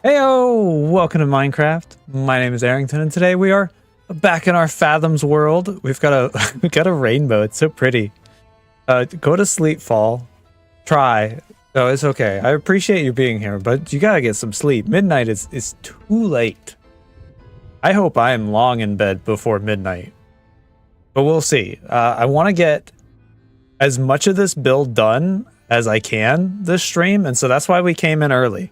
Heyo! Welcome to Minecraft. My name is Aerington, and today we are back in our Fathoms world. We've got a we got a rainbow. It's so pretty. Go to sleep, Fall. Try. No, it's okay. I appreciate you being here, but you gotta get some sleep. Midnight is too late. I hope I am long in bed before midnight, but we'll see. I want to get as much of this build done as I can this stream, and so that's why we came in early.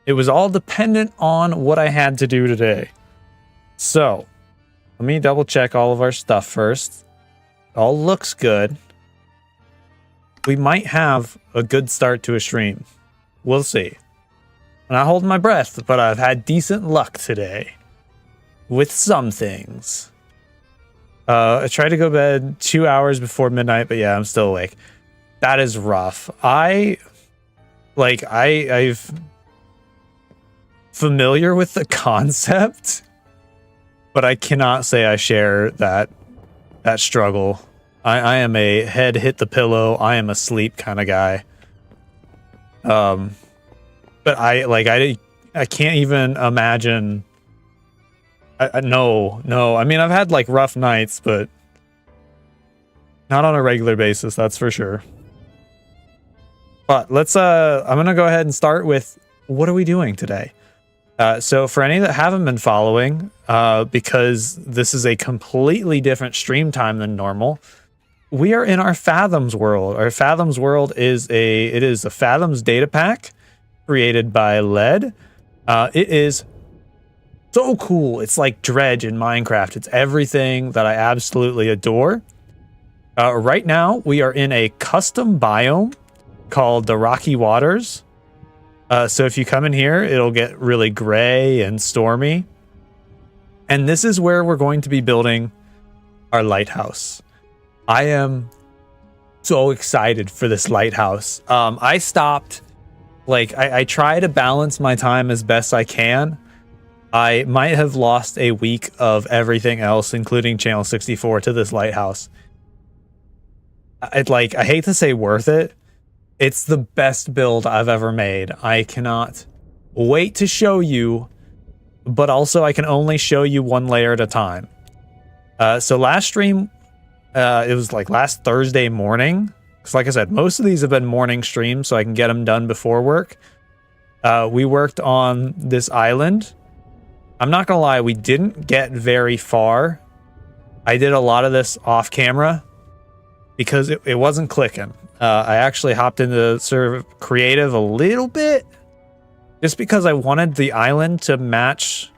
It was all dependent on what I had to do today. So, let me double check all of our stuff first. All looks good. We might have a good start to a stream. We'll see. I'm not holding my breath, but I've had decent luck today. With some things. I tried to go to bed 2 hours before midnight, but yeah, I'm still awake. That is rough. I've familiar with the concept, but I cannot say I share that struggle. I am a head hit the pillow, I am asleep kind of guy. But I can't even imagine. No. I mean, I've had like rough nights, but not on a regular basis, that's for sure. But let's I'm gonna go ahead and start with what are we doing today? So for any that haven't been following, because this is a completely different stream time than normal, we are in our Fathoms world. Our Fathoms world is a Fathoms data pack created by LED. It is so cool. It's like Dredge in Minecraft. It's everything that I absolutely adore. Right now, we are in a custom biome called the Rocky Waters. So if you come in here, it'll get really gray and stormy. And this is where we're going to be building our lighthouse. I am so excited for this lighthouse. I stopped, I try to balance my time as best I can. I might have lost a week of everything else, including Channel 64, to this lighthouse. I hate to say worth it. It's the best build I've ever made. I cannot wait to show you, but also I can only show you one layer at a time. So last stream, it was like last Thursday morning. Because like I said, most of these have been morning streams, so I can get them done before work. We worked on this island. I'm not gonna lie, we didn't get very far. I did a lot of this off camera because it wasn't clicking. I actually hopped into sort of creative a little bit just because I wanted the island to match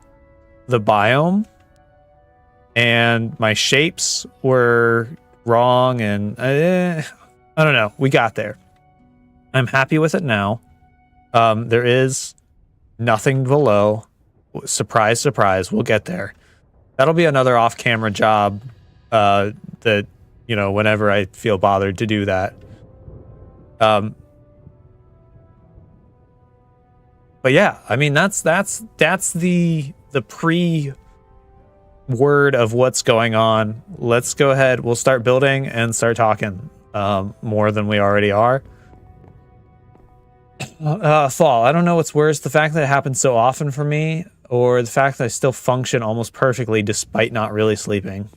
the biome, and my shapes were wrong, and I don't know. We got there. I'm happy with it now. There is nothing below. Surprise, surprise. We'll get there. That'll be another off-camera job that, whenever I feel bothered to do that. But yeah, I mean that's the pre-word of what's going on. Let's go ahead. We'll start building and start talking more than we already are. Fall. I don't know what's worse, the fact that it happens so often for me, or the fact that I still function almost perfectly despite not really sleeping.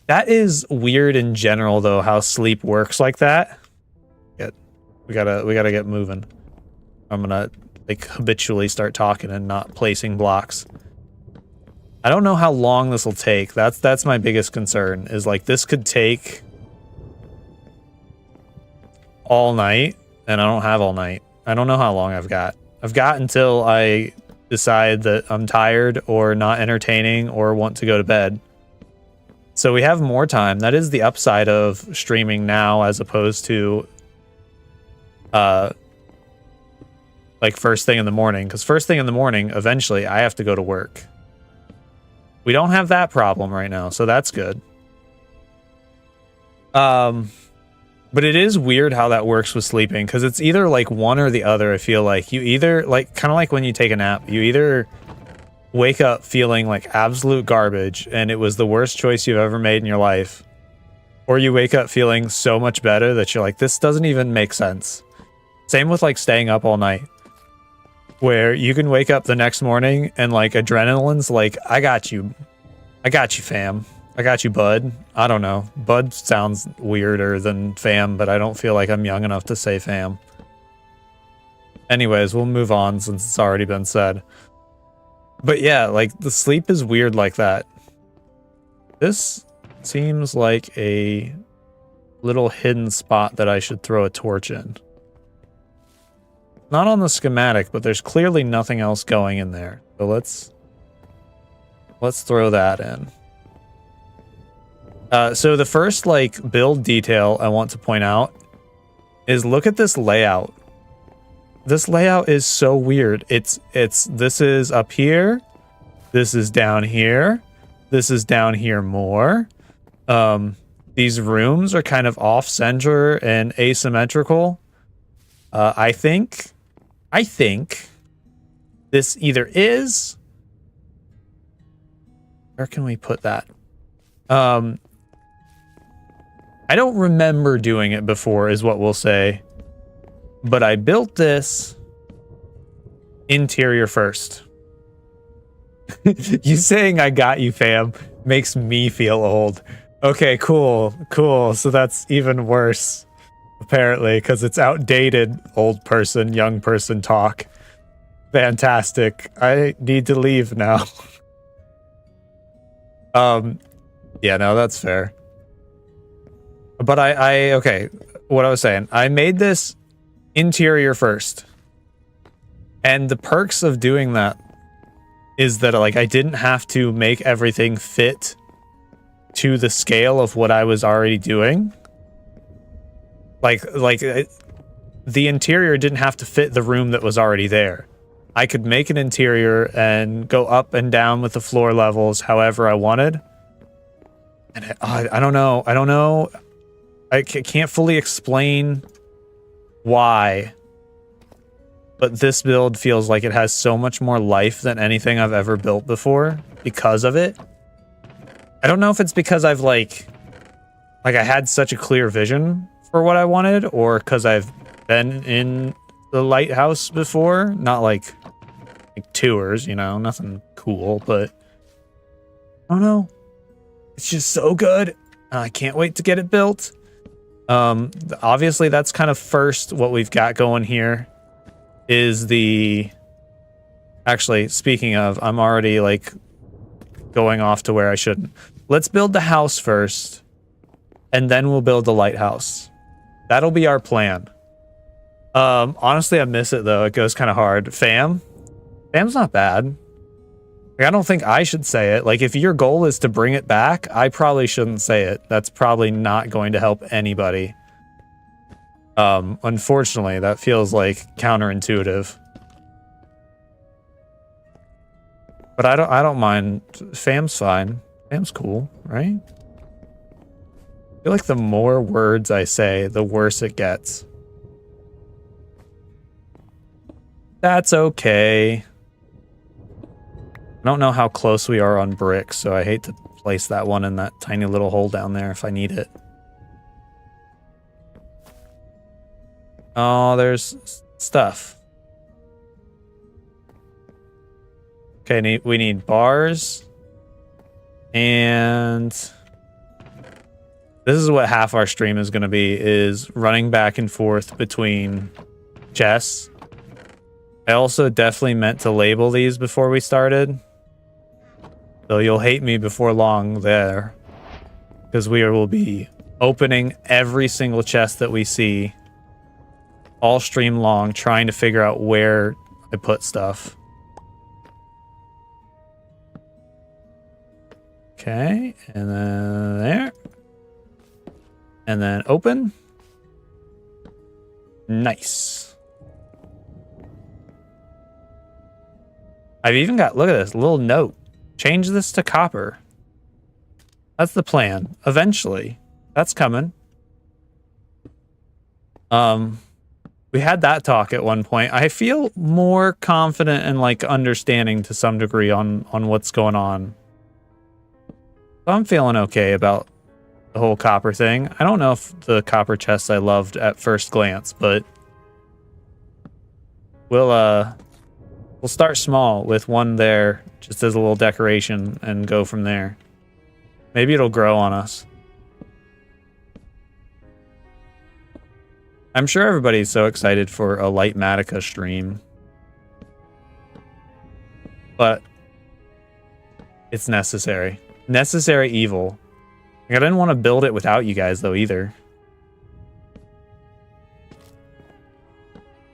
That is weird in general, though, how sleep works like that. We gotta get moving. I'm gonna habitually start talking and not placing blocks. I don't know how long this will take. That's my biggest concern, is this could take all night, and I don't have all night. I don't know how long I've got. I've got until I decide that I'm tired or not entertaining or want to go to bed. So we have more time. That is the upside of streaming now as opposed to first thing in the morning, because first thing in the morning, eventually I have to go to work. We don't have that problem right now, so that's good. But it is weird how that works with sleeping, because it's either one or the other. I feel like you either kind of like when you take a nap, you either wake up feeling like absolute garbage and it was the worst choice you've ever made in your life, or you wake up feeling so much better that you're like, this doesn't even make sense. Same with staying up all night. where you can wake up the next morning and like adrenaline's like, I got you, fam. I got you, bud. I don't know. Bud sounds weirder than fam, but I don't feel like I'm young enough to say fam. Anyways, we'll move on since it's already been said. But yeah, like the sleep is weird like that. This seems like a little hidden spot that I should throw a torch in. Not on the schematic, but there's clearly nothing else going in there. So let's throw that in. So the first like build detail I want to point out is look at this layout. This layout is so weird. This is up here. This is down here. This is down here more. These rooms are kind of off center and asymmetrical. I think this either is, where can we put that? I don't remember doing it before is what we'll say, but I built this interior first. You saying I got you, fam, makes me feel old. Okay, cool. So that's even worse, apparently, because it's outdated old person, young person talk. Fantastic. I need to leave now. Yeah, no, that's fair. But okay, what I was saying, I made this interior first. And the perks of doing that is that like I didn't have to make everything fit to the scale of what I was already doing. Like the interior didn't have to fit the room that was already there. I could make an interior and go up and down with the floor levels however I wanted. And I don't know. I can't fully explain why, but this build feels like it has so much more life than anything I've ever built before because of it. I don't know if it's because I've like I had such a clear vision for what I wanted, or because I've been in the lighthouse before, not like tours, you know, nothing cool, but I don't know. It's just so good. I can't wait to get it built. Obviously that's kind of first what we've got going here is actually, speaking of, I'm already like going off to where I shouldn't. Let's build the house first and then we'll build the lighthouse. That'll be our plan. Honestly, I miss it though. It goes kind of hard. Fam's not bad. Like, I don't think I should say it. Like, if your goal is to bring it back, I probably shouldn't say it. That's probably not going to help anybody. Unfortunately, that feels like counterintuitive. But I don't mind. Fam's fine. Fam's cool, right? I feel like the more words I say, the worse it gets. That's okay. I don't know how close we are on bricks, so I hate to place that one in that tiny little hole down there if I need it. Oh, there's stuff. Okay, we need bars. And this is what half our stream is going to be, is running back and forth between chests. I also definitely meant to label these before we started. So you'll hate me before long there, because we will be opening every single chest that we see all stream long, trying to figure out where I put stuff. Okay, and then there. And then open. Nice. I've even got, look at this, little note. Change this to copper. That's the plan. Eventually. That's coming. We had that talk at one point. I feel more confident and like understanding to some degree on what's going on. So I'm feeling okay about the whole copper thing. I don't know if the copper chests I loved at first glance, but we'll We'll start small with one there, just as a little decoration, and go from there. Maybe it'll grow on us. I'm sure everybody's so excited for a Litematica stream. But it's necessary. Necessary evil. Like, I didn't want to build it without you guys, though, either.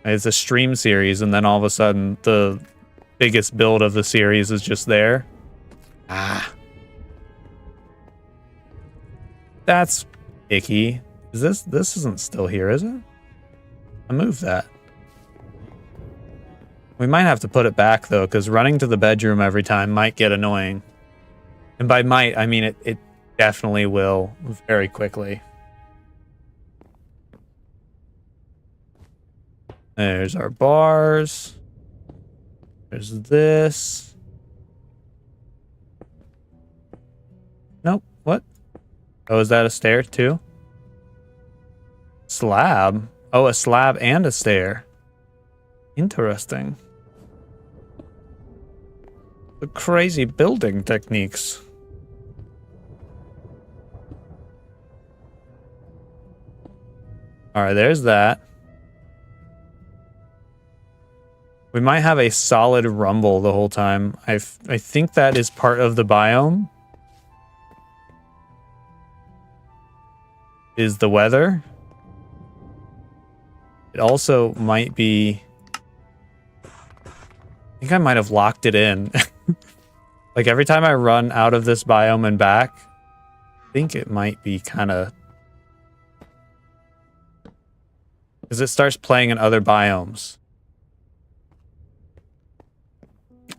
It's a stream series, and then all of a sudden, the biggest build of the series is just there. Ah. That's icky. Is this isn't still here, is it? I moved that. We might have to put it back, though, because running to the bedroom every time might get annoying. And by might, I mean it definitely will very quickly. There's our bars. There's this. Nope. What? Oh, is that a stair too? Slab? Oh, a slab and a stair. Interesting. The crazy building techniques. Alright, there's that. We might have a solid rumble the whole time. I think that is part of the biome. Is the weather. It also might be... I think I might have locked it in. Like every time I run out of this biome and back, I think it might be kind of... Because it starts playing in other biomes.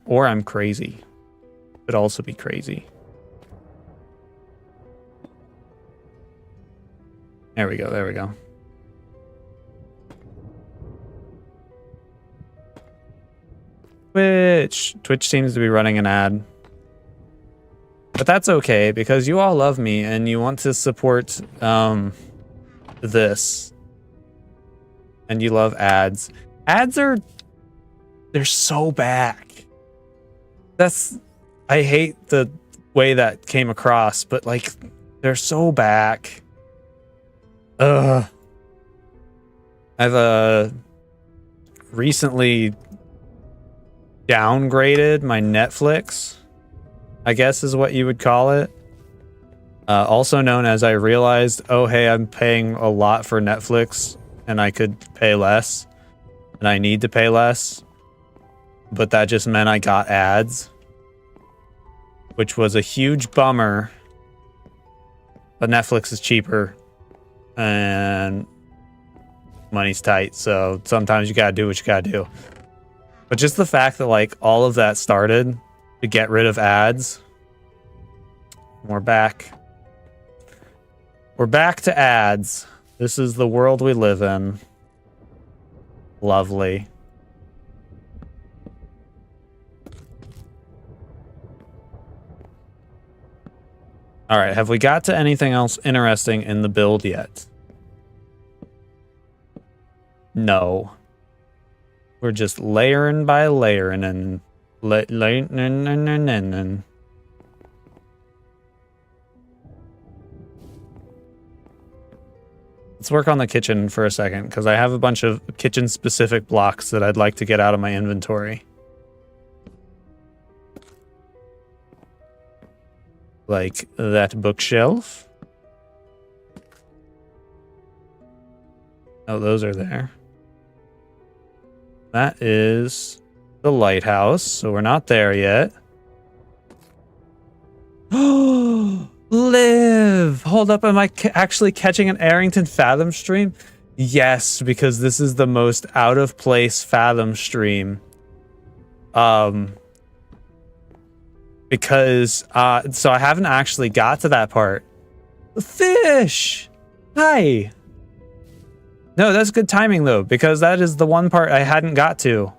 Or I'm crazy. Could also be crazy. There we go, there we go. Twitch seems to be running an ad. But that's okay, because you all love me and you want to support this. And you love ads. Ads are... They're so back. I hate the way that came across, but like, they're so back. I've recently downgraded my Netflix, I guess is what you would call it. Also known as I realized, oh hey, I'm paying a lot for Netflix and I could pay less and I need to pay less. But that just meant I got ads, which was a huge bummer. But Netflix is cheaper and money's tight, so sometimes you gotta do what you gotta do. But just the fact that like all of that started to get rid of ads. We're back. We're back to ads. This is the world we live in. Lovely. All right, have we got to anything else interesting in the build yet? No. We're just layering by layering and layering. Let's work on the kitchen for a second, because I have a bunch of kitchen-specific blocks that I'd like to get out of my inventory. Like that bookshelf. Oh, those are there. That is the lighthouse, so we're not there yet. Live! Hold up, am I actually catching an Aerington Fathom stream? Yes, because this is the most out-of-place Fathom stream. Because, so I haven't actually got to that part. Fish! Hi! No, that's good timing, though, because that is the one part I hadn't got to.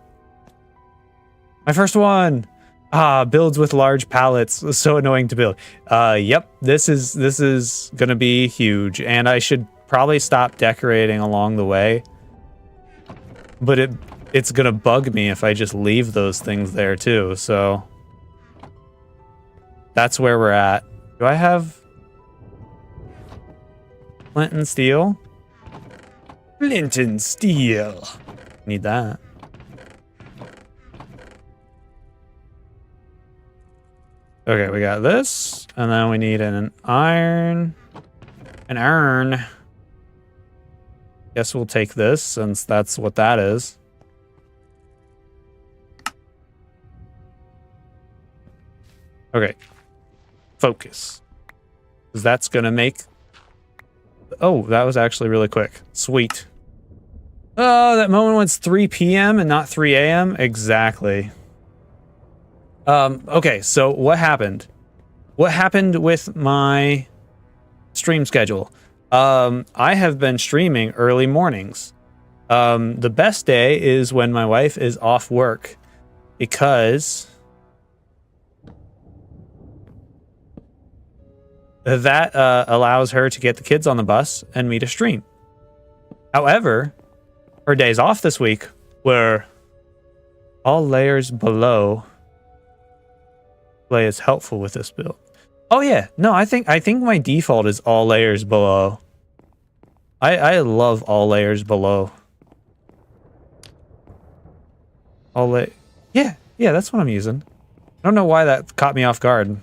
My first one! Builds with large pallets. So annoying to build. Yep, this is gonna be huge, and I should probably stop decorating along the way. But it's gonna bug me if I just leave those things there too. So that's where we're at. Do I have flint and steel? Flint and steel. Need that. Okay, we got this, and then we need an iron. An urn. Guess we'll take this since that's what that is. Okay. Focus. Because that's going to make... Oh, that was actually really quick. Sweet. Oh, that moment when it's 3 p.m. and not 3 a.m.? Exactly. Okay, so what happened? What happened with my stream schedule? I have been streaming early mornings. The best day is when my wife is off work because that allows her to get the kids on the bus and me to stream. However, her days off this week were all layers below play is helpful with this build. Oh yeah, no, I think my default is all layers below. I love all layers below. Yeah, that's what I'm using. I don't know why that caught me off guard.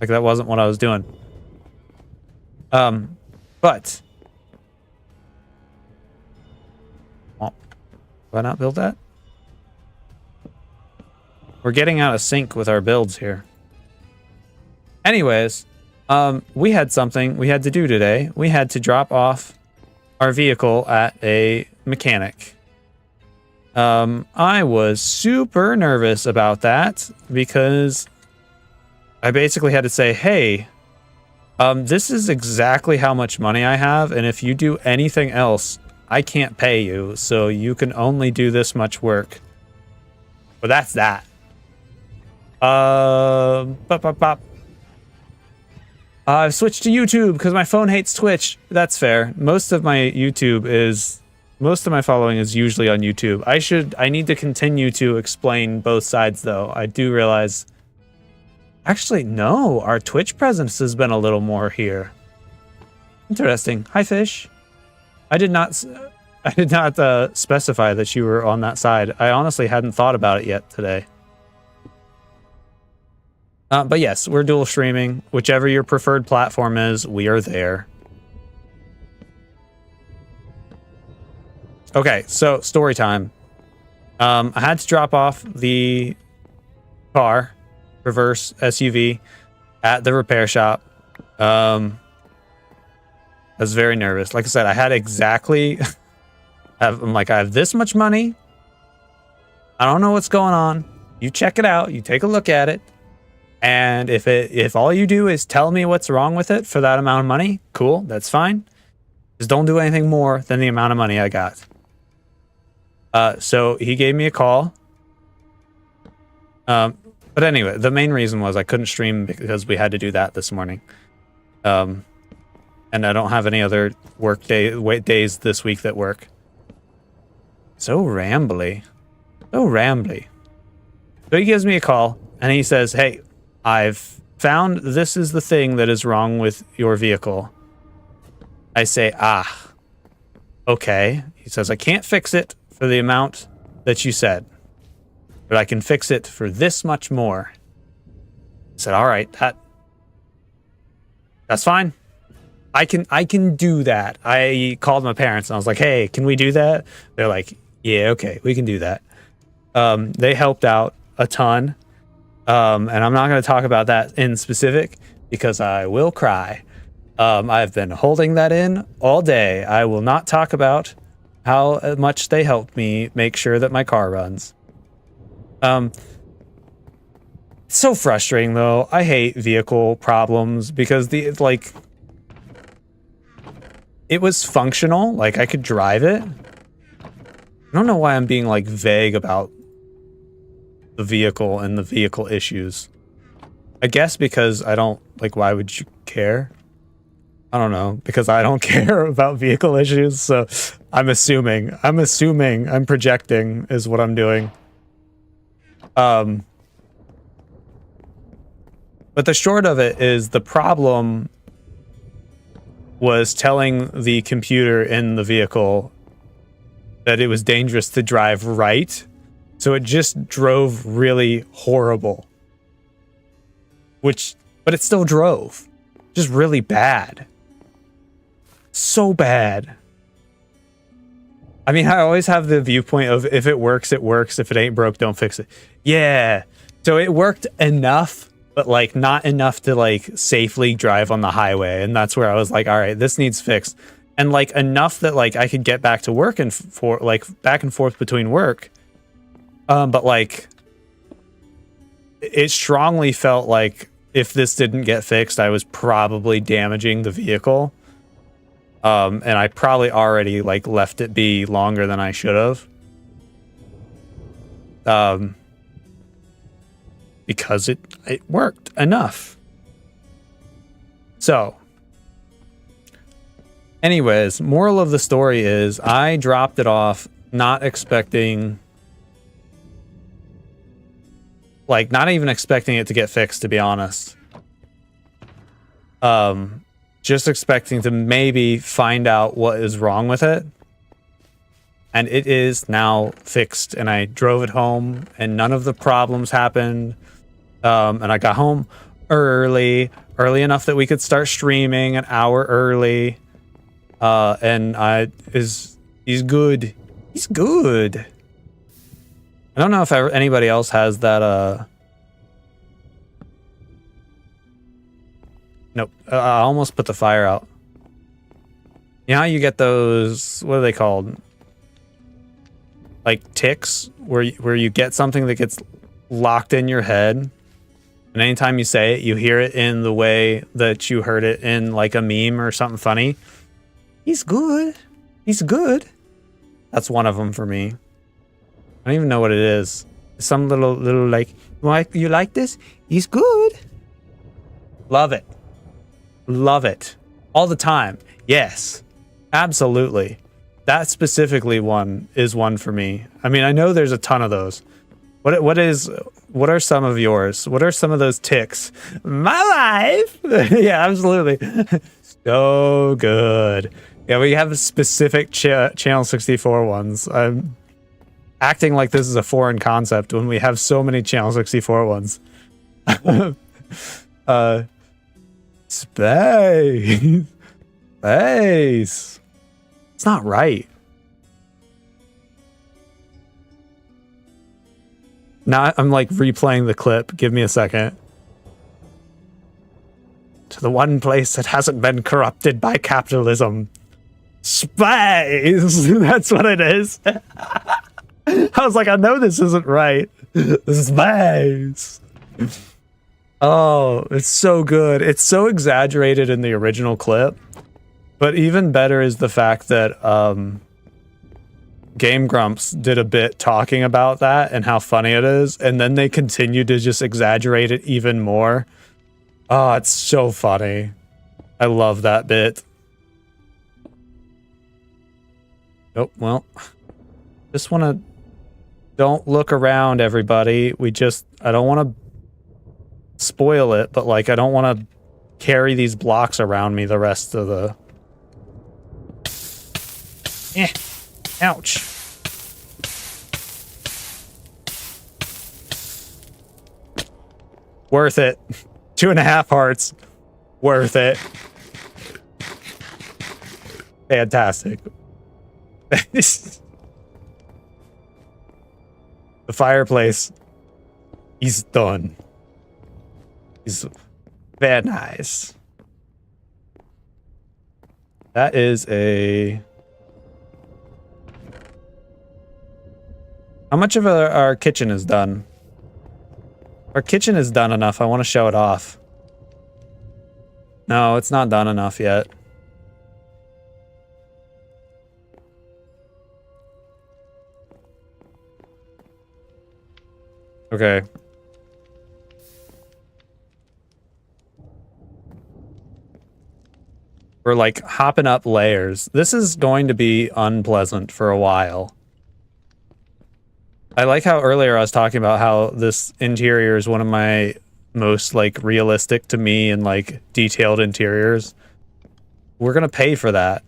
Like that wasn't what I was doing. But oh, did I not build that? We're getting out of sync with our builds here. Anyways, we had something we had to do today. We had to drop off our vehicle at a mechanic. I was super nervous about that because I basically had to say, hey, this is exactly how much money I have, and if you do anything else, I can't pay you, so you can only do this much work. But that's that. I've switched to YouTube because my phone hates Twitch. That's fair. Most of my following is usually on YouTube. I need to continue to explain both sides though. I do realize, actually, no, our Twitch presence has been a little more here. Interesting. Hi, Fish. I did not specify that you were on that side. I honestly hadn't thought about it yet today. But yes, we're dual streaming. Whichever your preferred platform is, we are there. Okay, so story time. I had to drop off the car, reverse SUV, at the repair shop. I was very nervous. Like I said, I had exactly... I'm like, I have this much money. I don't know what's going on. You check it out. You take a look at it. And if all you do is tell me what's wrong with it for that amount of money, cool, that's fine. Just don't do anything more than the amount of money I got. So he gave me a call. But anyway, the main reason was I couldn't stream because we had to do that this morning. And I don't have any other days this week that work. So rambly. So rambly. So he gives me a call and he says, hey, I've found this is the thing that is wrong with your vehicle. I say, okay. He says, I can't fix it for the amount that you said, but I can fix it for this much more. I said, all right, that's fine. I can do that. I called my parents and I was like, hey, can we do that? They're like, yeah, okay, we can do that. They helped out a ton. And I'm not going to talk about that in specific because I will cry. I've been holding that in all day. I will not talk about how much they helped me make sure that my car runs. It's so frustrating though. I hate vehicle problems because it was functional. Like I could drive it. I don't know why I'm being like vague about the vehicle and the vehicle issues. I guess because I don't, like, why would you care? I don't know, because I don't care about vehicle issues, so I'm projecting is what I'm doing. But the short of it is the problem was telling the computer in the vehicle that it was dangerous to drive right. So it just drove really horrible. But it still drove. Just really bad. So bad. I mean, I always have the viewpoint of if it works, it works. If it ain't broke, don't fix it. Yeah. So it worked enough, but like not enough to like safely drive on the highway. And that's where I was like, all right, this needs fixed. And like enough that like I could get back to work and back and forth between work. But like it strongly felt like if this didn't get fixed, I was probably damaging the vehicle. And I probably already like left it be longer than I should have. Because it worked enough. So anyways, moral of the story is I dropped it off not expecting, like not even expecting it to get fixed, to be honest. Just expecting to maybe find out what is wrong with it. And it is now fixed. And I drove it home and none of the problems happened. And I got home early enough that we could start streaming an hour early. And he's good. He's good. I don't know if anybody else has that, Nope. I almost put the fire out. You know how you get those, what are they called? Like ticks, where you get something that gets locked in your head. And anytime you say it, you hear it in the way that you heard it in like a meme or something funny. He's good. He's good. That's one of them for me. I don't even know what it is. Some little like, you like this? He's good. Love it. Love it. All the time. Yes. Absolutely. That specifically is one for me. I mean, I know there's a ton of those. What are some of yours? What are some of those ticks? My life. Yeah, absolutely. So good. Yeah, we have specific Channel 64 ones. I'm acting like this is a foreign concept when we have so many Channel 64 ones. Space. Space. It's not right. Now I'm like replaying the clip. Give me a second. To the one place that hasn't been corrupted by capitalism. Space. That's what it is. I was like, I know this isn't right. Space. Oh, it's so good. It's so exaggerated in the original clip. But even better is the fact that Game Grumps did a bit talking about that and how funny it is. And then they continue to just exaggerate it even more. Oh, it's so funny. I love that bit. Oh, well. Just want to... Don't look around, everybody. I don't want to spoil it, but like I don't want to carry these blocks around me the rest of the... Ouch. Worth it. 2.5 hearts. Worth it. Fantastic. The fireplace. He's done. He's very nice. That is a... How much of our kitchen is done? Our kitchen is done enough. I want to show it off. No, it's not done enough yet. Okay. We're like hopping up layers. This is going to be unpleasant for a while. I like how earlier I was talking about how this interior is one of my most like realistic to me and like detailed interiors. We're gonna pay for that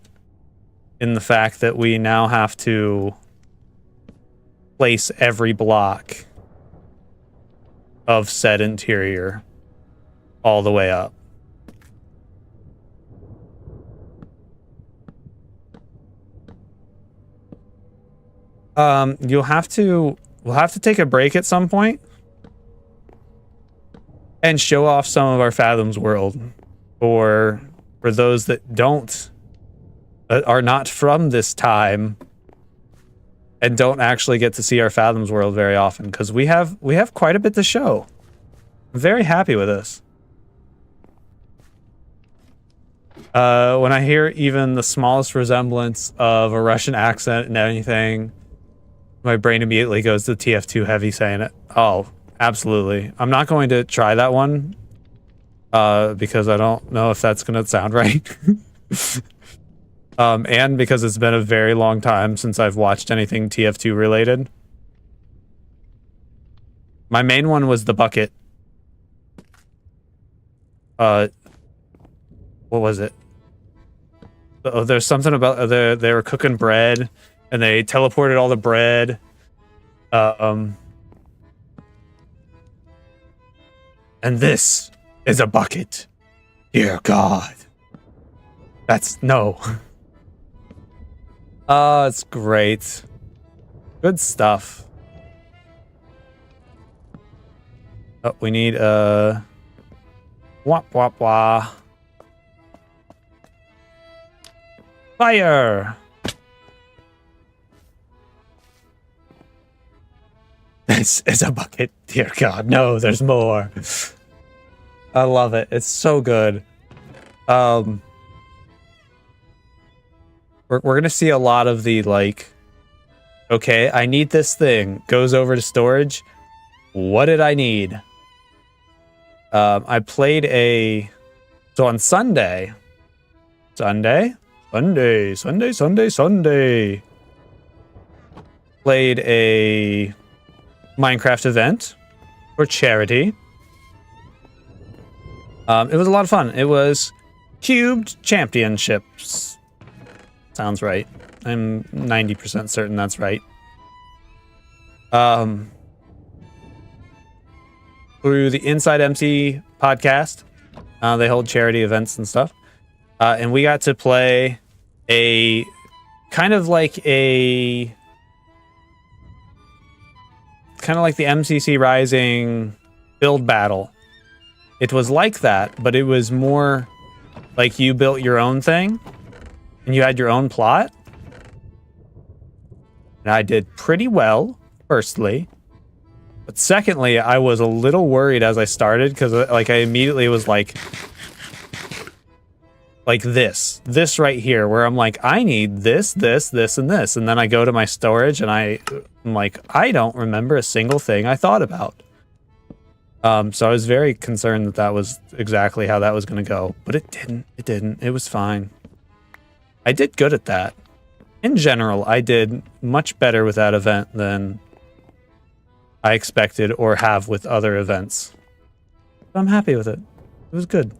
in the fact that we now have to place every block of said interior all the way up. We'll have to take a break at some point and show off some of our Fathoms world, or for those that don't, are not from this time and don't actually get to see our Fathoms world very often, because we have quite a bit to show. I'm very happy with this. When I hear even the smallest resemblance of a Russian accent and anything, my brain immediately goes to TF2 Heavy saying it. Oh, absolutely. I'm not going to try that one because I don't know if that's going to sound right. And because it's been a very long time since I've watched anything TF2 related. My main one was the bucket. What was it? Oh, there's something about they were cooking bread and they teleported all the bread. And this is a bucket. Dear God. That's no. Oh, it's great. Good stuff. Oh, we need wah wah wah. Fire! This is a bucket. Dear God, no, there's more. I love it. It's so good. We're gonna see a lot of the like, okay, I need this thing. Goes over to storage. What did I need? I played so on Sunday. Played a Minecraft event for charity. It was a lot of fun. It was Cubed Championships. Sounds right. I'm 90% certain that's right. Through the Inside MC podcast, they hold charity events and stuff. And we got to play a kind of like the MCC Rising build battle. It was like that, but it was more like you built your own thing and you had your own plot. And I did pretty well, firstly. But secondly, I was a little worried as I started because like I immediately was like this right here, where I'm like, I need this, this, this, and this. And then I go to my storage and I'm like, I don't remember a single thing I thought about. So I was very concerned that was exactly how that was going to go. But it didn't. It was fine. I did good at that. In general, I did much better with that event than I expected or have with other events. But I'm happy with it. It was good.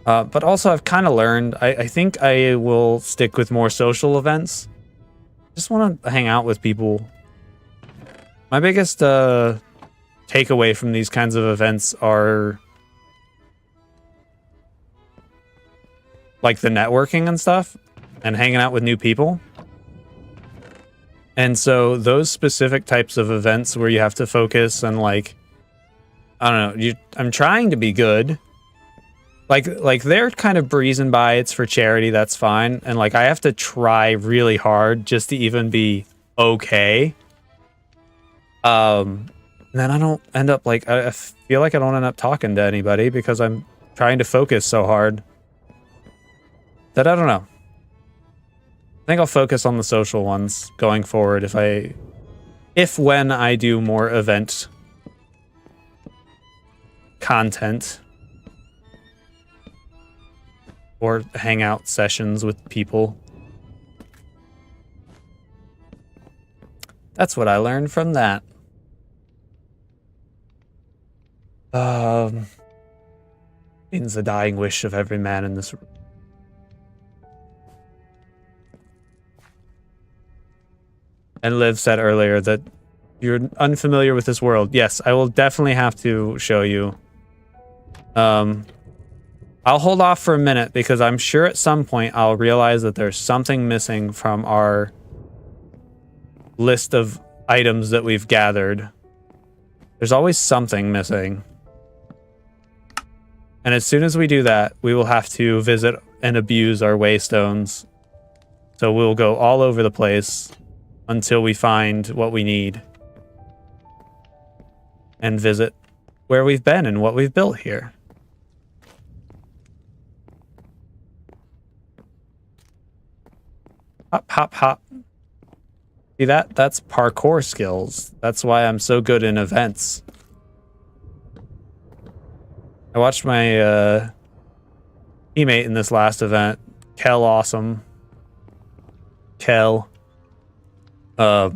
But also I've kind of learned, I think I will stick with more social events. Just want to hang out with people. My biggest takeaway from these kinds of events are like the networking and stuff and hanging out with new people. And so those specific types of events where you have to focus and like, I don't know, I'm trying to be good. Like they're kind of breezing by, it's for charity, that's fine. And like I have to try really hard just to even be okay. Then I don't end up like, I feel like I don't end up talking to anybody because I'm trying to focus so hard that I don't know. I think I'll focus on the social ones going forward when I do more event content. or hangout sessions with people. That's what I learned from that. Means the dying wish of every man in this room. And Liv said earlier that you're unfamiliar with this world. Yes, I will definitely have to show you. I'll hold off for a minute because I'm sure at some point I'll realize that there's something missing from our list of items that we've gathered. There's always something missing. And as soon as we do that, we will have to visit and abuse our Waystones. So we'll go all over the place until we find what we need. And visit where we've been and what we've built here. Hop, hop, hop. See that? That's parkour skills. That's why I'm so good in events. I watched my teammate in this last event, Kel Awesome. Kel. I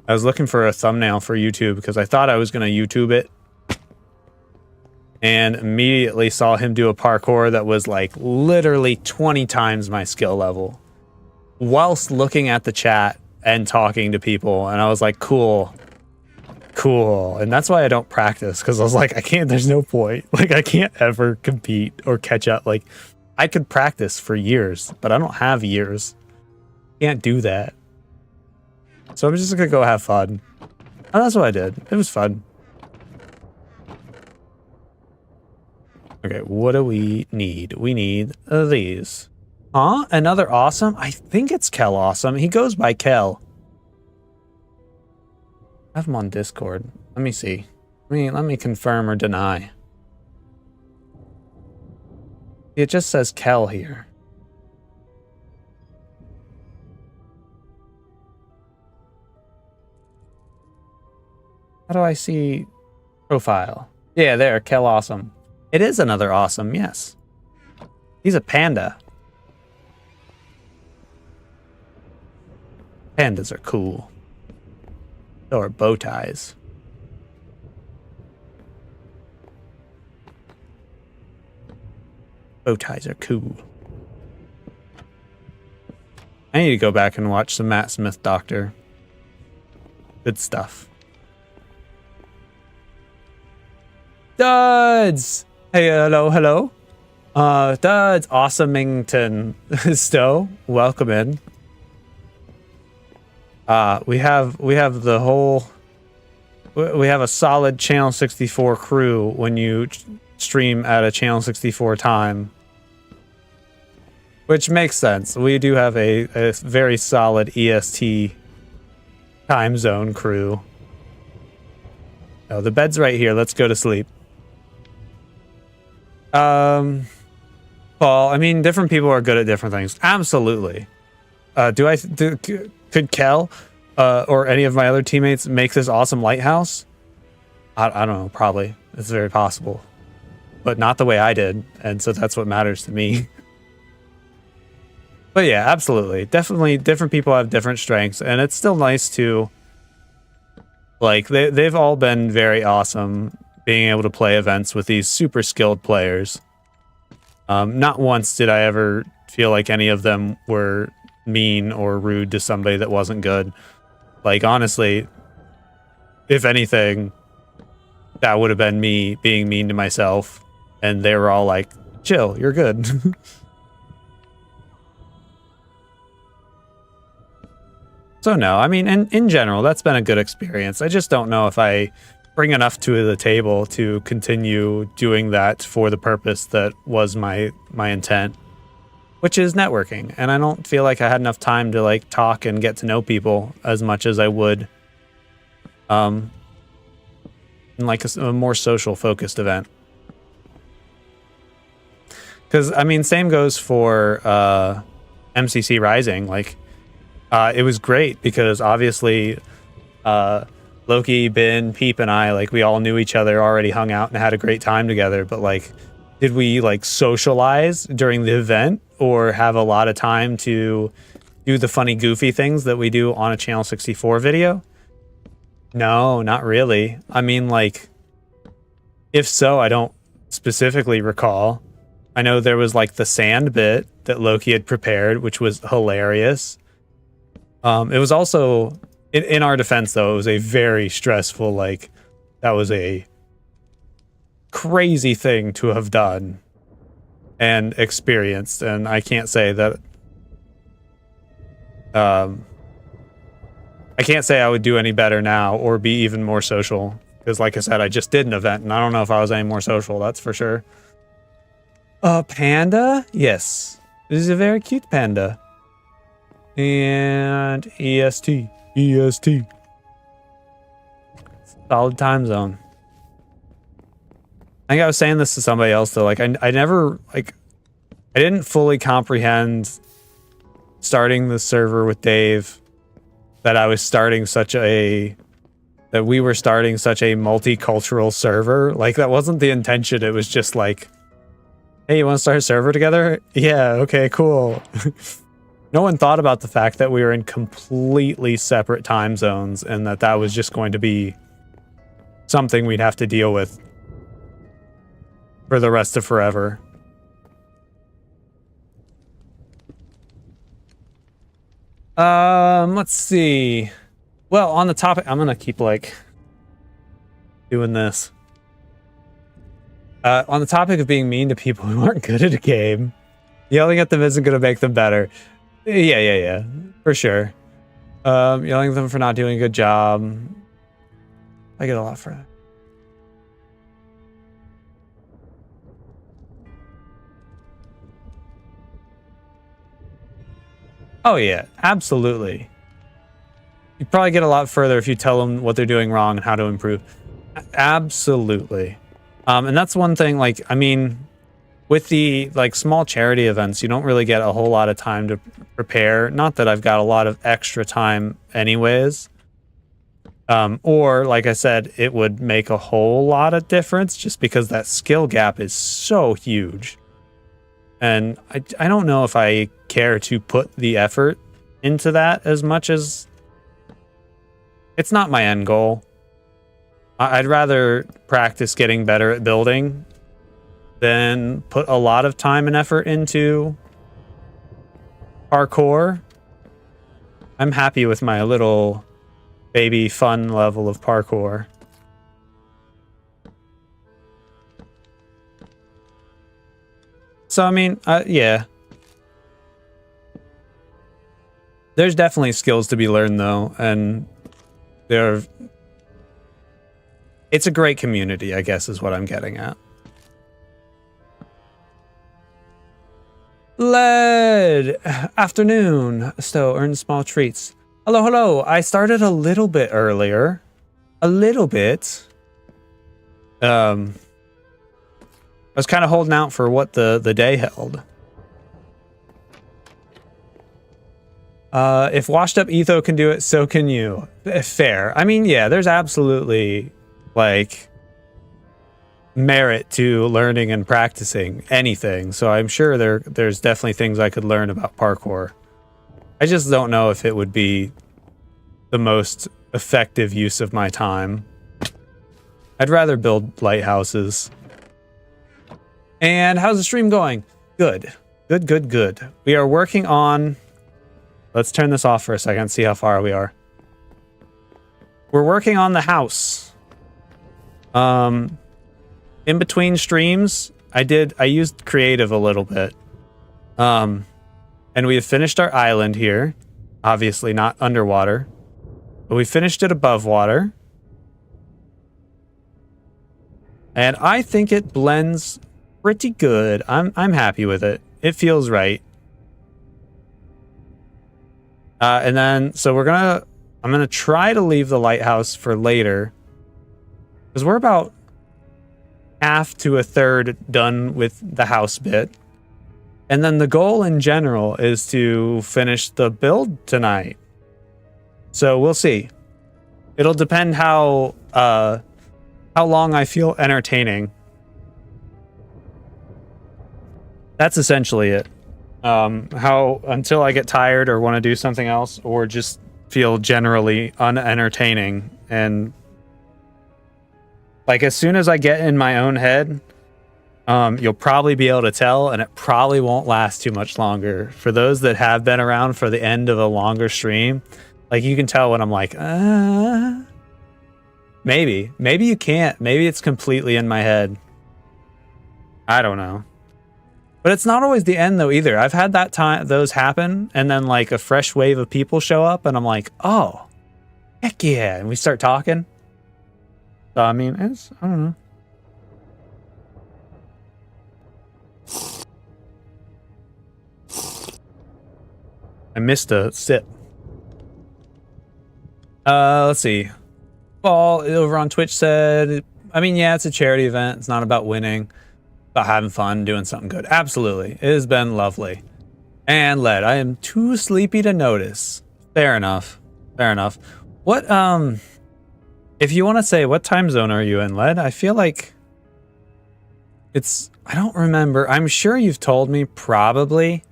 was looking for a thumbnail for YouTube because I thought I was going to YouTube it. And immediately saw him do a parkour that was like literally 20 times my skill level. Whilst looking at the chat and talking to people. And I was like, cool. Cool. And that's why I don't practice. Because I was like, I can't, there's no point. Like, I can't ever compete or catch up. Like, I could practice for years, but I don't have years. Can't do that. So I'm just gonna go have fun. And that's what I did. It was fun. Okay, what do we need? We need these. Huh? Another awesome? I think it's Kel Awesome. He goes by Kel. I have him on Discord. Let me see. Let me confirm or deny. It just says Kel here. How do I see profile? Yeah, there, Kel Awesome. It is another awesome, yes. He's a panda. Pandas are cool. So are bow ties. Bow ties are cool. I need to go back and watch some Matt Smith Doctor. Good stuff. Duds! Hey, hello, hello. Duds, Awesomington Stowe, welcome in. We have the whole, we have a solid Channel 64 crew when you stream at a Channel 64 time. Which makes sense. We do have a very solid EST time zone crew. Oh, the bed's right here. Let's go to sleep. Paul, I mean, different people are good at different things. Absolutely. Could Kel or any of my other teammates make this awesome lighthouse? I don't know, probably. It's very possible. But not the way I did, and so that's what matters to me. But yeah, absolutely. Definitely different people have different strengths, and it's still nice to, like, they've all been very awesome being able to play events with these super skilled players. Not once did I ever feel like any of them were mean or rude to somebody that wasn't good. Like, honestly, if anything, that would have been me being mean to myself, and they were all like, chill, you're good. So no, I mean, in general, that's been a good experience. I just don't know if I bring enough to the table to continue doing that for the purpose that was my intent, which is networking. And I don't feel like I had enough time to like talk and get to know people as much as I would in like a more social focused event. Because I mean, same goes for MCC Rising. Like, it was great because obviously Loki, Ben, Peep, and I, like, we all knew each other, already hung out and had a great time together. But like, did we like socialize during the event or have a lot of time to do the funny, goofy things that we do on a Channel 64 video? No, not really. I mean, like, if so, I don't specifically recall. I know there was like the sand bit that Loki had prepared, which was hilarious. It was also, in our defense, though, it was a very stressful, like, that was a crazy thing to have done and experienced. And I can't say that, I can't say I would do any better now or be even more social. Because like I said, I just did an event and I don't know if I was any more social, that's for sure. A panda? Yes. This is a very cute panda. And EST. EST. Solid time zone. I think I was saying this to somebody else though. Like I never like I didn't fully comprehend starting the server with Dave that we were starting such a multicultural server. Like that wasn't the intention. It was just like, hey, you want to start a server together? Yeah, okay, cool. No one thought about the fact that we were in completely separate time zones and that was just going to be something we'd have to deal with for the rest of forever. Let's see. Well, on the topic, I'm gonna keep like doing this. On the topic of being mean to people who aren't good at a game, yelling at them isn't gonna make them better. Yeah, for sure. Yelling at them for not doing a good job. I get a lot for that. Oh yeah, absolutely. You probably get a lot further if you tell them what they're doing wrong and how to improve. Absolutely. And that's one thing, like, I mean, with the like small charity events, you don't really get a whole lot of time to prepare. Not that I've got a lot of extra time anyways. Or like I said, it would make a whole lot of difference just because that skill gap is so huge. And I don't know if I care to put the effort into that as much as it's not my end goal. I'd rather practice getting better at building than put a lot of time and effort into parkour. I'm happy with my little baby fun level of parkour. So, I mean, yeah. There's definitely skills to be learned, though, and it's a great community, I guess, is what I'm getting at. Lead! Afternoon. So, earn small treats. Hello. I started a little bit earlier. A little bit. I was kind of holding out for what the day held. If washed up Etho can do it, so can you. Fair. I mean, yeah, there's absolutely like merit to learning and practicing anything. So I'm sure there's definitely things I could learn about parkour. I just don't know if it would be the most effective use of my time. I'd rather build lighthouses. And how's the stream going? Good. Good. We are working on... Let's turn this off for a second, see how far we are. We're working on the house. In between streams, I used creative a little bit. And we have finished our island here. Obviously not underwater. But we finished it above water. And I think it blends pretty good. I'm happy with it. It feels right. And then, so I'm gonna try to leave the lighthouse for later. Because we're about half to a third done with the house bit. And then the goal in general is to finish the build tonight. So we'll see. It'll depend how long I feel entertaining. That's essentially it. How until I get tired or want to do something else or just feel generally unentertaining, and like as soon as I get in my own head, you'll probably be able to tell, and it probably won't last too much longer. For those that have been around for the end of a longer stream, like you can tell when I'm like, maybe you can't. Maybe it's completely in my head. I don't know. But it's not always the end though either. I've had those happen, and then like a fresh wave of people show up, and I'm like, oh, heck yeah, and we start talking. So I mean, I don't know. I missed a sip. Let's see. Paul over on Twitch said, I mean, yeah, it's a charity event. It's not about winning. About having fun, doing something good. Absolutely. It has been lovely. And Led, I am too sleepy to notice. Fair enough. Fair enough. What, if you want to say, what time zone are you in, Led? I feel like I don't remember. I'm sure you've told me, probably.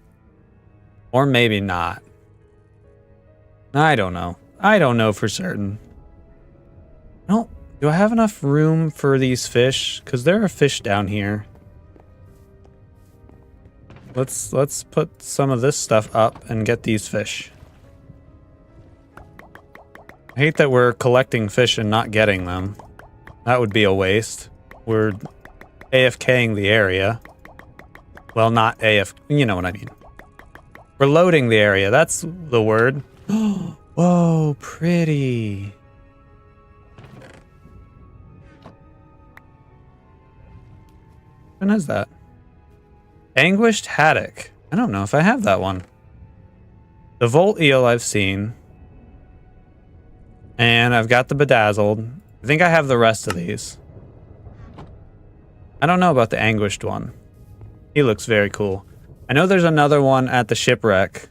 Or maybe not. I don't know. I don't know for certain. Do I have enough room for these fish? Because there are fish down here. Let's put some of this stuff up and get these fish. I hate that we're collecting fish and not getting them. That would be a waste. We're AFKing the area. Well, not you know what I mean. We're loading the area. That's the word. Whoa, pretty. When is that? Anguished Haddock. I don't know if I have that one. The Volt Eel I've seen. And I've got the Bedazzled. I think I have the rest of these. I don't know about the Anguished one. He looks very cool. I know there's another one at the shipwreck.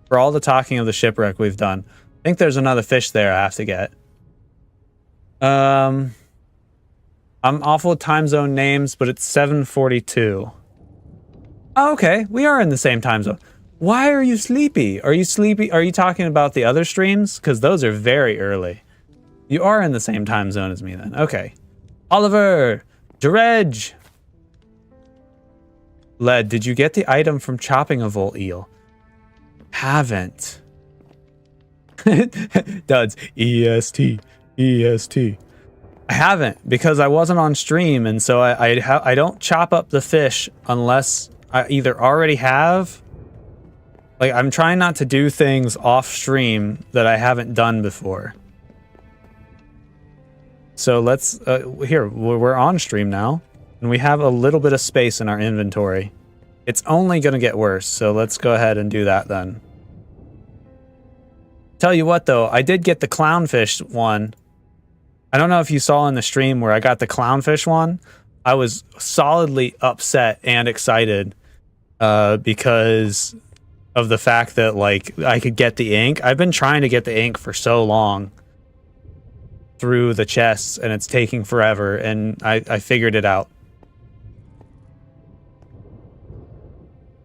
For all the talking of the shipwreck we've done, I think there's another fish there I have to get. I'm awful with time zone names, but it's 7:42. Oh, okay, we are in the same time zone. Why are you sleepy? Are you sleepy? Are you talking about the other streams? Because those are very early. You are in the same time zone as me then. Okay. Oliver! Dredge! Led, did you get the item from chopping a Volt Eel? Haven't. Duds. EST. EST. I haven't, because I wasn't on stream, and so I don't chop up the fish unless I either already have... Like, I'm trying not to do things off stream that I haven't done before. So let's... here, we're on stream now, and we have a little bit of space in our inventory. It's only going to get worse, so let's go ahead and do that then. Tell you what, though, I did get the clownfish one. I don't know if you saw in the stream where I got the clownfish one. I was solidly upset and excited because of the fact that, like, I could get the ink. I've been trying to get the ink for so long through the chests, and it's taking forever, and I figured it out.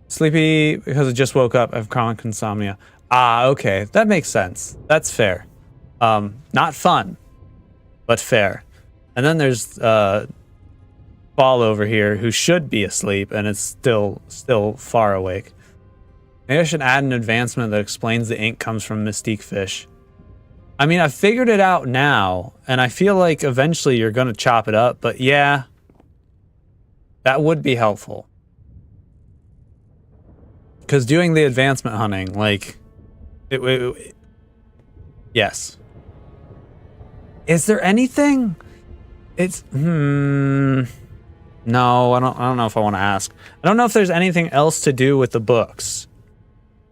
Sleepy because I just woke up. I have chronic insomnia. Ah, okay. That makes sense. That's fair. Not fun, but fair. And then there's Fall over here who should be asleep and is still far awake. Maybe I should add an advancement that explains the ink comes from Mystique Fish. I mean, I figured it out now, and I feel like eventually you're going to chop it up, but yeah, that would be helpful. Because doing the advancement hunting, like, yes. Is there anything? It's, no, I don't know if I want to ask. I don't know if there's anything else to do with the books.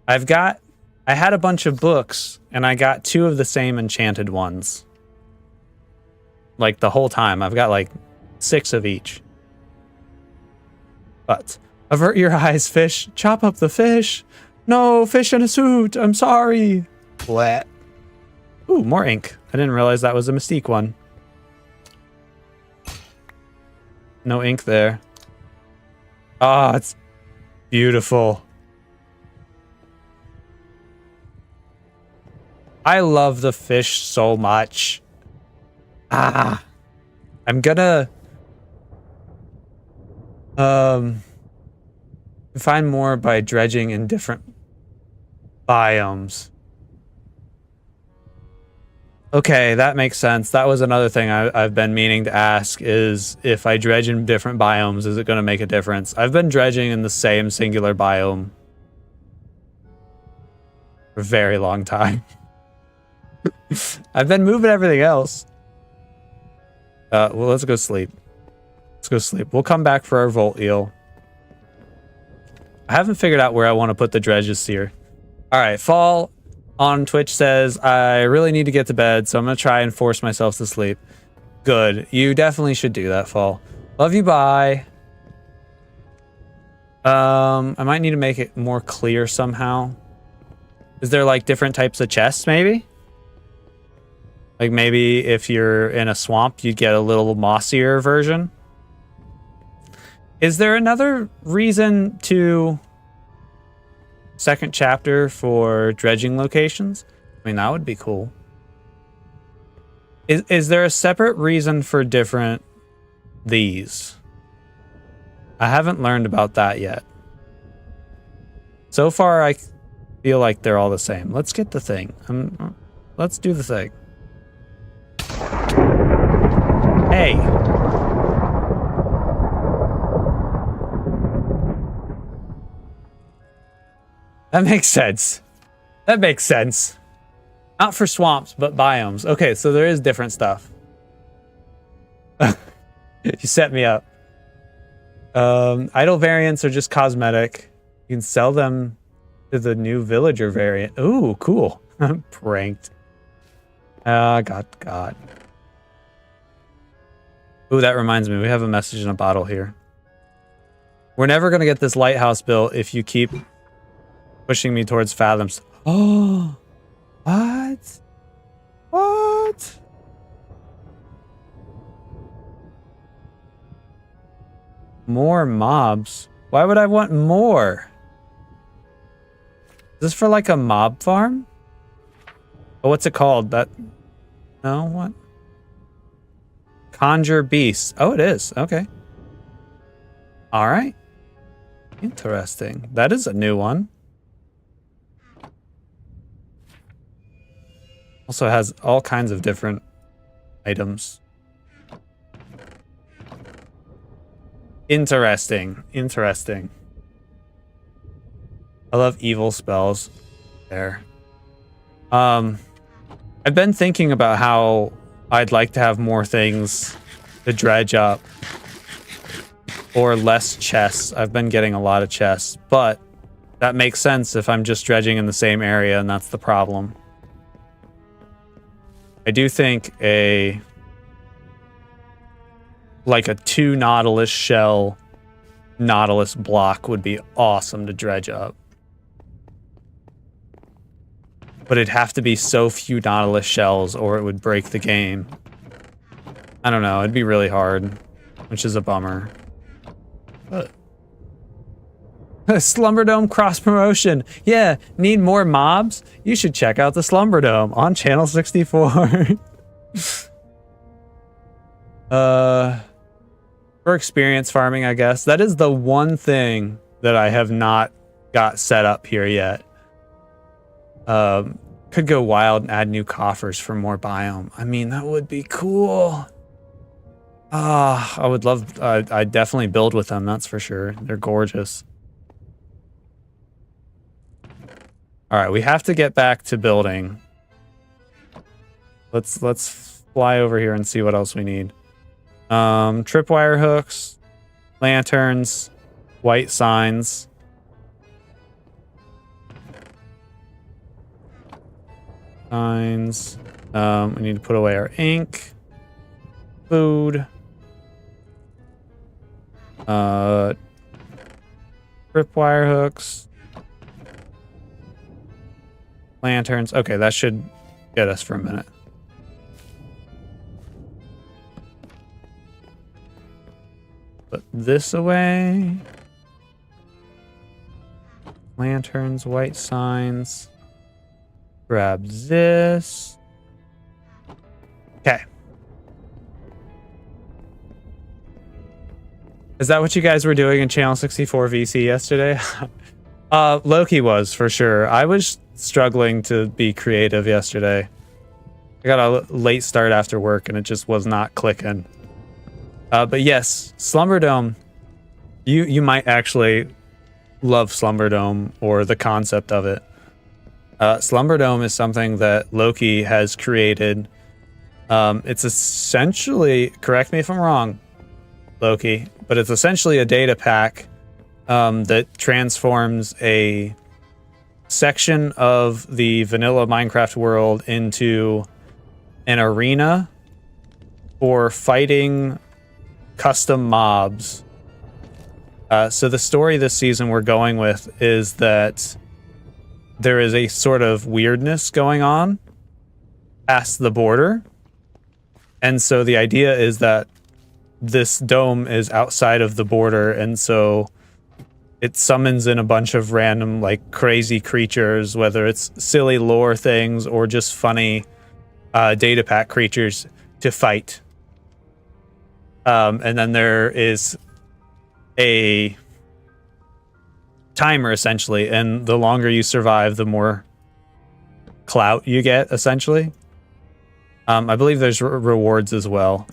I had a bunch of books, and I got 2 of the same enchanted ones. Like, the whole time. I've got, like, 6 of each. But, avert your eyes, fish. Chop up the fish. No, fish in a suit. I'm sorry. Blat. Ooh, more ink. I didn't realize that was a Mystique one. No ink there. Ah, it's Beautiful. I love the fish so much. Ah. I'm gonna find more by dredging in different biomes. Okay, that makes sense. That was another thing I've been meaning to ask is if I dredge in different biomes, is it going to make a difference? I've been dredging in the same singular biome for a very long time. I've been moving everything else. Well, let's go sleep. Let's go sleep. We'll come back for our Volt Eel. I haven't figured out where I want to put the dredges here. All right, Fall on Twitch says, I really need to get to bed, so I'm going to try and force myself to sleep. Good. You definitely should do that, Fall. Love you, bye. I might need to make it more clear somehow. Is there like different types of chests, maybe? Like maybe if you're in a swamp, you'd get a little mossier version. Is there another reason to second chapter for dredging locations? I mean, that would be cool. Is there a separate reason for different these? I haven't learned about that yet. So far, I feel like they're all the same. Let's get the thing. Let's do the thing. Hey. That makes sense. That makes sense. Not for swamps, but biomes. Okay, so there is different stuff. You set me up. Idle variants are just cosmetic. You can sell them to the new villager variant. Ooh, cool. I'm pranked. God. Ooh, that reminds me. We have a message in a bottle here. We're never going to get this lighthouse built if you keep pushing me towards Fathoms. Oh, what? What? More mobs? Why would I want more? Is this for like a mob farm? Oh, what's it called? That... No, what? Conjure beasts. Oh, it is. Okay. All right. Interesting. That is a new one. Also has all kinds of different items. Interesting. Interesting. I love evil spells. There. I've been thinking about how I'd like to have more things to dredge up. Or less chests. I've been getting a lot of chests. But that makes sense if I'm just dredging in the same area, and that's the problem. I do think like a 2 Nautilus shell Nautilus block would be awesome to dredge up. But it'd have to be so few Nautilus shells or it would break the game. I don't know, it'd be really hard, which is a bummer. But Slumberdome cross promotion. Yeah, need more mobs? You should check out the Slumberdome on channel 64. For experience farming, I guess. That is the one thing that I have not got set up here yet. Could go wild and add new coffers for more biome. I mean, that would be cool. I would love... I'd definitely build with them, that's for sure. They're gorgeous. Alright, we have to get back to building. Let's fly over here and see what else we need. Tripwire hooks, lanterns, white signs. Signs. We need to put away our ink. Food. Tripwire hooks. Lanterns. Okay, that should get us for a minute. Put this away. Lanterns, white signs. Grab this. Okay. Is that what you guys were doing in Channel 64 VC yesterday? Loki was, for sure. I was struggling to be creative yesterday. I got a late start after work and it just was not clicking. But yes, Slumberdome. You might actually love Slumberdome or the concept of it. Slumberdome is something that Loki has created. It's essentially, correct me if I'm wrong, Loki, but it's essentially a data pack that transforms a section of the vanilla Minecraft world into an arena for fighting custom mobs. So the story this season we're going with is that there is a sort of weirdness going on past the border. And so the idea is that this dome is outside of the border, and so it summons in a bunch of random, like, crazy creatures, whether it's silly lore things or just funny data pack creatures to fight. And then there is a timer, essentially, and the longer you survive, the more clout you get, essentially. I believe there's rewards as well.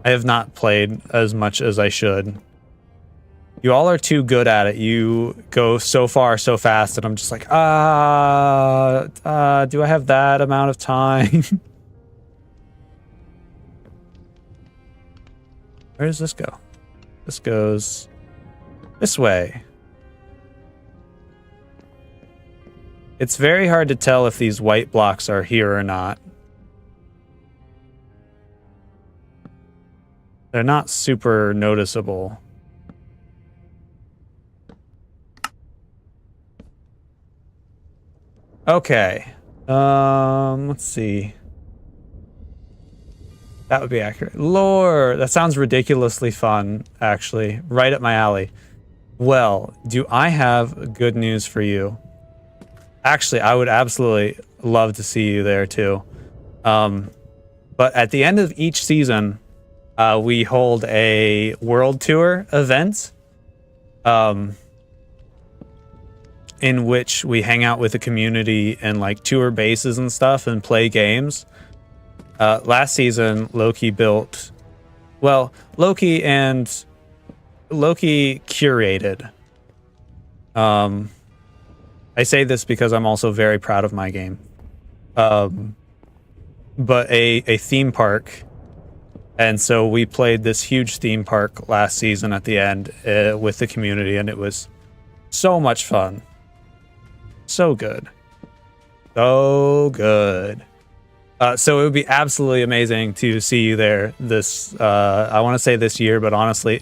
I have not played as much as I should. You all are too good at it. You go so far so fast, and I'm just like, do I have that amount of time? Where does this go? This goes this way. It's very hard to tell if these white blocks are here or not. They're not super noticeable. Okay. Let's see. That would be accurate. Lore! That sounds ridiculously fun, actually. Right up my alley. Well, do I have good news for you? Actually, I would absolutely love to see you there, too. But at the end of each season, we hold a world tour event in which we hang out with the community and, like, tour bases and stuff and play games. Last season, Loki built... Well, Loki curated. I say this because I'm also very proud of my game. But a theme park. And so we played this huge theme park last season at the end with the community, and it was so much fun. So good. So good. So it would be absolutely amazing to see you there this, I want to say this year, but honestly,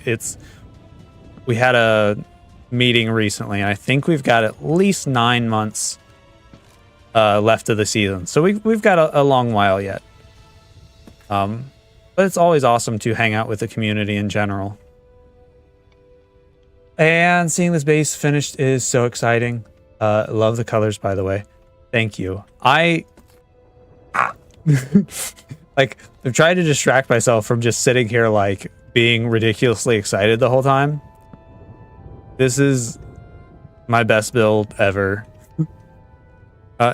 we had a meeting recently, and I think we've got at least 9 months left of the season. So we've got a long while yet. But it's always awesome to hang out with the community in general. And seeing this base finished is so exciting. Love the colors, by the way. Thank you. Like, I've tried to distract myself from just sitting here, like, being ridiculously excited the whole time. This is my best build ever.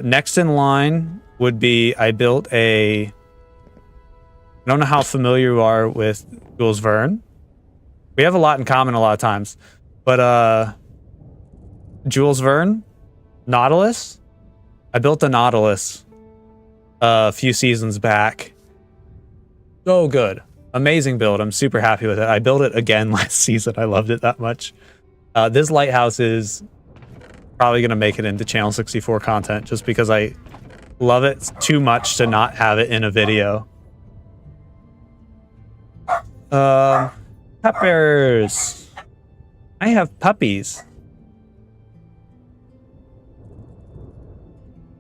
Next in line would be, I built I don't know how familiar you are with Jules Verne. We have a lot in common a lot of times. But Jules Verne, Nautilus. I built a Nautilus a few seasons back. So good. Amazing build. I'm super happy with it. I built it again last season. I loved it that much. This lighthouse is probably going to make it into Channel 64 content just because I love it too much to not have it in a video. Peppers. I have puppies.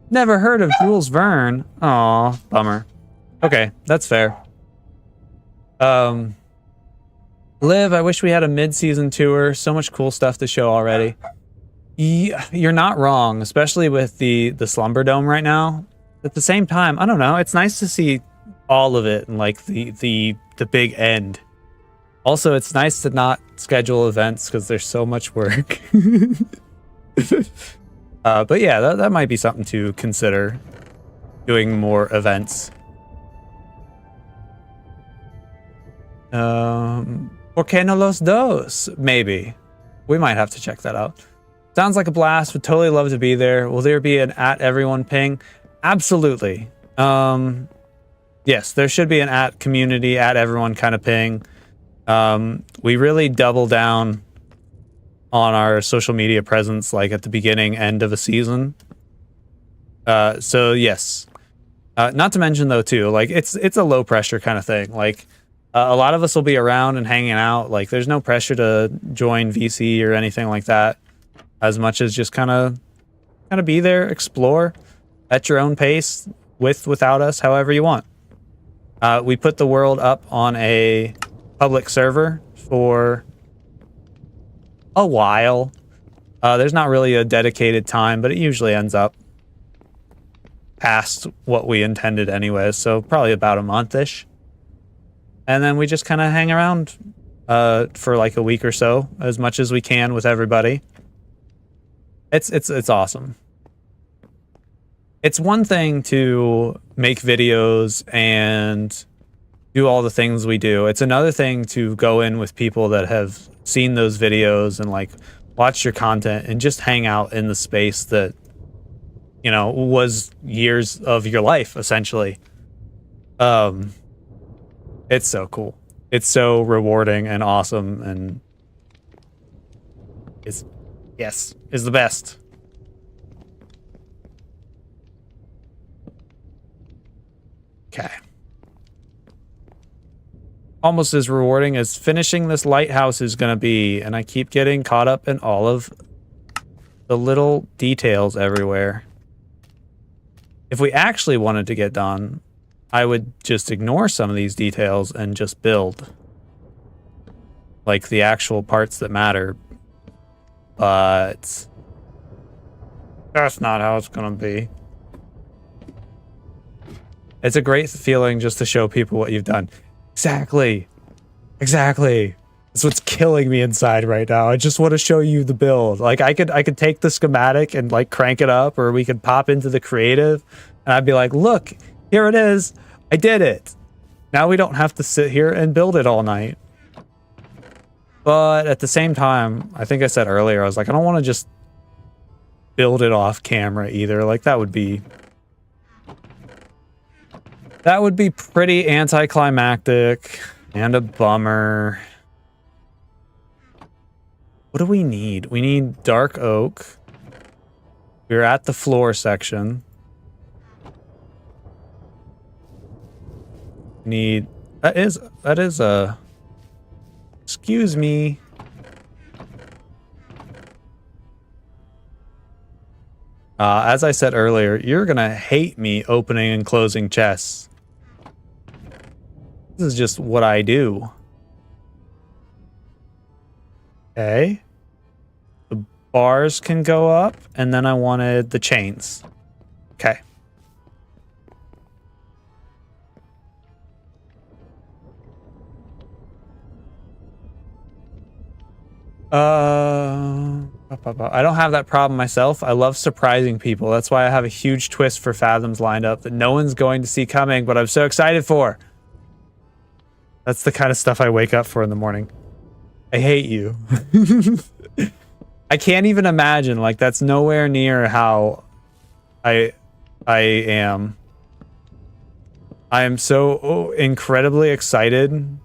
Never heard of Jules Verne. Aw, bummer. Okay, that's fair. Liv, I wish we had a mid-season tour. So much cool stuff to show already. Yeah, you're not wrong, especially with the Slumber Dome right now. At the same time, I don't know. It's nice to see all of it and like the big end. Also, it's nice to not schedule events because there's so much work. But yeah, that might be something to consider, doing more events. ¿Por qué no los dos? Maybe. We might have to check that out. Sounds like a blast. Would totally love to be there. Will there be an @everyone ping? Absolutely. Yes, there should be an @community, @everyone kind of ping. We really double down on our social media presence, like at the beginning, end of a season. So yes. Not to mention though too, like it's a low pressure kind of thing. Like a lot of us will be around and hanging out. Like there's no pressure to join VC or anything like that, as much as just kind of be there, explore at your own pace, without us, however you want. We put the world up on a public server for a while. There's not really a dedicated time, but it usually ends up past what we intended anyway, so probably about a month-ish. And then we just kind of hang around for like a week or so, as much as we can with everybody. It's awesome. It's one thing to make videos and do all the things we do. It's another thing to go in with people that have seen those videos and like watch your content and just hang out in the space that, you know, was years of your life essentially. It's so cool. It's so rewarding and awesome, and is the best. Okay. Almost as rewarding as finishing this lighthouse is going to be, and I keep getting caught up in all of the little details everywhere. If we actually wanted to get done, I would just ignore some of these details and just build. Like the actual parts that matter. But that's not how it's going to be. It's a great feeling just to show people what you've done. Exactly. That's what's killing me inside right now. I just want to show you the build. Like I could take the schematic and like crank it up, or we could pop into the creative and I'd be like, look, here it is. I did it. Now we don't have to sit here and build it all night. But at the same time, I think I said earlier, I was like, I don't want to just build it off camera either. Like that would be pretty anticlimactic and a bummer. What do we need? We need dark oak. We're at the floor section. Need that is a excuse me. As I said earlier, you're gonna hate me opening and closing chests. This is just what I do. Okay. The bars can go up, and then I wanted the chains. Okay. I don't have that problem myself. I love surprising people. That's why I have a huge twist for Fathoms lined up that no one's going to see coming, but I'm so excited for. That's the kind of stuff I wake up for in the morning. I hate you. I can't even imagine. Like, that's nowhere near how I am. I am so incredibly excited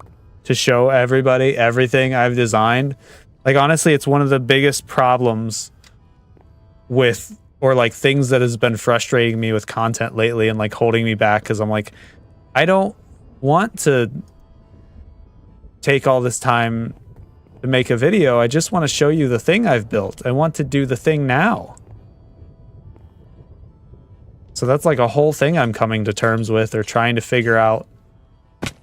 to show everybody everything I've designed. Like, honestly, it's one of the biggest problems with, or like things that has been frustrating me with content lately and like holding me back, because I'm like, I don't want to take all this time to make a video. I just want to show you the thing I've built. I want to do the thing now. So that's like a whole thing I'm coming to terms with, or trying to figure out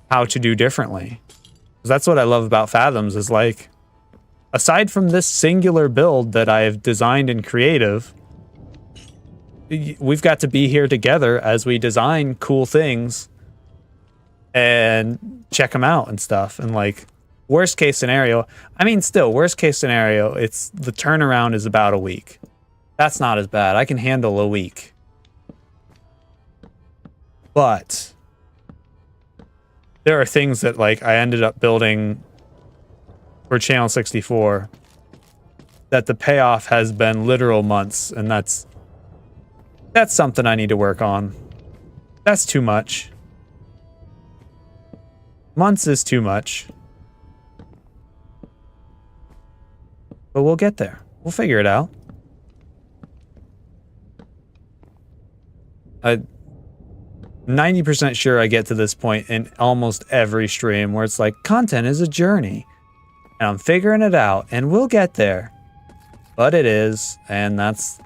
how to do differently. 'Cause that's what I love about Fathoms, is like, aside from this singular build that I've designed in creative, we've got to be here together as we design cool things and check them out and stuff. And like, worst case scenario, I mean, still, worst case scenario, it's the turnaround is about a week. That's not as bad. I can handle a week. But there are things that like I ended up building for Channel 64 that the payoff has been literal months, and that's something I need to work on. That's too much. Months is too much. But we'll get there. We'll figure it out. I'm 90% sure I get to this point in almost every stream where it's like, content is a journey. And I'm figuring it out, and we'll get there. But it is, and that's...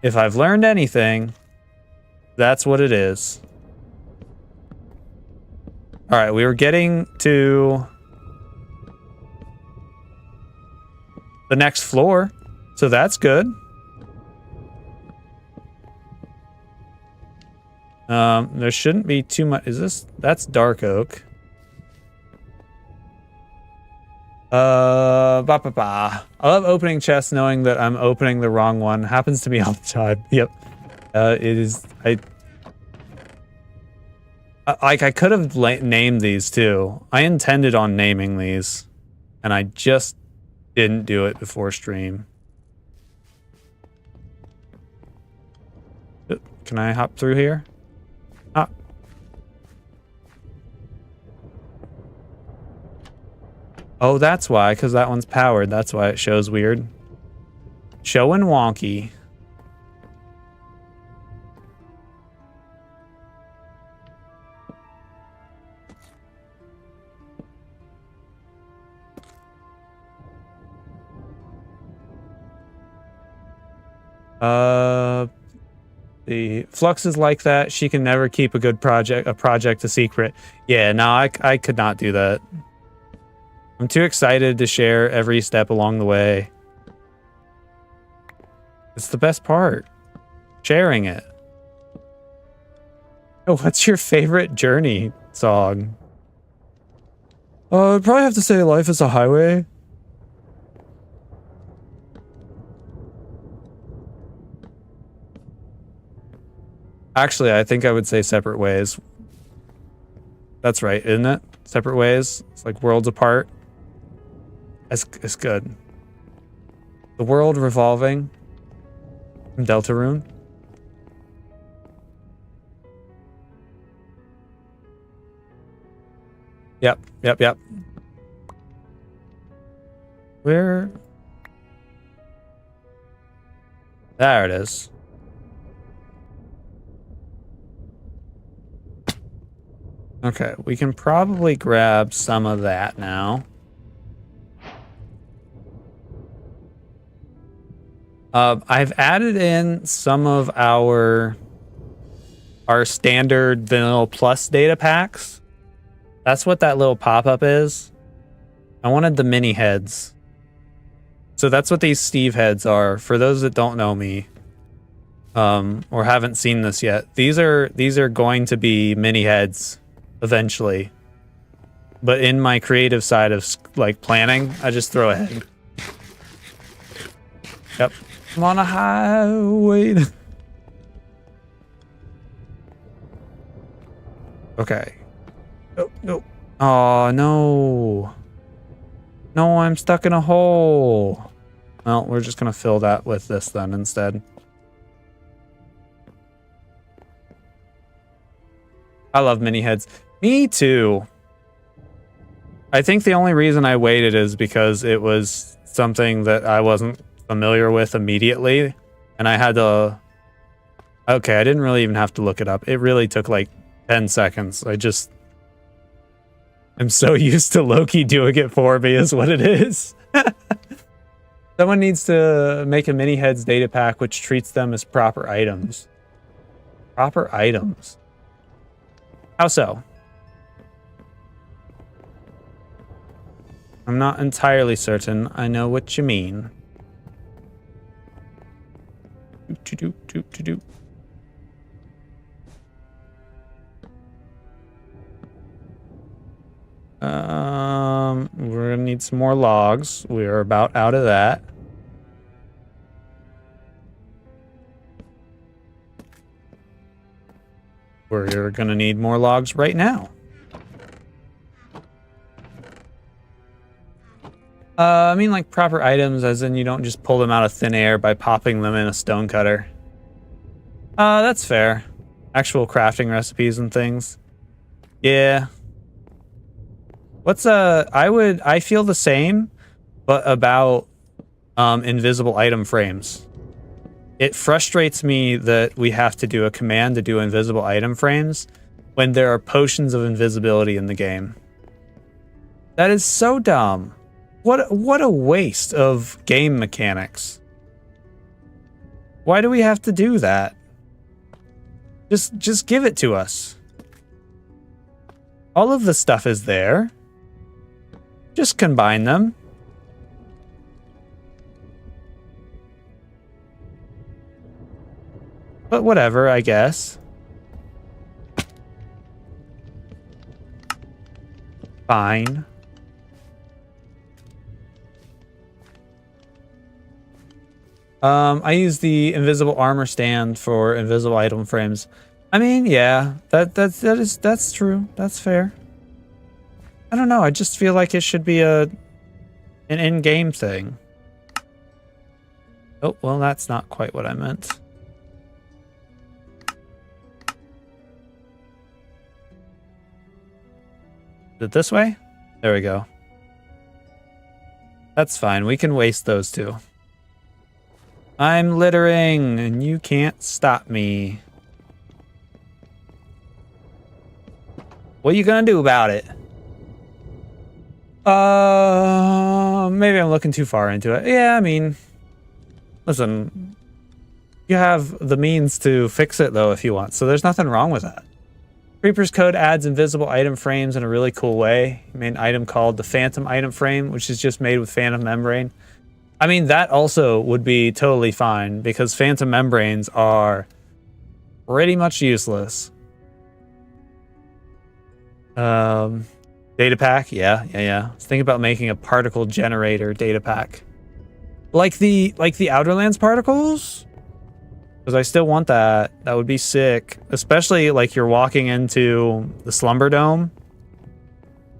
If I've learned anything, that's what it is. Alright, we were getting to the next floor, so that's good. There shouldn't be too much. Is this? That's dark oak. I love opening chests knowing that I'm opening the wrong one. Happens to me all the time. Yep. It is. I could have named these too. I intended on naming these, and I just didn't do it before stream. Can I hop through here? Ah. Oh, that's why, because that one's powered. That's why it shows weird. Showing wonky. The Flux is like that. She can never keep a project a secret. Yeah, no, I could not do that. I'm too excited to share every step along the way. It's the best part. Sharing it. Oh, what's your favorite Journey song? I'd probably have to say Life is a Highway. Actually, I think I would say Separate Ways. That's right, isn't it? Separate Ways. It's like worlds apart. It's good. The World Revolving from Deltarune. Yep. Where? There it is. Okay, we can probably grab some of that now. I've added in some of our standard vanilla plus data packs. That's what that little pop-up is. I wanted the mini heads. So that's what these Steve heads are. For those that don't know me, or haven't seen this yet, these are going to be mini heads eventually. But in my creative side of like planning, I just throw a head. Yep. I'm on a highway. Okay. No. Oh, no. No, I'm stuck in a hole. Well, we're just going to fill that with this then instead. I love mini heads. Me too. I think the only reason I waited is because it was something that I wasn't familiar with immediately, and I had to... Okay, I didn't really even have to look it up. It really took like 10 seconds. I'm so used to Loki doing it for me is what it is. Someone needs to make a mini heads data pack which treats them as proper items. Proper items. How so? I'm not entirely certain I know what you mean. We're gonna need some more logs. We're about out of that. We're gonna need more logs right now. I mean like proper items, as in you don't just pull them out of thin air by popping them in a stone cutter. That's fair. Actual crafting recipes and things. Yeah. What's I feel the same, but about invisible item frames. It frustrates me that we have to do a command to do invisible item frames when there are potions of invisibility in the game. That is so dumb. What a waste of game mechanics. Why do we have to do that? Just give it to us. All of the stuff is there. Just combine them. But whatever, I guess. Fine. I use the invisible armor stand for invisible item frames. I mean, yeah, that's true. That's fair. I don't know. I just feel like it should be an in-game thing. Oh, well, that's not quite what I meant. Is it this way? There we go. That's fine. We can waste those two. I'm littering, and you can't stop me. What are you gonna do about it? Maybe I'm looking too far into it. Yeah, I mean, listen, you have the means to fix it, though, if you want, so there's nothing wrong with that. Reaper's Code adds invisible item frames in a really cool way. He made an item called the Phantom Item Frame, which is just made with Phantom Membrane. I mean, that also would be totally fine, because Phantom Membranes are pretty much useless. Data pack, yeah. Let's think about making a particle generator data pack. Like the Outerlands particles? Because I still want that. That would be sick. Especially like you're walking into the Slumber Dome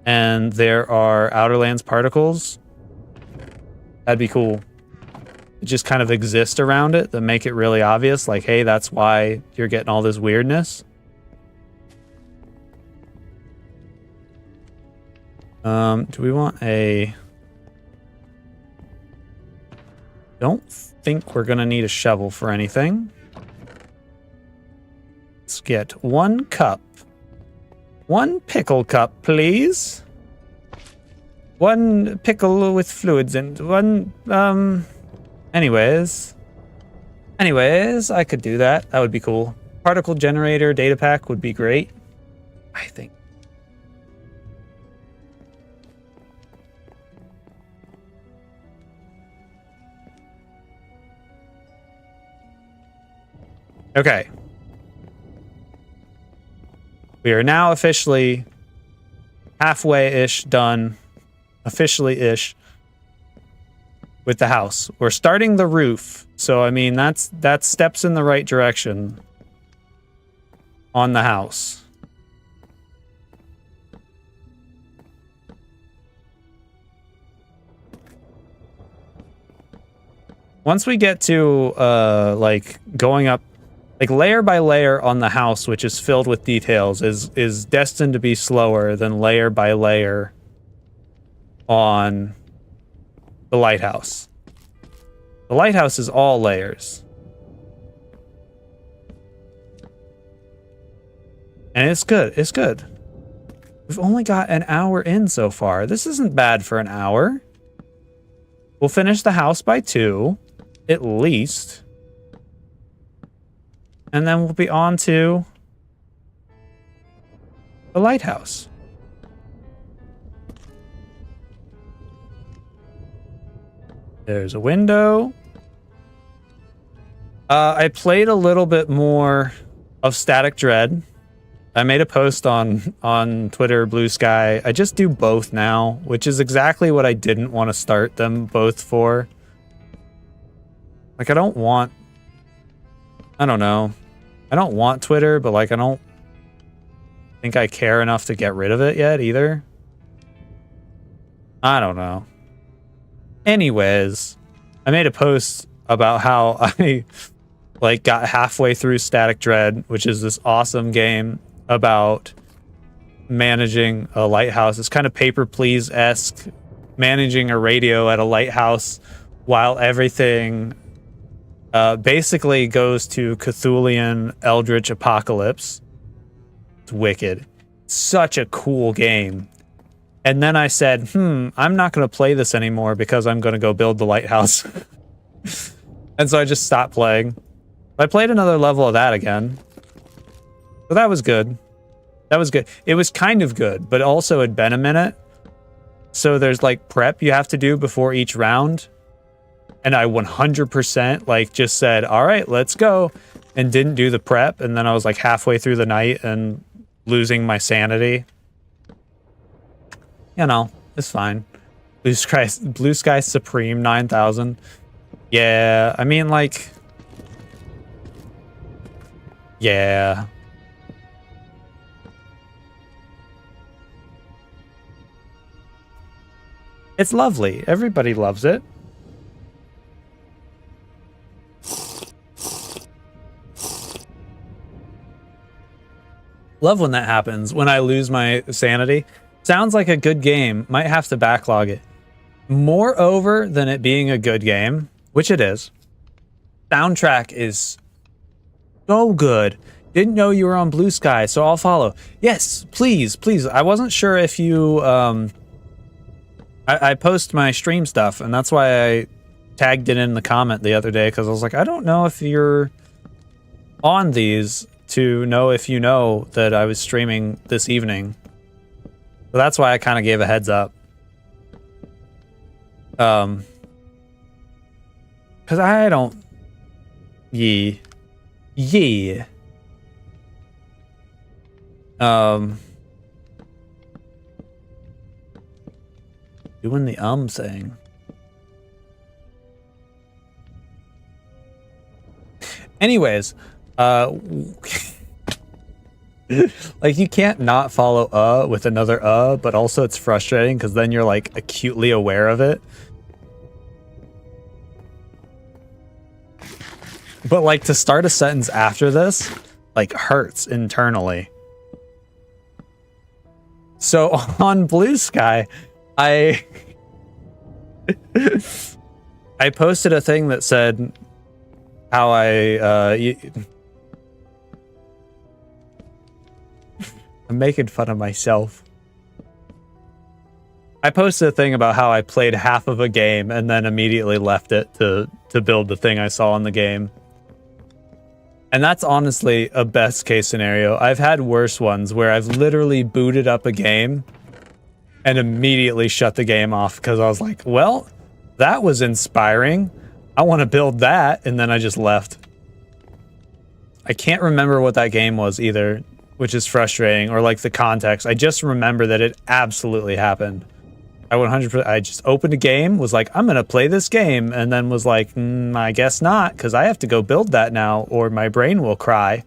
and there are Outerlands particles. That'd be cool. It just kind of exist around it that make it really obvious. Like, hey, that's why you're getting all this weirdness. Do we want a... Don't think we're gonna need a shovel for anything. Let's get 1 cup. 1 pickle cup, please. 1 pickle with fluids and 1, Anyways, I could do that. That would be cool. Particle generator data pack would be great, I think. Okay. We are now officially halfway-ish done, officially-ish, with the house. We're starting the roof, so I mean that's steps in the right direction on the house. Once we get to like going up, like layer by layer on the house, which is filled with details, is destined to be slower than layer by layer on the lighthouse. The lighthouse is all layers. And it's good. It's good. We've only got an hour in so far. This isn't bad for an hour. We'll finish the house by 2, at least. And then we'll be on to the lighthouse. There's a window. I played a little bit more of Static Dread. I made a post on Twitter, Blue Sky. I just do both now, which is exactly what I didn't want to start them both for. Like, I don't know. I don't want Twitter, but like, I don't think I care enough to get rid of it yet either. I don't know. Anyways, I made a post about how I like got halfway through Static Dread, which is this awesome game about managing a lighthouse. It's kind of Paper Please-esque, managing a radio at a lighthouse while everything basically goes to Cthulhian Eldritch Apocalypse. It's wicked. Such a cool game. And then I said, I'm not going to play this anymore because I'm going to go build the lighthouse. And so I just stopped playing. I played another level of that again. So that was good. That was good. It was kind of good, but also had been a minute. So there's like prep you have to do before each round. And I 100% like just said, all right, let's go. And didn't do the prep. And then I was like halfway through the night and losing my sanity. You know, it's fine. Blue Sky Supreme 9,000. Yeah, I mean, like... Yeah. It's lovely. Everybody loves it. Love when that happens, when I lose my sanity. Sounds like a good game. Might have to backlog it. Moreover than it being a good game, which it is, soundtrack is so good. Didn't know you were on Blue Sky, so I'll follow. Yes, please, please. I wasn't sure if you... I post my stream stuff, and that's why I tagged it in the comment the other day, because I was like, I don't know if you're on these to know if you know that I was streaming this evening. So that's why I kind of gave a heads up. Because I don't... Yeah. Doing the thing. Anyways, like, you can't not follow with another but also it's frustrating because then you're like acutely aware of it. But like to start a sentence after this like hurts internally. So on Blue Sky, I posted a thing that said how I'm making fun of myself. I posted a thing about how I played half of a game and then immediately left it to build the thing I saw in the game. And that's honestly a best case scenario. I've had worse ones where I've literally booted up a game and immediately shut the game off because I was like, well, that was inspiring. I want to build that. And then I just left. I can't remember what that game was either, which is frustrating, or like the context. I just remember that it absolutely happened. I just opened a game, was like, I'm going to play this game, and then was like, I guess not, because I have to go build that now, or my brain will cry.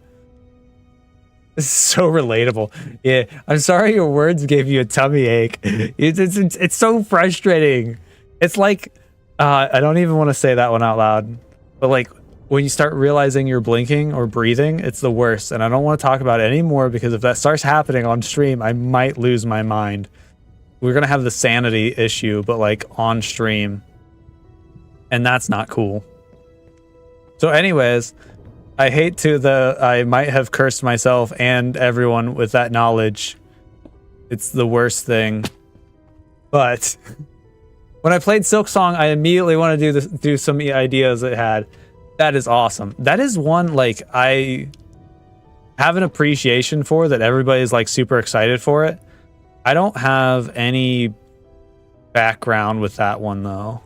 This is so relatable. Yeah, I'm sorry your words gave you a tummy ache. It's so frustrating. It's like, I don't even want to say that one out loud, but like, when you start realizing you're blinking or breathing, it's the worst, and I don't want to talk about it anymore, because if that starts happening on stream, I might lose my mind. We're going to have the sanity issue, but like on stream. And that's not cool. So anyways, I hate I might have cursed myself and everyone with that knowledge. It's the worst thing. But when I played Silksong, I immediately want to do some ideas it had. That is awesome. That is one like I have an appreciation for, that everybody's like super excited for it. I don't have any background with that one though.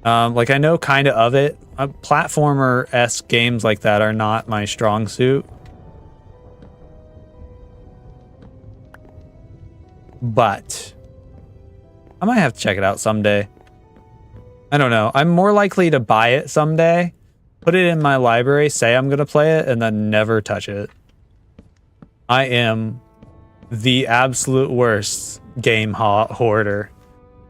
Like I know kind of it. Platformer-esque games like that are not my strong suit. But I might have to check it out someday. I don't know. I'm more likely to buy it someday, put it in my library, say I'm going to play it, and then never touch it. I am the absolute worst game hoarder.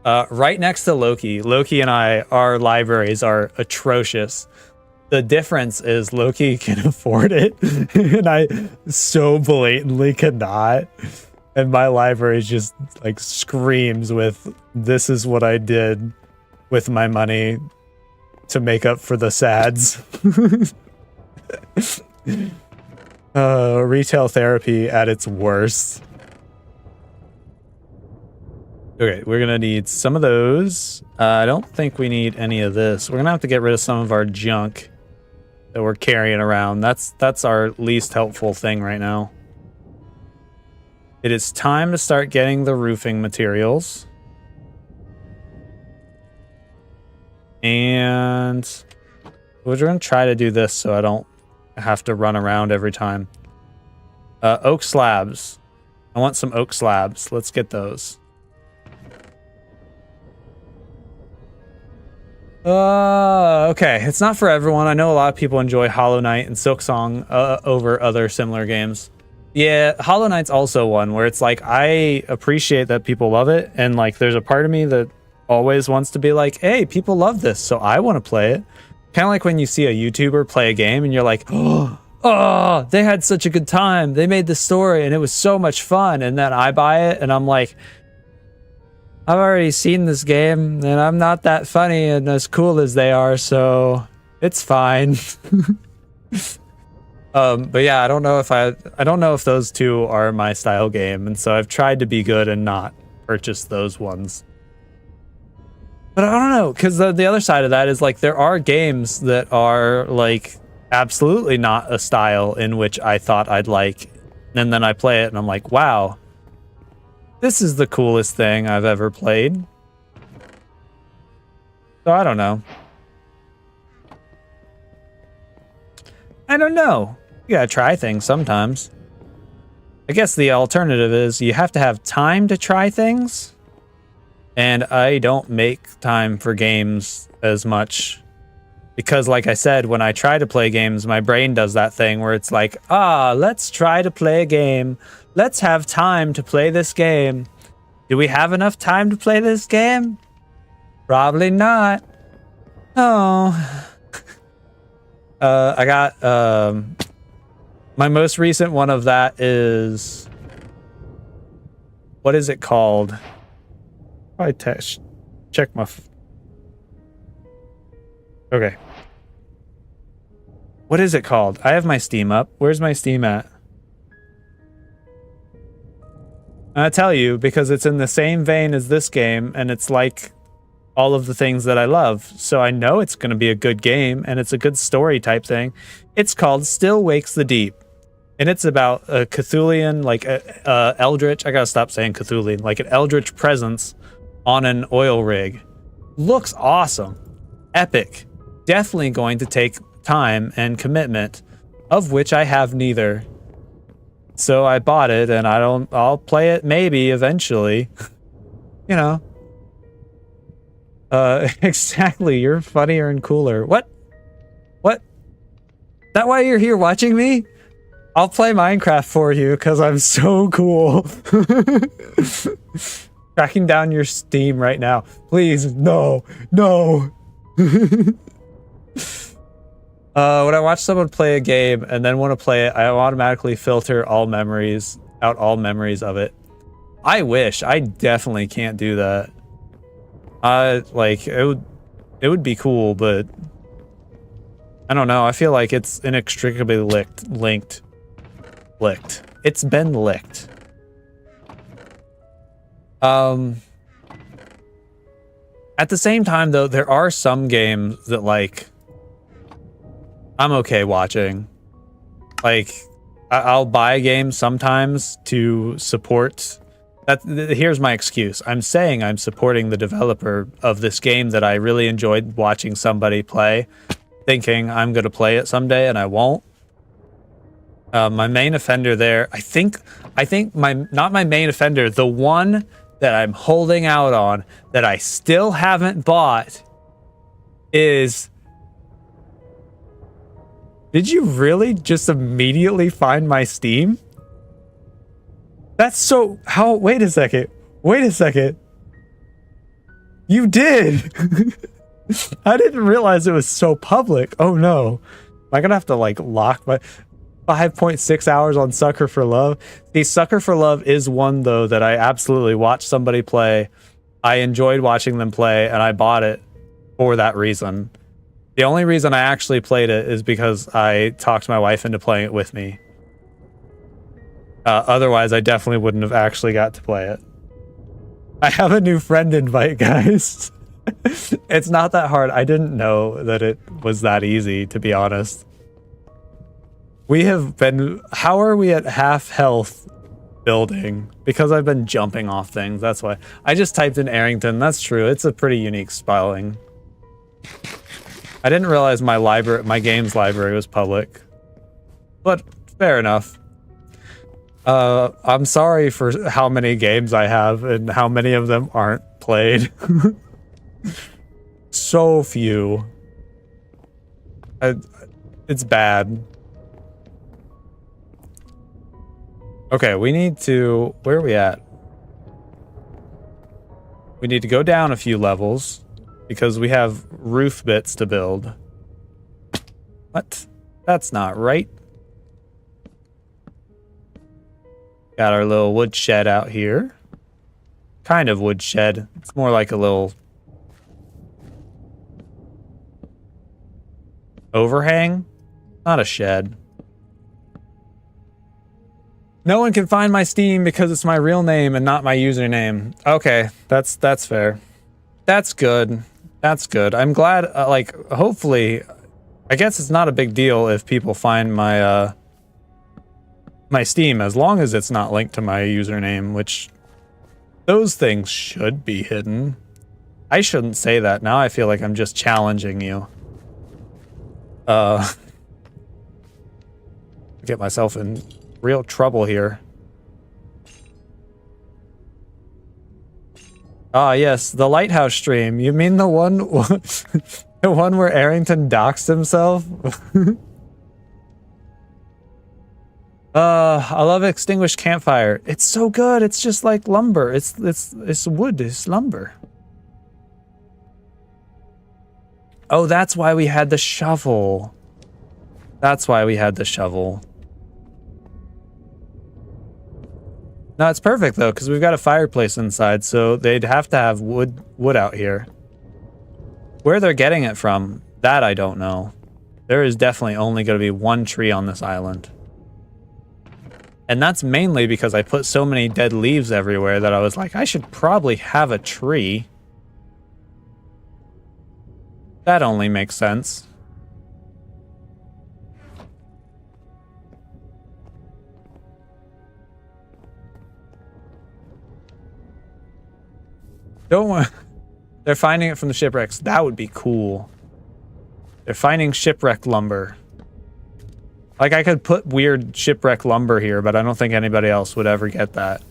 Right next to Loki. Loki and our libraries are atrocious. The difference is Loki can afford it, and I so blatantly cannot. And my library just like screams with, this is what I did with my money to make up for the sads. Retail therapy at its worst. Okay, we're gonna need some of those. I don't think we need any of this. We're gonna have to get rid of some of our junk that we're carrying around. That's our least helpful thing right now. It is time to start getting the roofing materials. And we're gonna try to do this so I don't have to run around every time. Oak slabs. I want some oak slabs. Let's get those. Okay. It's not for everyone. I know a lot of people enjoy Hollow Knight and Silksong over other similar games. Yeah, Hollow Knight's also one where it's like, I appreciate that people love it. And like, there's a part of me that always wants to be like, hey, people love this, so I want to play it. Kind of like when you see a YouTuber play a game and you're like, oh, they had such a good time. They made the story and it was so much fun. And then I buy it and I'm like, I've already seen this game and I'm not that funny and as cool as they are, so it's fine. But yeah, I don't know if those two are my style game, and so I've tried to be good and not purchase those ones. But I don't know, because the other side of that is like there are games that are like absolutely not a style in which I thought I'd like, and then I play it and I'm like, wow, this is the coolest thing I've ever played. So I don't know. I don't know. You gotta try things sometimes. I guess the alternative is you have to have time to try things. And I don't make time for games as much. Because like I said, when I try to play games, my brain does that thing where it's like, let's try to play a game. Let's have time to play this game. Do we have enough time to play this game? Probably not. Oh. I got, my most recent one of that is, what is it called? I check my, okay. What is it called? I have my Steam up. Where's my Steam at? I'll tell you, because it's in the same vein as this game, and it's like all of the things that I love. So I know it's going to be a good game, and it's a good story type thing. It's called Still Wakes the Deep. And it's about a Cthulhian, like a Eldritch. I gotta stop saying Cthulhian. Like an Eldritch presence on an oil rig. Looks awesome. Epic. Definitely going to take time and commitment, of which I have neither. So I bought it, and I'll play it maybe eventually. You know. Exactly. You're funnier and cooler. What? Is that why you're here watching me? I'll play Minecraft for you because I'm so cool. Tracking down your Steam right now. Please, no. When I watch someone play a game and then want to play it, I automatically filter out all memories of it. I wish. I definitely can't do that. Like it would be cool, but I don't know. I feel like it's inextricably linked. It's been licked. At the same time, though, there are some games that, like, I'm okay watching. Like, I'll buy a game sometimes to support Here's my excuse. I'm saying I'm supporting the developer of this game that I really enjoyed watching somebody play, thinking I'm going to play it someday and I won't. My main offender there, I think not my main offender, the one that I'm holding out on that I still haven't bought is... Did you really just immediately find my Steam? That's so... How... Wait a second. Wait a second. You did! I didn't realize it was so public. Oh no. Am I gonna have to like lock my... 5.6 hours on Sucker for Love? See, Sucker for Love is one though that I absolutely watched somebody play. I enjoyed watching them play and I bought it for that reason. The only reason I actually played it is because I talked my wife into playing it with me. Otherwise, I definitely wouldn't have actually got to play it. I have a new friend invite, guys. It's not that hard. I didn't know that it was that easy, to be honest. We have been... How are we at half health building? Because I've been jumping off things, that's why. I just typed in Aerington. That's true. It's a pretty unique spelling. I didn't realize my games library was public. But fair enough. I'm sorry for how many games I have and how many of them aren't played. So few. It's bad. Okay, we need to... Where are we at? We need to go down a few levels because we have roof bits to build. What? That's not right. Got our little wood shed out here. Kind of wood shed. It's more like a little overhang. Not a shed. No one can find my Steam because it's my real name and not my username. Okay, that's fair. That's good. That's good. I'm glad, like, hopefully, I guess it's not a big deal if people find my, my Steam, as long as it's not linked to my username, which those things should be hidden. I shouldn't say that. Now I feel like I'm just challenging you. Get myself in real trouble here. Ah, yes, the lighthouse stream. You mean the one, the one where Aerington doxed himself? I love Extinguished Campfire. It's so good. It's just like lumber. It's wood. It's lumber. Oh, that's why we had the shovel. That's why we had the shovel. No, it's perfect though, because we've got a fireplace inside, so they'd have to have wood out here. Where they're getting it from, that I don't know. There is definitely only going to be one tree on this island. And that's mainly because I put so many dead leaves everywhere that I was like, I should probably have a tree. That only makes sense. Don't want... They're finding it from the shipwrecks. That would be cool. They're finding shipwreck lumber. Like, I could put weird shipwreck lumber here, but I don't think anybody else would ever get that.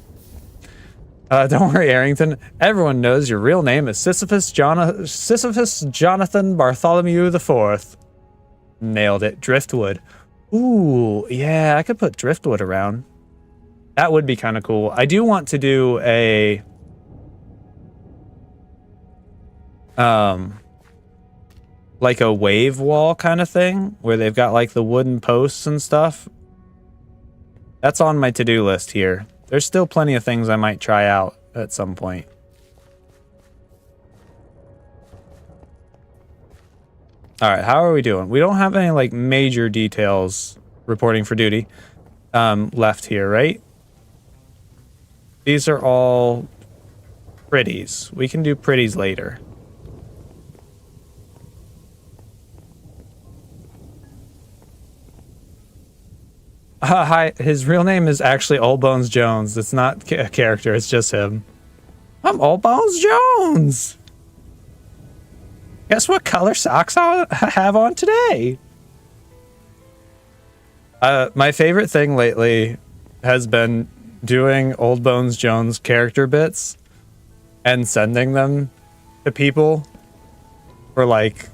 Don't worry, Aerington. Everyone knows your real name is Sisyphus Jonathan Bartholomew IV. Nailed it. Driftwood. Ooh, yeah, I could put driftwood around. That would be kind of cool. I do want to do a... like a wave wall kind of thing where they've got like the wooden posts and stuff. That's on my to-do list here. There's still plenty of things I might try out at some point. All right, how are we doing? We don't have any like major details reporting for duty left here, right? These are all pretties. We can do pretties later. Hi, his real name is actually Old Bones Jones. It's not a character, it's just him. I'm Old Bones Jones! Guess what color socks I have on today? My favorite thing lately has been doing Old Bones Jones character bits and sending them to people for like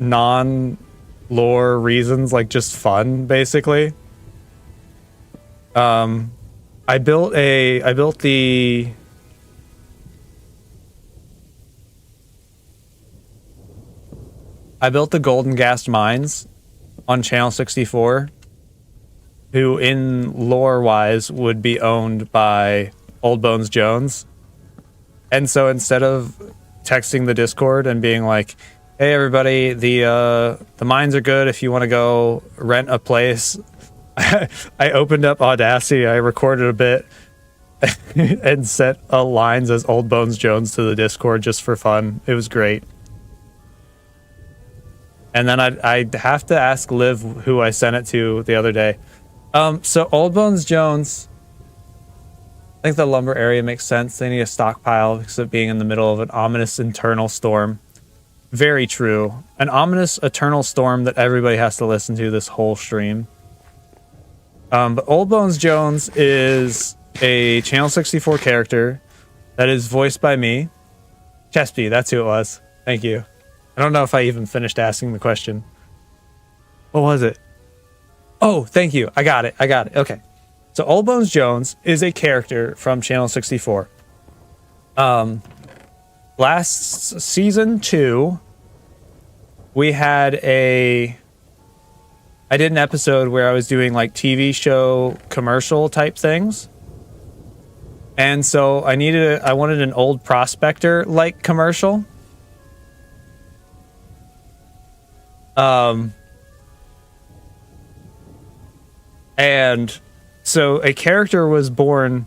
non-lore reasons, like just fun, basically. I built the Golden Ghast Mines on Channel 64, who in lore-wise would be owned by Old Bones Jones. And so instead of texting the Discord and being like, hey everybody, the mines are good if you want to go rent a place, I opened up Audacity, I recorded a bit, and sent lines as Old Bones Jones to the Discord just for fun. It was great. And then I'd have to ask Liv who I sent it to the other day. So Old Bones Jones, I think the lumber area makes sense. They need a stockpile because of being in the middle of an ominous internal storm. Very true. An ominous eternal storm that everybody has to listen to this whole stream. But Old Bones Jones is a Channel 64 character that is voiced by me. Chespy, that's who it was. Thank you. I don't know if I even finished asking the question. What was it? Oh, thank you. I got it. Okay. So Old Bones Jones is a character from Channel 64. Last season 2, I did an episode where I was doing like TV show commercial type things. And so I wanted an old prospector like commercial. And so a character was born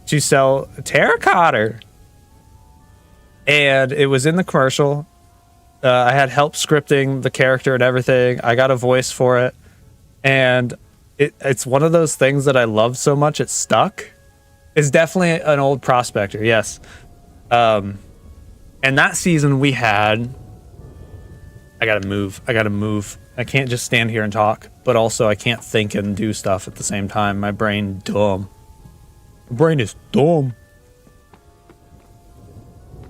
to sell terracotta, and it was in the commercial. I had help scripting the character and everything. I got a voice for it, and it's one of those things that I love so much it stuck. It's definitely an old prospector, yes. And that season we had... I gotta move. I can't just stand here and talk, but also I can't think and do stuff at the same time. My brain dumb. My brain is dumb.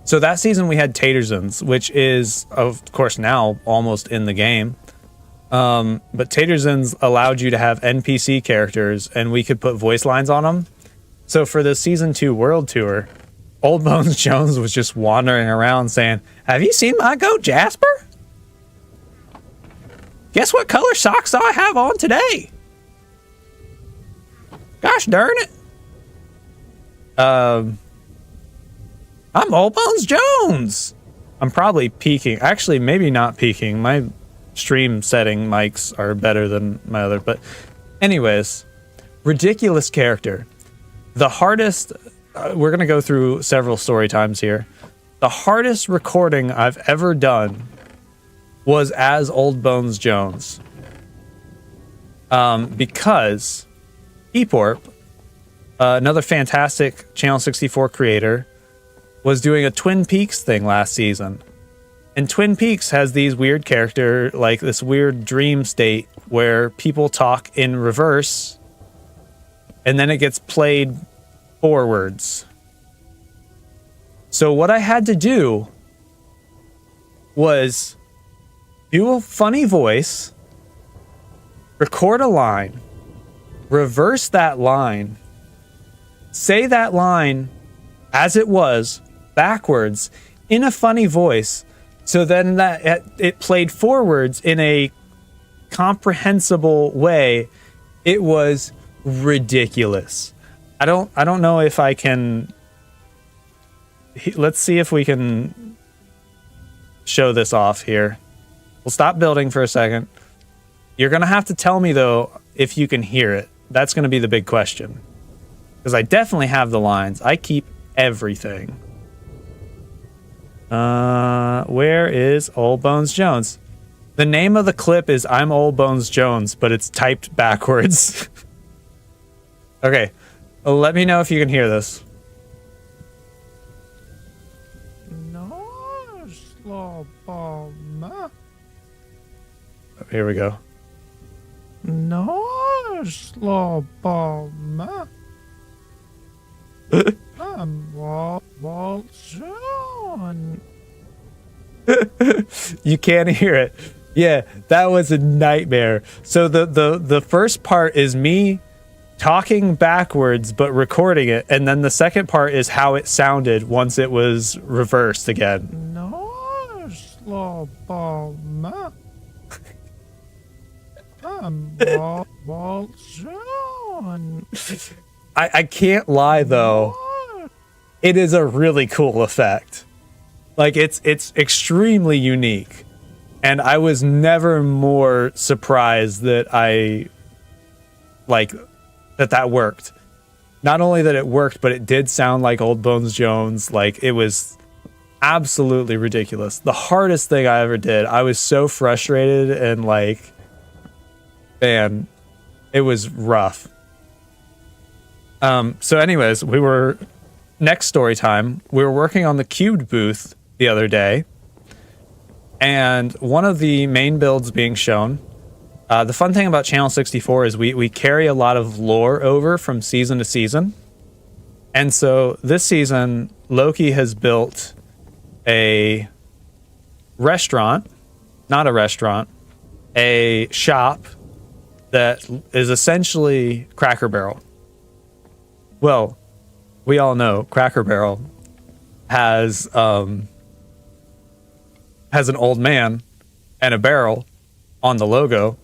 So that season we had Taterzins, which is, of course, now almost in the game. But Taterzins allowed you to have NPC characters, and we could put voice lines on them. So for the Season 2 World Tour, Old Bones Jones was just wandering around saying, have you seen my goat Jasper? Guess what color socks I have on today? Gosh darn it. I'm Old Bones Jones. I'm probably peaking. Actually, maybe not peaking. My stream setting mics are better than my other. But anyways, ridiculous character. The hardest... we're going to go through several story times here. The hardest recording I've ever done was as Old Bones Jones. Because Eporp, another fantastic Channel 64 creator, was doing a Twin Peaks thing last season. And Twin Peaks has these weird character, like this weird dream state where people talk in reverse and then it gets played forwards. So what I had to do was do a funny voice, record a line, reverse that line, say that line as it was, backwards, in a funny voice, so then that it played forwards in a comprehensible way. It was ridiculous. I don't know if I can... Let's see if we can show this off here. We'll stop building for a second. You're going to have to tell me, though, if you can hear it. That's going to be the big question. Because I definitely have the lines. I keep everything. Where is Old Bones Jones? The name of the clip is I'm Old Bones Jones, but it's typed backwards. Okay, let me know if you can hear this. Here we go. You can't hear it. Yeah, that was a nightmare. So the first part is me talking backwards but recording it, and then the second part is how it sounded once it was reversed again. I can't lie though. It is a really cool effect. Like it's extremely unique. And I was never more surprised that that worked. Not only that it worked, but it did sound like Old Bones Jones. Like it was absolutely ridiculous. The hardest thing I ever did. I was so frustrated and like, man, it was rough. So anyways, next story time, we were working on the cubed booth the other day, and one of the main builds being shown. The fun thing about Channel 64 is we carry a lot of lore over from season to season. And so this season, Loki has built a restaurant, not a restaurant, a shop that is essentially Cracker Barrel. Well, we all know Cracker Barrel has an old man and a barrel on the logo,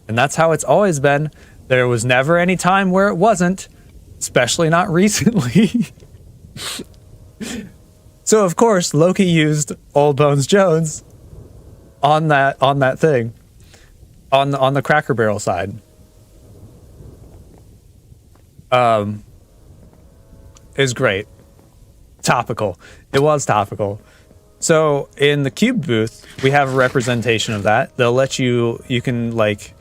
and that's how it's always been. There was never any time where it wasn't, especially not recently. So of course Loki used Old Bones Jones on that thing, on the Cracker Barrel side. Is great. Topical. It was topical. So in the cube booth, we have a representation of that. They'll let you can like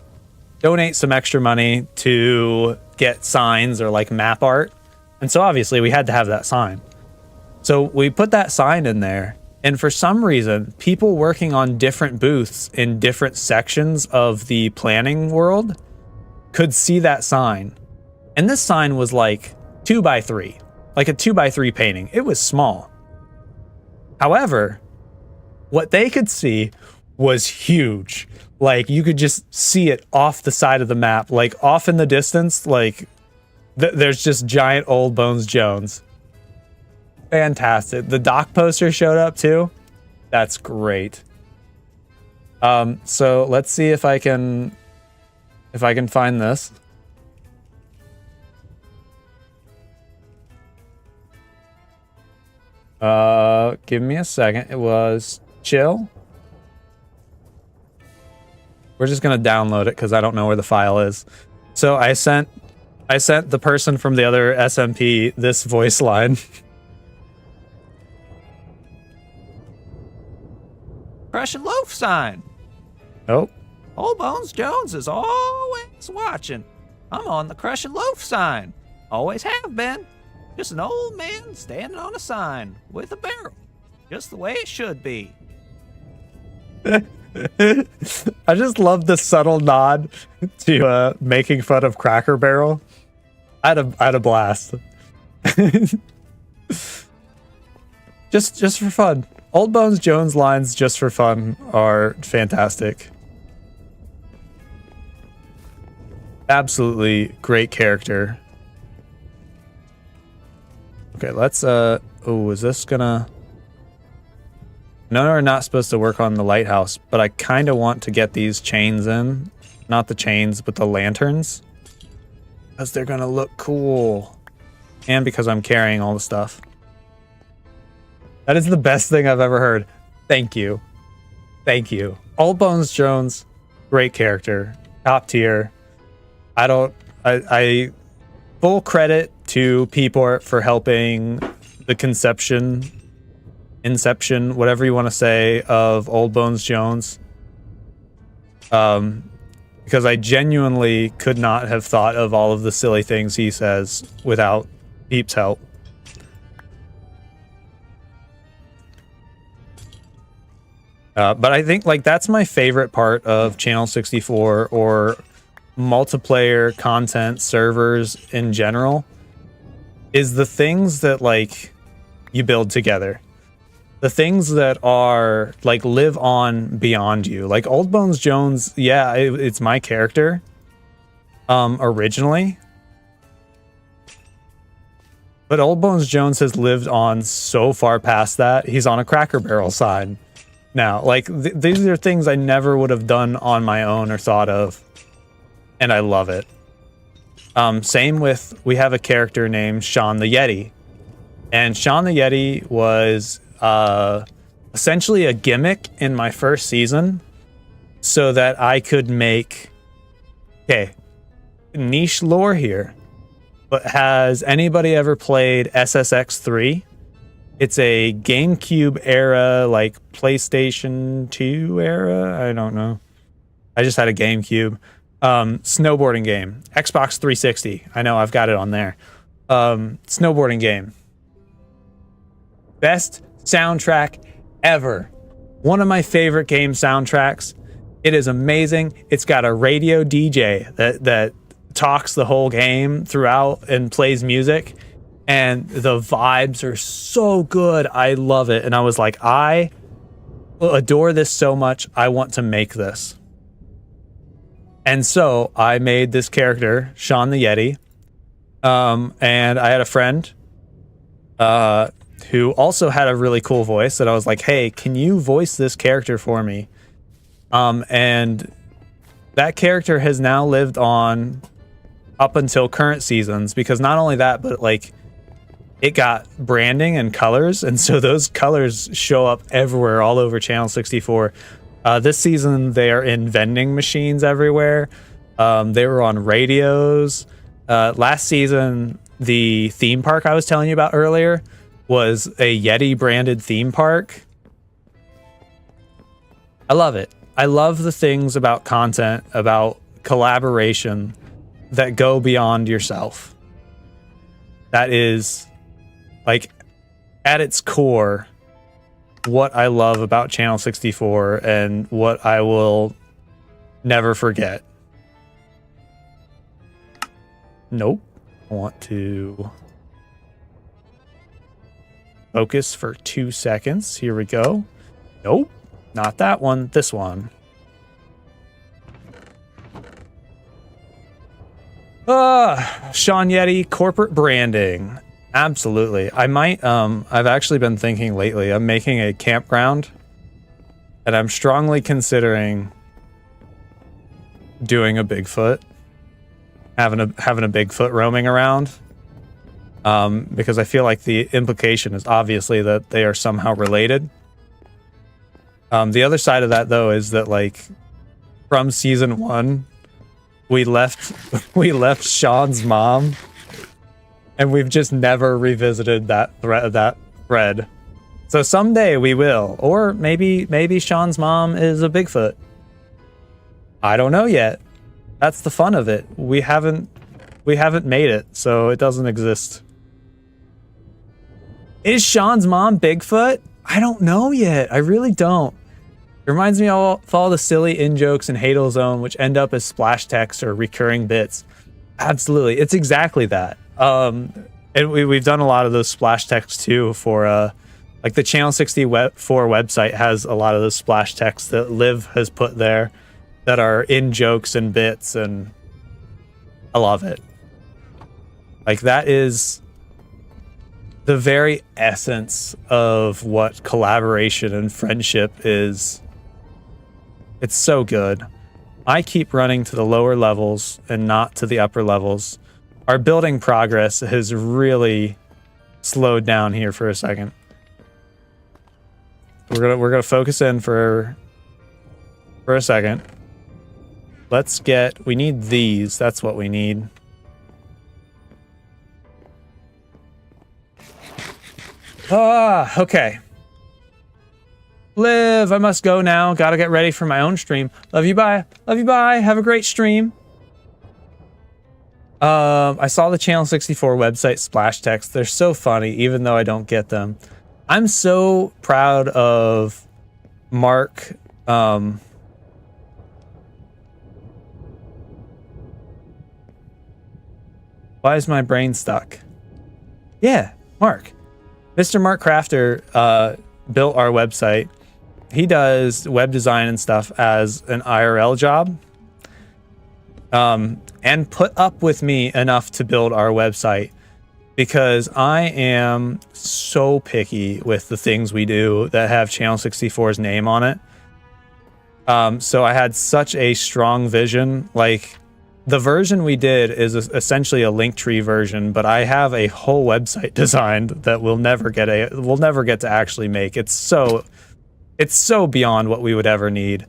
donate some extra money to get signs or like map art. And so obviously we had to have that sign. So we put that sign in there, and for some reason, people working on different booths in different sections of the planning world could see that sign. And this sign was like 2x3. Like a 2x3 painting. It was small. However, what they could see was huge. Like you could just see it off the side of the map, like off in the distance. Like there's just giant Old Bones Jones. Fantastic. The dock poster showed up too. That's great. So let's see if I can find this. Give me a second. It was chill. We're just gonna download it because I don't know where the file is. So I sent the person from the other SMP this voice line. Crush and loaf sign. Nope. Old Bones Jones is always watching. I'm on the crush and loaf sign. Always have been. Just an old man standing on a sign with a barrel. Just the way it should be. I just love the subtle nod to making fun of Cracker Barrel. I had a blast. just for fun. Old Bones Jones lines just for fun are fantastic. Absolutely great character. Okay, let's is this gonna... No, we're not supposed to work on the lighthouse, but I kind of want to get these chains in. Not the chains, but the lanterns. Because they're gonna look cool. And because I'm carrying all the stuff. That is the best thing I've ever heard. Thank you. Thank you. Old Bones Jones, great character. Top tier. I full credit to Peaport for helping the inception, whatever you want to say, of Old Bones Jones. Because I genuinely could not have thought of all of the silly things he says without Peep's help. But I think like that's my favorite part of Channel 64 or multiplayer content servers in general is the things that like you build together. The things that are like live on beyond you. Like Old Bones Jones, yeah, it's my character originally. But Old Bones Jones has lived on so far past that. He's on a Cracker Barrel side now. Like these are things I never would have done on my own or thought of. And I love it. Same with, we have a character named Sean the Yeti. And Sean the Yeti was essentially a gimmick in my first season so that I could make, okay, niche lore here, but has anybody ever played SSX3? It's a GameCube era, like PlayStation 2 era. I don't know. I just had a GameCube. Snowboarding game. Xbox 360. I know I've got it on there. Snowboarding game. Best soundtrack ever. One of my favorite game soundtracks. It is amazing. It's got a radio DJ that talks the whole game throughout and plays music. And the vibes are so good. I love it. And I was like, I adore this so much. I want to make this. And so I made this character, Sean the Yeti. And I had a friend who also had a really cool voice that I was like, hey, can you voice this character for me? And that character has now lived on up until current seasons, because not only that, but like it got branding and colors. And so those colors show up everywhere, all over Channel 64. This season, they are in vending machines everywhere. They were on radios. Last season, the theme park I was telling you about earlier was a Yeti branded theme park. I love it. I love the things about content, about collaboration that go beyond yourself. That is, like, at its core, what I love about Channel 64 and what I will never forget. Nope. I want to focus for 2 seconds. Here we go. Nope. Not that one. This one. Sean Yeti, corporate branding. Absolutely. I might, I've actually been thinking lately, I'm making a campground and I'm strongly considering doing a Bigfoot, having a Bigfoot roaming around. Because I feel like the implication is obviously that they are somehow related. The other side of that though is that like from season 1, we left Sean's mom. And we've just never revisited that thread. So someday we will. Or maybe Sean's mom is a Bigfoot. I don't know yet. That's the fun of it. We haven't made it, so it doesn't exist. Is Sean's mom Bigfoot? I don't know yet. I really don't. It reminds me of all the silly in-jokes in Hadal Zone, which end up as splash text or recurring bits. Absolutely. It's exactly that. And we've done a lot of those splash texts too for like the Channel 64 website has a lot of those splash texts that Liv has put there that are in jokes and bits, and I love it. Like that is the very essence of what collaboration and friendship is. It's so good. I keep running to the lower levels and not to the upper levels. Our building progress has really slowed down here for a second. We're gonna focus in for a second. We need these. That's what we need. Okay. Liv, I must go now. Gotta get ready for my own stream. Love you, bye. Love you, bye. Have a great stream. I saw the Channel 64 website splash text. They're so funny, even though I don't get them. I'm so proud of Mark. Why is my brain stuck? Yeah, Mark. Mr. Mark Crafter built our website. He does web design and stuff as an IRL job. And put up with me enough to build our website because I am so picky with the things we do that have Channel 64's name on it. So I had such a strong vision. Like, the version we did is essentially a Linktree version, but I have a whole website designed that we'll never get to actually make. It's so beyond what we would ever need.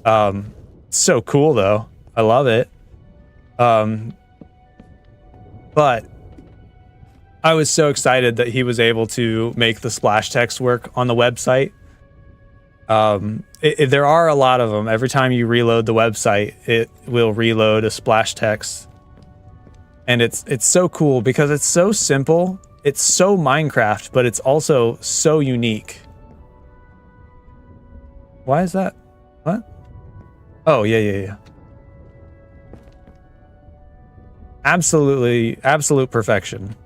So cool though. I love it. But I was so excited that he was able to make the splash text work on the website. There are a lot of them. Every time you reload the website, it will reload a splash text. And it's so cool because it's so simple. It's so Minecraft, but it's also so unique. Why is that? What? Oh, yeah. Absolute perfection.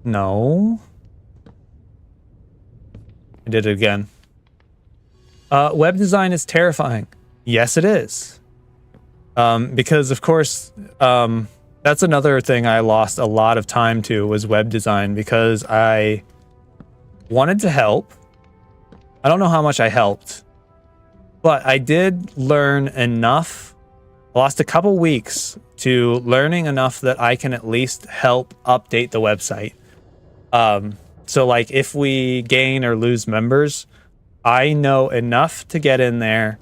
No. I did it again. Web design is terrifying. Yes, it is. Because of course, that's another thing I lost a lot of time to was web design because I wanted to help. I don't know how much I helped, but I did learn enough. I lost a couple weeks to learning enough that I can at least help update the website. So like if we gain or lose members, I know enough to get in there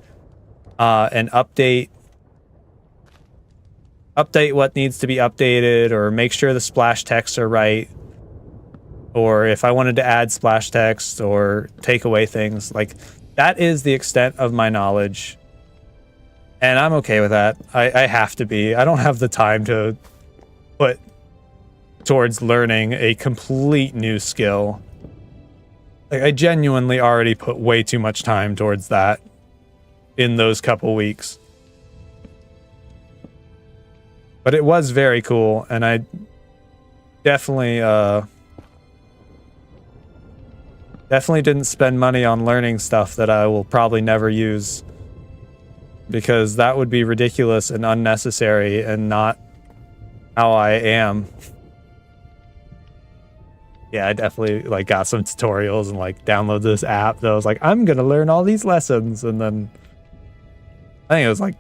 and update what needs to be updated or make sure the splash texts are right. Or if I wanted to add splash text or take away things, like that is the extent of my knowledge. And I'm okay with that. I have to be. I don't have the time to put towards learning a complete new skill. Like I genuinely already put way too much time towards that in those couple weeks. But it was very cool, and I definitely didn't spend money on learning stuff that I will probably never use, because that would be ridiculous and unnecessary and not how I am. Yeah, I definitely like got some tutorials and like download this app that I was like, I'm gonna learn all these lessons, and then I think it was like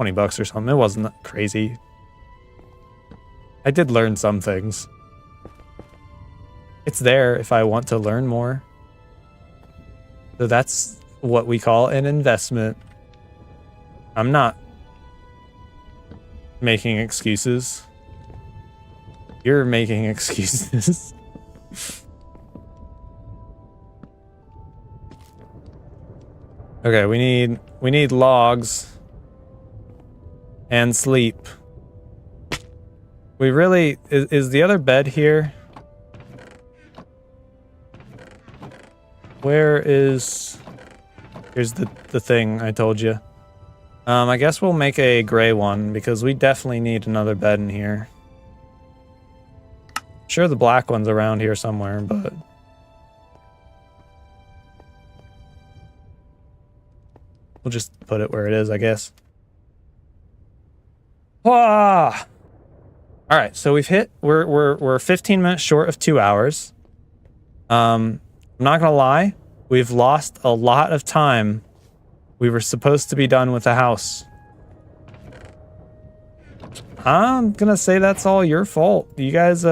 $20 or something. It wasn't that crazy. I did learn some things. It's there if I want to learn more. So that's what we call an investment. I'm not making excuses. You're making excuses. Okay, we need logs and sleep. We really is the other bed here? Where is... Here's the thing I told you. I guess we'll make a gray one because we definitely need another bed in here. Sure, the black one's around here somewhere, but we'll just put it where it is, I guess. Ah! All right, so we're 15 minutes short of 2 hours. I'm not gonna lie, we've lost a lot of time. We were supposed to be done with the house. I'm gonna say that's all your fault. You guys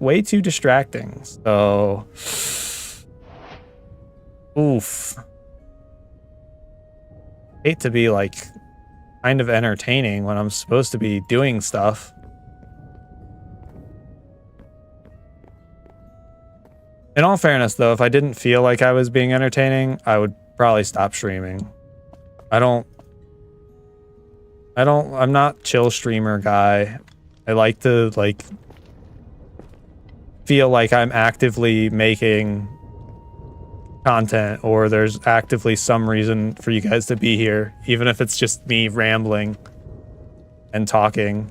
way too distracting. So oof. Hate to be like kind of entertaining when I'm supposed to be doing stuff. In all fairness, though, if I didn't feel like I was being entertaining, I would probably stop streaming. I'm not chill streamer guy. I like to, like, feel like I'm actively making content, or there's actively some reason for you guys to be here, even if it's just me rambling and talking.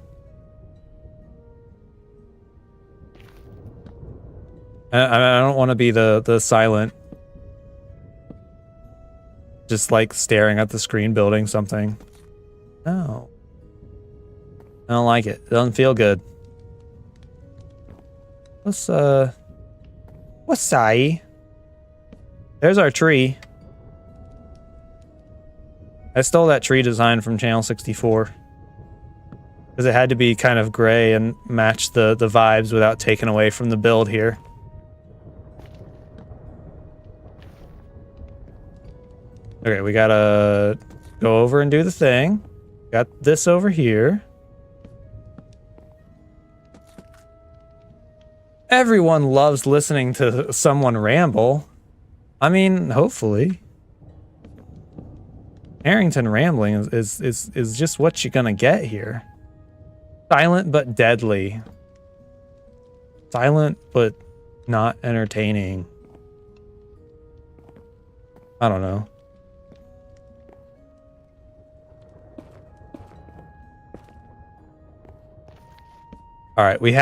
I don't want to be the silent, just like staring at the screen building something. No. I don't like it. It doesn't feel good. What's Sai? There's our tree. I stole that tree design from Channel 64. Because it had to be kind of gray and match the vibes without taking away from the build here. Okay, we gotta go over and do the thing. Got this over here. Everyone loves listening to someone ramble. I mean, hopefully. Aerington rambling is just what you're gonna get here. Silent but deadly. Silent but not entertaining. I don't know. All right, we're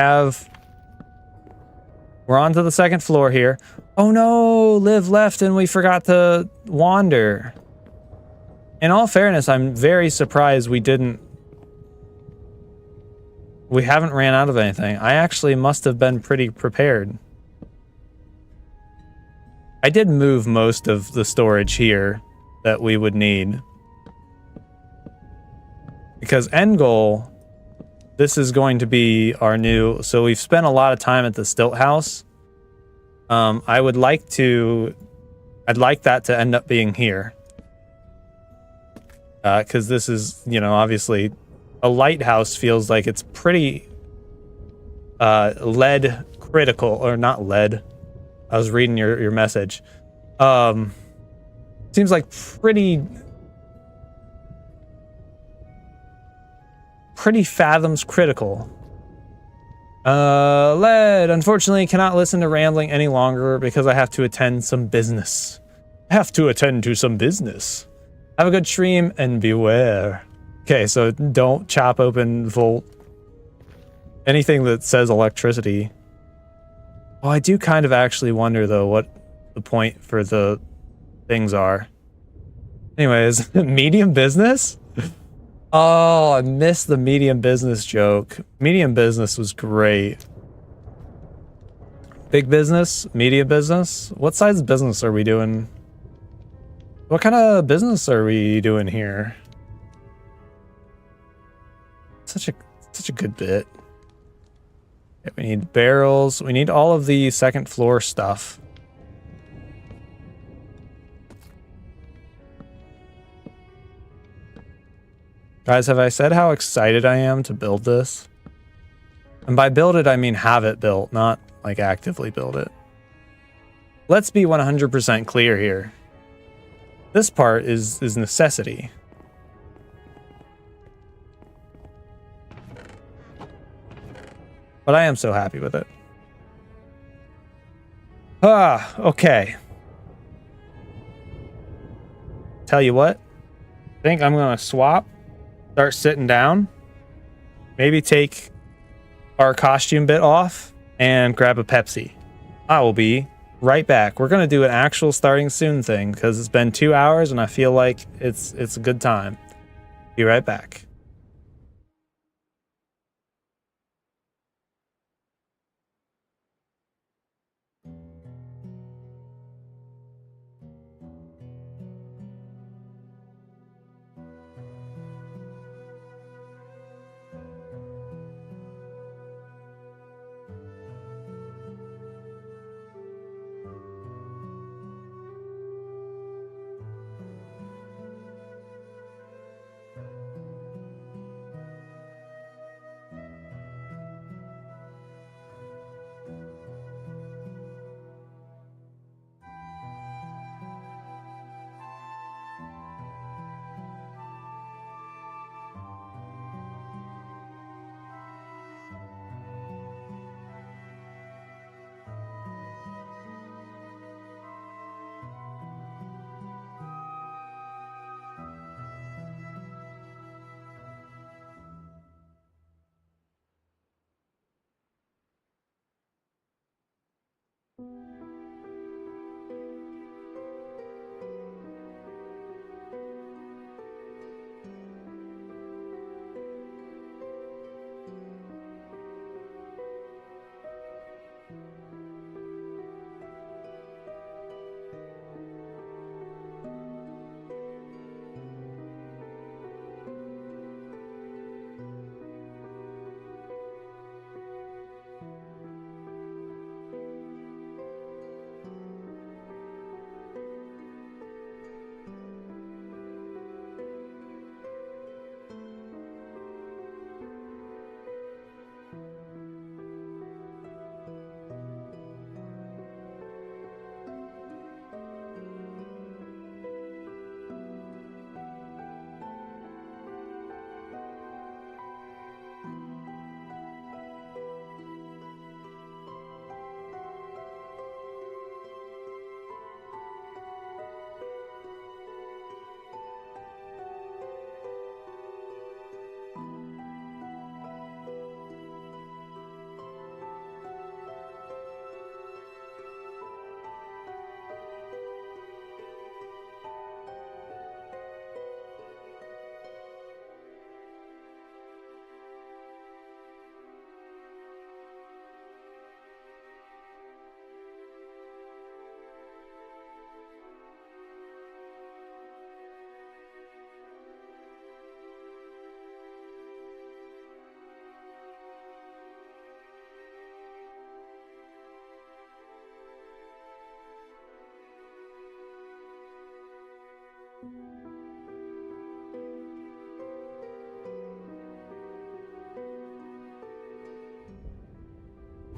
on to the second floor here. Oh no, Liv left and we forgot to wander. In all fairness, I'm very surprised we haven't ran out of anything. I actually must have been pretty prepared. I did move most of the storage here that we would need. Because end goal, this is going to be our new... So we've spent a lot of time at the Stilt House. I'd like that to end up being here. Because this is, you know, obviously... A lighthouse feels like it's pretty... lead critical. Or not lead. I was reading your message. Seems like pretty Fathoms critical. Lead, unfortunately, cannot listen to rambling any longer because I have to attend some business. Have to attend to some business. Have a good stream and beware. Okay, so don't chop open volt. Anything that says electricity. Well, I do kind of actually wonder, though, what the point for the things are. Anyways, medium business? Oh, I missed the medium business joke. Medium business was great. Big business? Medium business? What size business are we doing? What kind of business are we doing here? Such a good bit. Okay, we need barrels. We need all of the second floor stuff. Guys, have I said how excited I am to build this? And by build it, I mean have it built, not like actively build it. Let's be 100% clear here. This part is necessity. But I am so happy with it. Okay. Tell you what, I think I'm gonna swap. Start sitting down, maybe take our costume bit off and grab a Pepsi. I will be right back. We're gonna do an actual starting soon thing because it's been 2 hours and I feel like it's a good time. Be right back.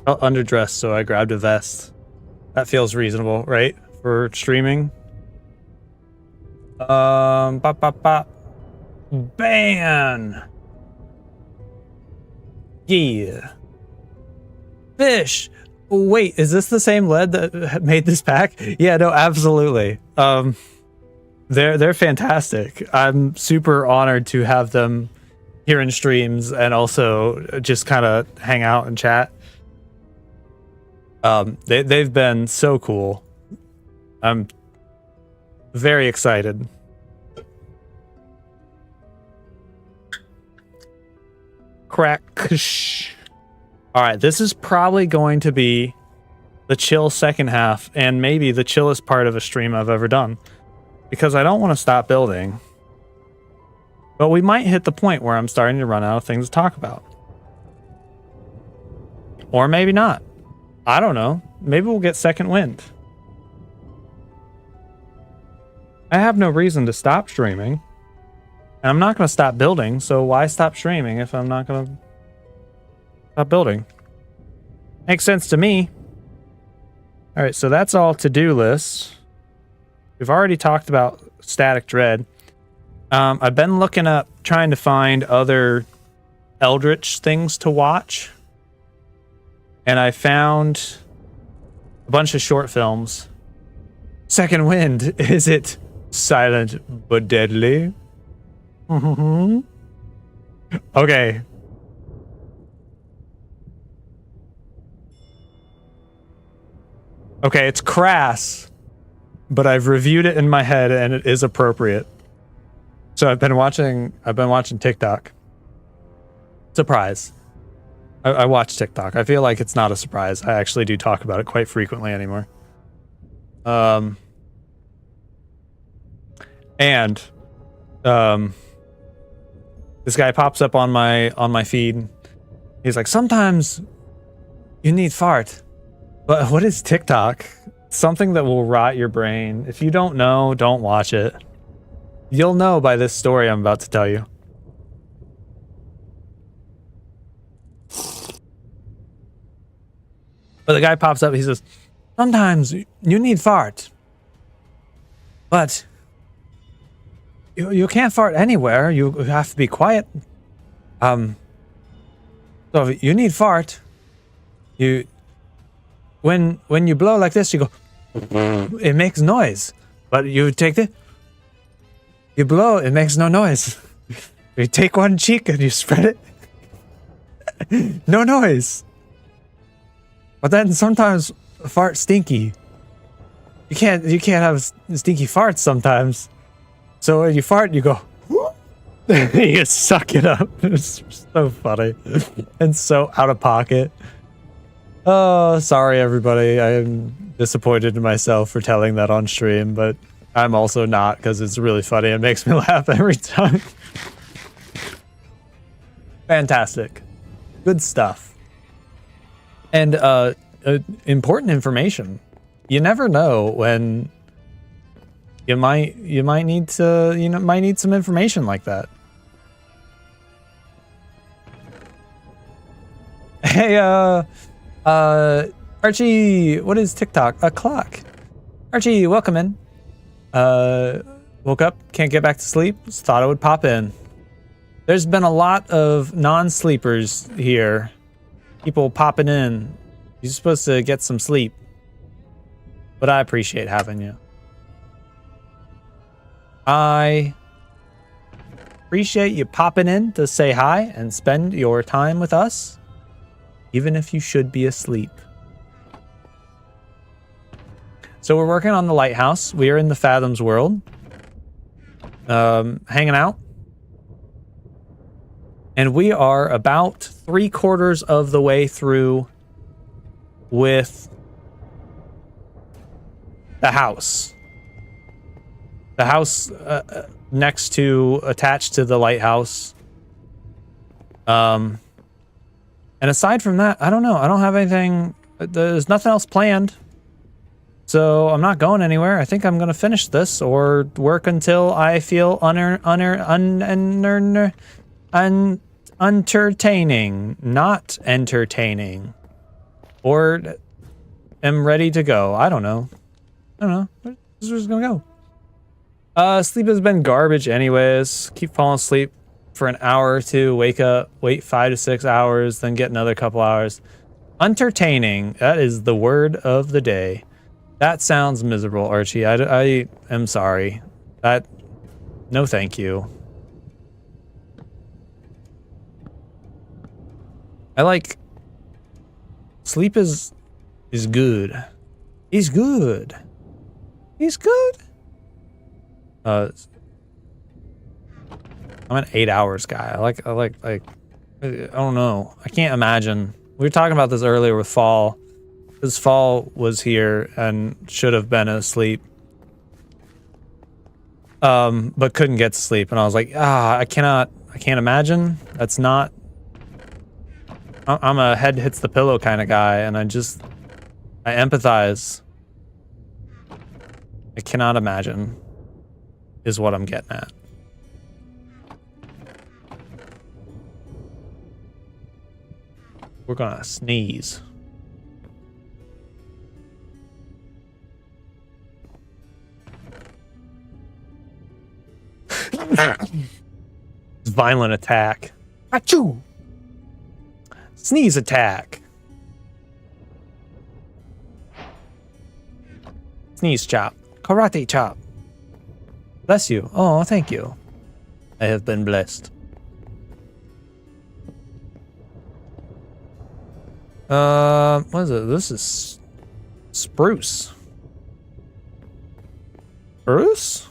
Felt underdressed, so I grabbed a vest. That feels reasonable, right? For streaming. Bop, bop, bop. Ban! Yeah. Fish! Wait, is this the same lead that made this pack? Yeah, no, absolutely. They're fantastic. I'm super honored to have them here in streams and also just kind of hang out and chat. They've been so cool. I'm very excited. Crack. All right, this is probably going to be the chill second half and maybe the chillest part of a stream I've ever done, because I don't want to stop building. But we might hit the point where I'm starting to run out of things to talk about. Or maybe not. I don't know. Maybe we'll get second wind. I have no reason to stop streaming. And I'm not going to stop building, so why stop streaming if I'm not going to stop building? Makes sense to me. All right, so that's all to-do lists. We've already talked about Static Dread. I've been looking up, trying to find other Eldritch things to watch. And I found a bunch of short films. Second Wind, is it silent but deadly? Okay. Okay, it's crass, but I've reviewed it in my head and it is appropriate. So I've been watching TikTok. Surprise. I watch TikTok. I feel like it's not a surprise. I actually do talk about it quite frequently anymore. This guy pops up on my feed. He's like, sometimes you need fart. But what is TikTok? Something that will rot your brain. If you don't know, don't watch it. You'll know by this story I'm about to tell you. But the guy pops up, he says, sometimes you need fart. But you can't fart anywhere. You have to be quiet. So if you need fart, when you blow like this, you go, it makes noise. But you take you blow, it makes no noise. You take one cheek and you spread it. No noise. But then sometimes fart stinky. You can't have stinky farts sometimes. So when you fart, you go, you suck it up. It's so funny and so out of pocket. Oh, sorry everybody. I am disappointed in myself for telling that on stream, but I'm also not, because it's really funny. It makes me laugh every time. Fantastic. Good stuff. And important information. You never know when you might need to, might need some information like that. Hey, Archie, what is TikTok? A clock. Archie, welcome in. Woke up, can't get back to sleep. Just thought I would pop in. There's been a lot of non-sleepers here. People popping in. You're supposed to get some sleep. But I appreciate having you. I appreciate you popping in to say hi and spend your time with us, even if you should be asleep. So we're working on the lighthouse. We are in the Fathoms world. Hanging out. And we are about 3/4 of the way through with the house. The house attached to the lighthouse. And aside from that, I don't know. I don't have anything. There's nothing else planned. So I'm not going anywhere. I think I'm going to finish this or work until I feel entertaining, not entertaining, or am ready to go. I don't know. This is just going to go. Sleep has been garbage anyways. Keep falling asleep for an hour or two, wake up, wait 5 to 6 hours, then get another couple hours. Entertaining. That is the word of the day. That sounds miserable, Archie. I am sorry. No thank you. Sleep is good. He's good. He's good. I'm an 8 hours guy. I don't know. I can't imagine. We were talking about this earlier with Fall. Because Fall was here and should have been asleep. But couldn't get to sleep. And I was like, I can't imagine. That's not... I'm a head hits the pillow kind of guy, and I empathize. I cannot imagine, is what I'm getting at. We're gonna sneeze. Violent attack. Achoo! Sneeze attack. Sneeze chop. Karate chop. Bless you. Oh, thank you. I have been blessed. What is it? This is spruce. Spruce?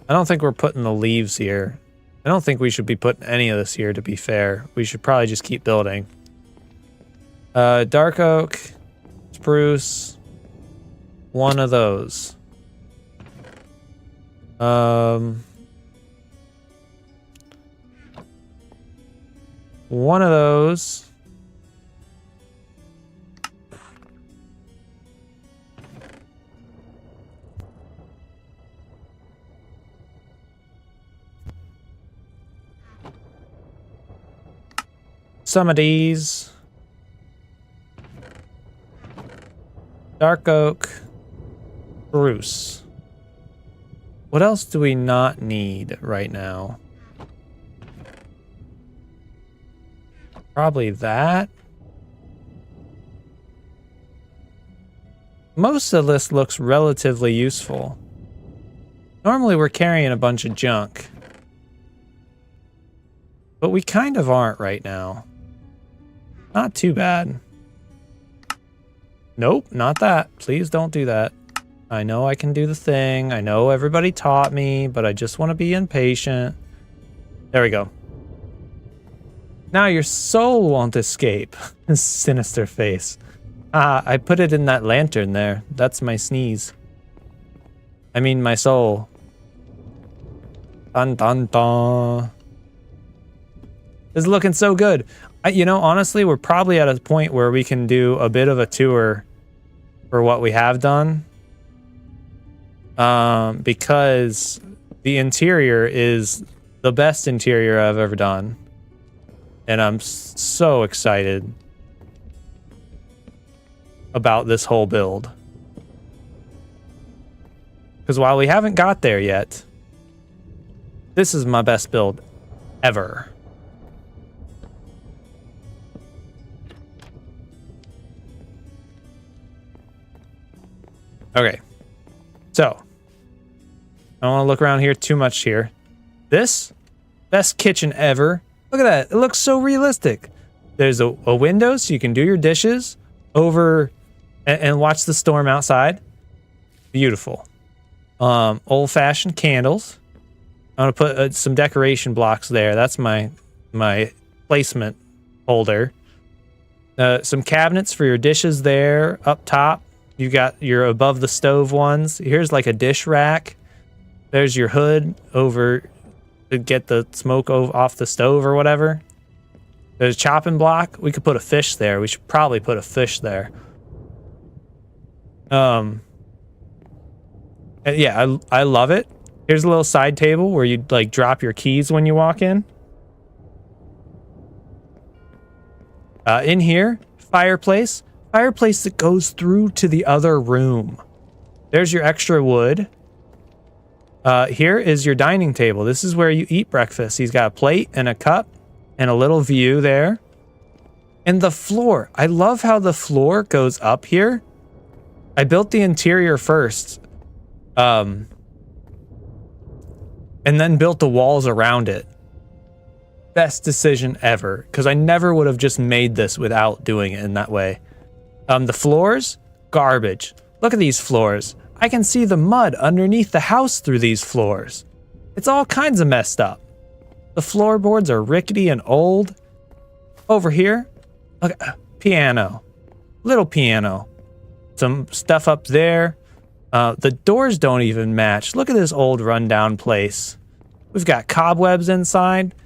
I don't think we're putting the leaves here. I don't think we should be putting any of this here, to be fair. We should probably just keep building. Dark oak, spruce, one of those. One of those. Some of these. Dark oak. Spruce. What else do we not need right now? Probably that. Most of this looks relatively useful. Normally we're carrying a bunch of junk. But we kind of aren't right now. Not too bad. Nope, not that. Please don't do that. I know I can do the thing. I know everybody taught me, but I just want to be impatient. There we go. Now your soul won't escape. His sinister face. Ah, I put it in that lantern there. That's my sneeze. I mean my soul. Dun dun dun. This is looking so good. You know, honestly, we're probably at a point where we can do a bit of a tour for what we have done. Because the interior is the best interior I've ever done. And I'm so excited about this whole build. Because while we haven't got there yet, this is my best build ever. Okay, so I don't want to look around here too much here. This, best kitchen ever. Look at that, it looks so realistic. There's a window so you can do your dishes over and watch the storm outside. Beautiful. Old-fashioned candles. I'm gonna put some decoration blocks there. That's my placement holder. Some cabinets for your dishes there up top. You got your above the stove ones. Here's like a dish rack. There's your hood over to get the smoke off the stove or whatever. There's a chopping block. We could put a fish there. We should probably put a fish there. Yeah, I love it. Here's a little side table where you like drop your keys when you walk in. In here, fireplace. Fireplace that goes through to the other room. There's your extra wood. Here is your dining table. This is where you eat breakfast. He's got a plate and a cup and a little view there. And the floor. I love how the floor goes up here. I built the interior first. And then built the walls around it. Best decision ever. Because I never would have just made this without doing it in that way. The floors, garbage. Look at these floors. I can see the mud underneath the house through these floors. It's all kinds of messed up. The floorboards are rickety and old. Over here, look, piano. Little piano. Some stuff up there. The doors don't even match. Look at this old rundown place. We've got cobwebs inside.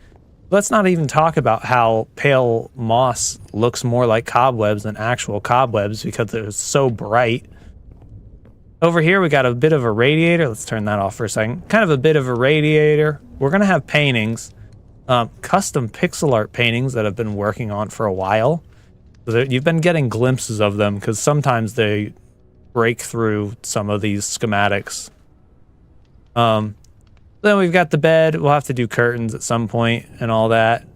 Let's not even talk about how pale moss looks more like cobwebs than actual cobwebs because it was so bright. Over here, we got a bit of a radiator. Let's turn that off for a second. Kind of a bit of a radiator. We're going to have paintings, custom pixel art paintings that I've been working on for a while. So you've been getting glimpses of them because sometimes they break through some of these schematics. Then we've got the bed. We'll have to do curtains at some point and all that.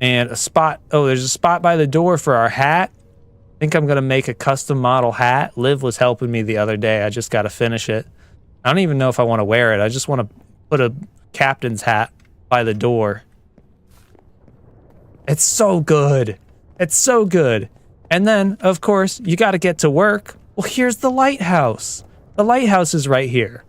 And a spot. Oh, there's a spot by the door for our hat. I think I'm going to make a custom model hat. Liv was helping me the other day. I just got to finish it. I don't even know if I want to wear it. I just want to put a captain's hat by the door. It's so good. It's so good. And then, of course, you got to get to work. Well, here's the lighthouse. The lighthouse is right here.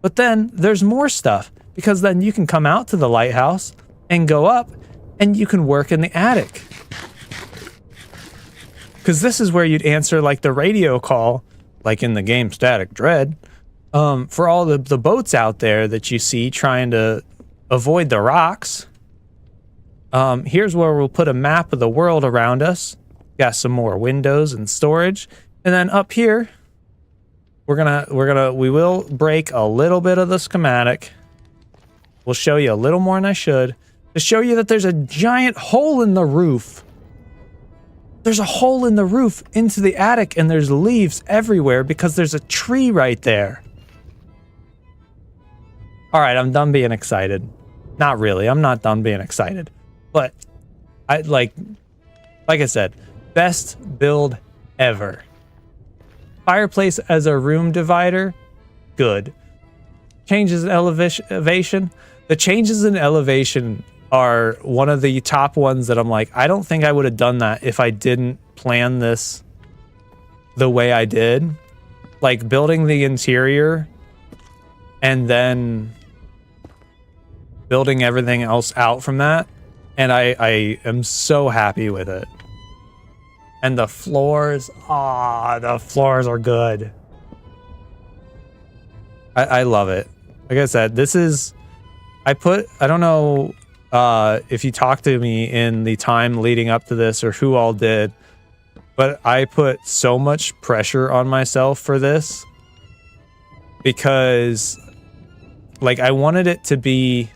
But then there's more stuff because then you can come out to the lighthouse and go up and you can work in the attic. Because this is where you'd answer like the radio call, like in the game Static Dread, for all the boats out there that you see trying to avoid the rocks. Here's where we'll put a map of the world around us. Got some more windows and storage. And then up here, we will break a little bit of the schematic. We'll show you a little more than I should to show you that there's a giant hole in the roof. There's a hole in the roof into the attic and there's leaves everywhere because there's a tree right there. All right, I'm done being excited. Not really. I'm not done being excited. But I like I said, best build ever. Fireplace as a room divider, good. Changes in elevation. The changes in elevation are one of the top ones that I'm like, I don't think I would have done that if I didn't plan this the way I did, like building the interior and then building everything else out from that. And I am so happy with it. And the floors, the floors are good. I love it. Like I said, this is, I don't know if you talked to me in the time leading up to this or who all did, but I put so much pressure on myself for this because like I wanted it to be,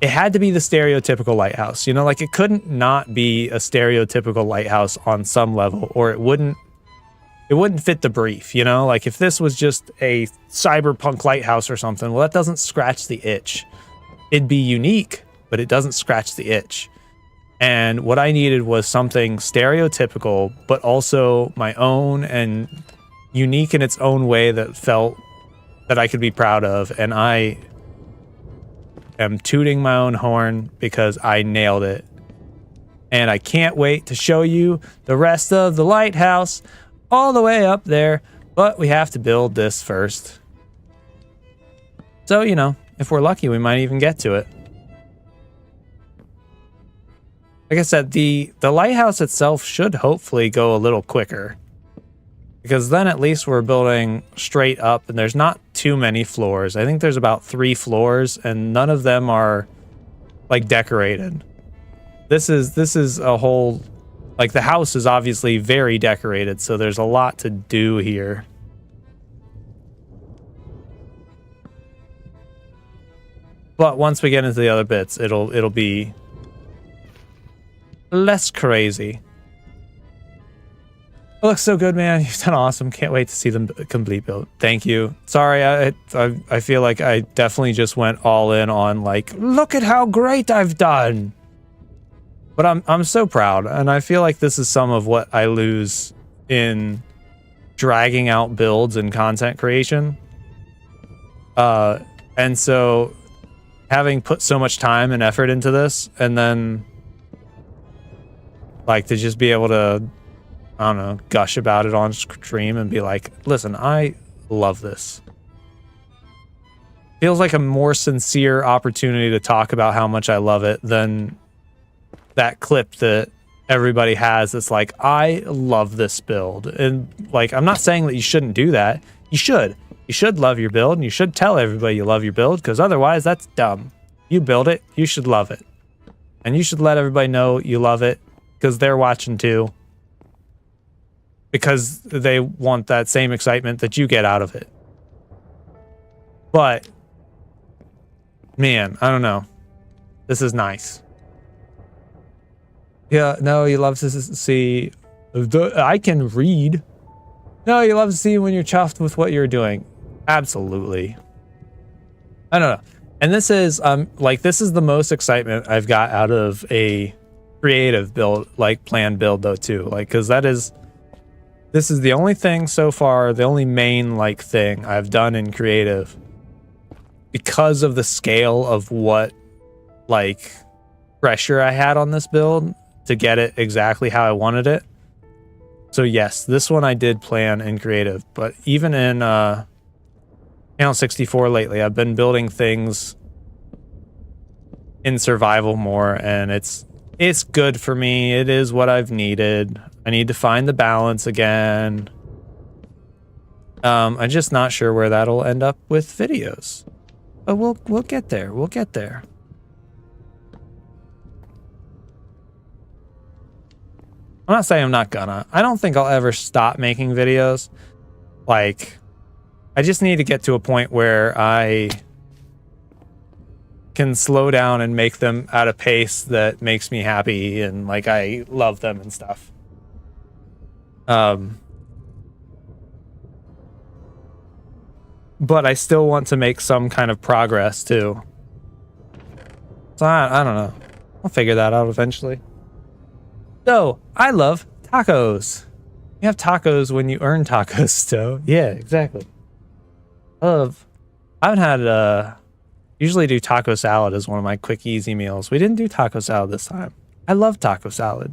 it had to be the stereotypical lighthouse, you know, like it couldn't not be a stereotypical lighthouse on some level, or it wouldn't fit the brief, you know, like if this was just a cyberpunk lighthouse or something, well, that doesn't scratch the itch. It'd be unique, but it doesn't scratch the itch. And what I needed was something stereotypical, but also my own and unique in its own way that felt that I could be proud of. And I am tooting my own horn because I nailed it. And I can't wait to show you the rest of the lighthouse all the way up there, but we have to build this first. So, you know, if we're lucky, we might even get to it. Like I said, the lighthouse itself should hopefully go a little quicker, because then at least we're building straight up and there's not too many floors. I think there's about 3 floors and none of them are like decorated. This is a whole, like the house is obviously very decorated, so there's a lot to do here. But once we get into the other bits, it'll be less crazy. It looks so good, man. You've done awesome. Can't wait to see them complete build. Thank you. Sorry, I feel like I definitely just went all in on like, look at how great I've done. But I'm so proud, and I feel like this is some of what I lose in dragging out builds and content creation. And so having put so much time and effort into this, and then like to just be able to, I don't know, gush about it on stream and be like, listen, I love this. Feels like a more sincere opportunity to talk about how much I love it than that clip that everybody has. It's like, I love this build. And like, I'm not saying that you shouldn't do that. You should love your build, and you should tell everybody you love your build, because otherwise that's dumb. You build it, you should love it. And you should let everybody know you love it, because they're watching too. Because they want that same excitement that you get out of it. But, man, I don't know. This is nice. Yeah, no, you love to see... I can read. No, you love to see when you're chuffed with what you're doing. Absolutely. I don't know. And this is, like, this is the most excitement I've got out of a creative build, like, planned build, though, too. Like, because this is the only thing so far, the only main, like, thing I've done in creative. Because of the scale of what, like, pressure I had on this build to get it exactly how I wanted it. So yes, this one I did plan in creative, but even in Channel 64 lately, I've been building things in survival more, and it's good for me. It is what I've needed. I need to find the balance again. I'm just not sure where that'll end up with videos, but we'll get there. We'll get there. I'm not saying I'm not gonna. I don't think I'll ever stop making videos. Like, I just need to get to a point where I can slow down and make them at a pace that makes me happy and like I love them and stuff. But I still want to make some kind of progress too. So I don't know. I'll figure that out eventually. So, I love tacos. You have tacos when you earn tacos, so yeah, exactly. I haven't had, usually do taco salad as one of my quick, easy meals. We didn't do taco salad this time. I love taco salad.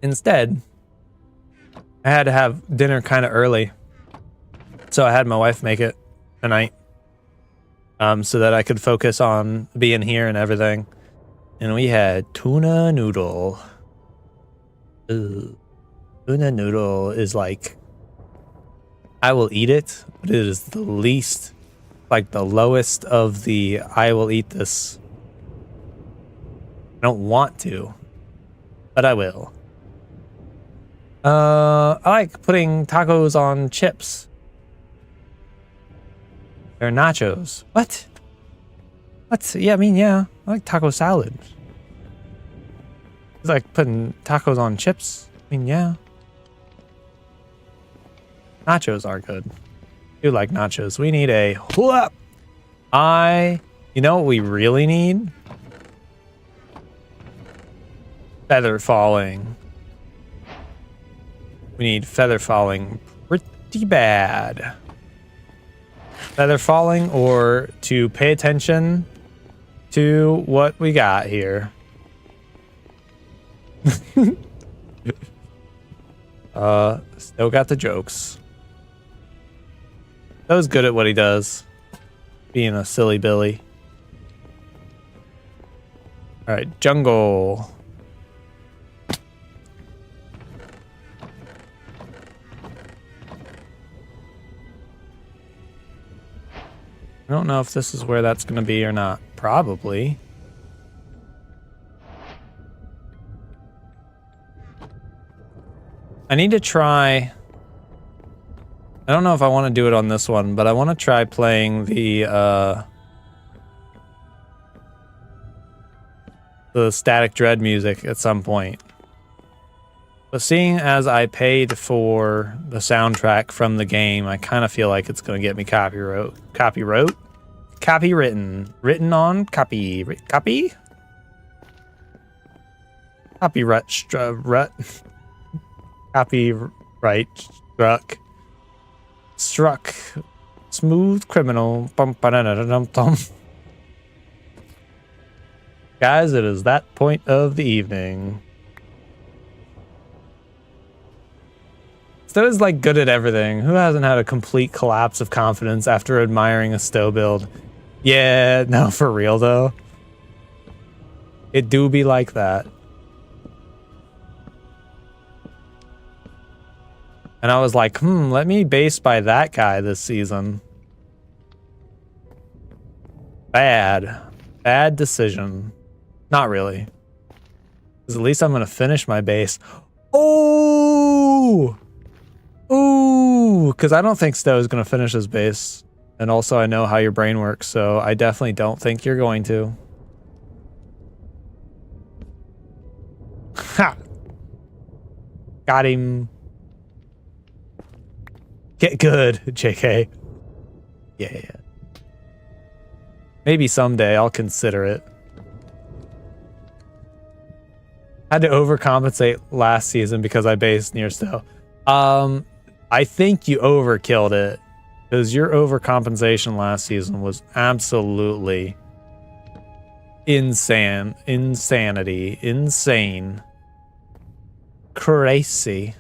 Instead, I had to have dinner kind of early. So I had my wife make it tonight. So that I could focus on being here and everything. And we had tuna noodle. Ugh. Tuna noodle is like, I will eat it, but it is the least, like the lowest of the I will eat this. I don't want to, but I will. I like putting tacos on chips. They're nachos. What? What? Yeah, I mean, yeah. I like taco salad. It's like putting tacos on chips. I mean, yeah. Nachos are good. I do like nachos. We need a whoop. You know what we really need? Feather falling. We need feather falling pretty bad. Feather falling, or to pay attention to what we got here. Still got the jokes. That was good at what he does. Being a silly Billy. Alright, jungle. I don't know if this is where that's going to be or not. Probably. I need to try... I don't know if I want to do it on this one, but I want to try playing the static dread music at some point. But seeing as I paid for the soundtrack from the game, I kind of feel like it's going to get me copywritten. Written on copy? Copyright struck. Smooth criminal. Guys, it is that point of the evening. Stowe is like good at everything. Who hasn't had a complete collapse of confidence after admiring a Stowe build? Yeah, no, for real though. It do be like that. And I was like, let me base by that guy this season. Bad decision. Not really. Because at least I'm going to finish my base. Oh! Ooh! Because I don't think Stowe is going to finish his base. And also I know how your brain works, so I definitely don't think you're going to. Ha! Got him. Get good, JK. Yeah. Maybe someday I'll consider it. Had to overcompensate last season because I based near Stowe. I think you overkilled it. Because your overcompensation last season was absolutely insane. Crazy.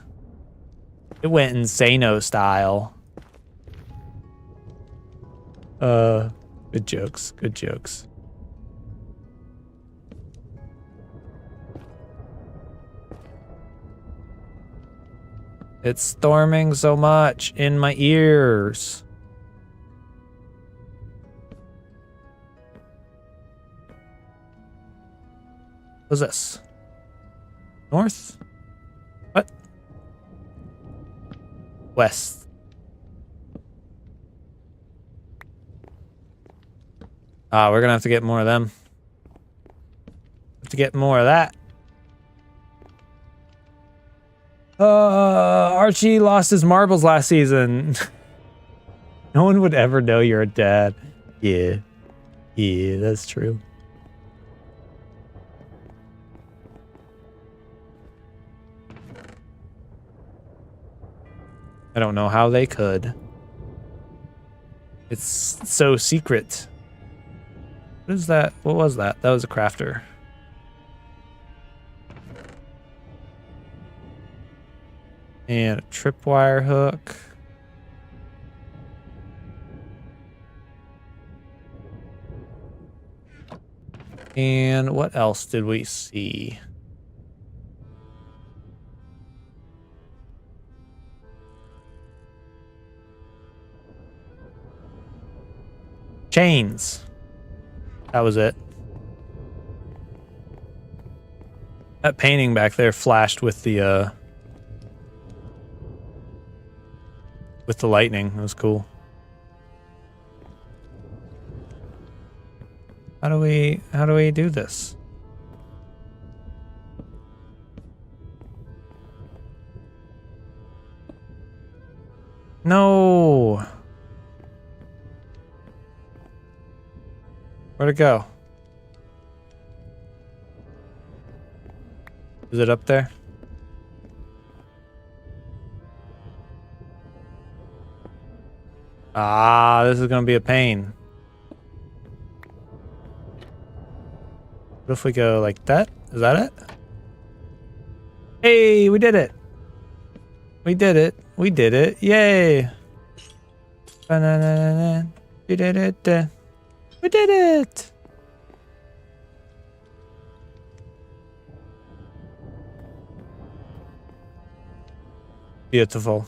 It went insano style. Good jokes. Good jokes. It's storming so much in my ears. What's this? North? What? West. We're gonna have to get more of them. Have to get more of that. Archie lost his marbles last season. No one would ever know you're a dad. Yeah, that's true. I don't know how they could. It's so secret. What is that? What was that? That was a crafter. And a tripwire hook. And what else did we see? Chains. That was it. That painting back there flashed with the lightning. It was cool. How do we do this? No. Where'd it go? Is it up there? Ah, this is gonna be a pain. What if we go like that? Is that it? Hey, we did it! We did it! We did it! Yay! Ba-na-na-na-na. We did it! We did it! Beautiful.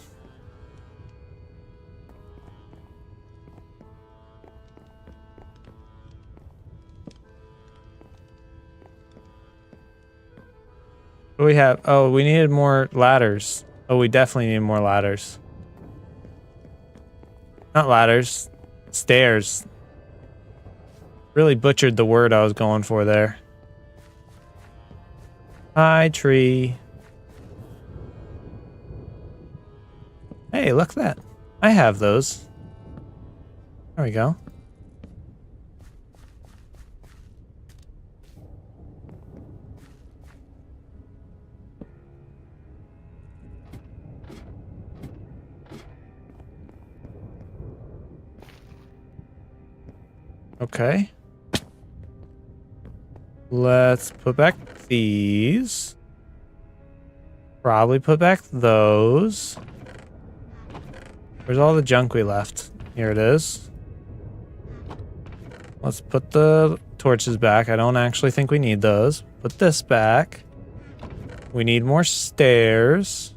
What do we have? Oh, we needed more ladders. Oh, we definitely need more ladders. Not ladders. Stairs. Really butchered the word I was going for there. Hi, tree. Hey, look at that. I have those. There we go. Okay. Let's put back these. Probably put back those. Where's all the junk we left? Here it is. Let's put the torches back. I don't actually think we need those. Put this back. We need more stairs.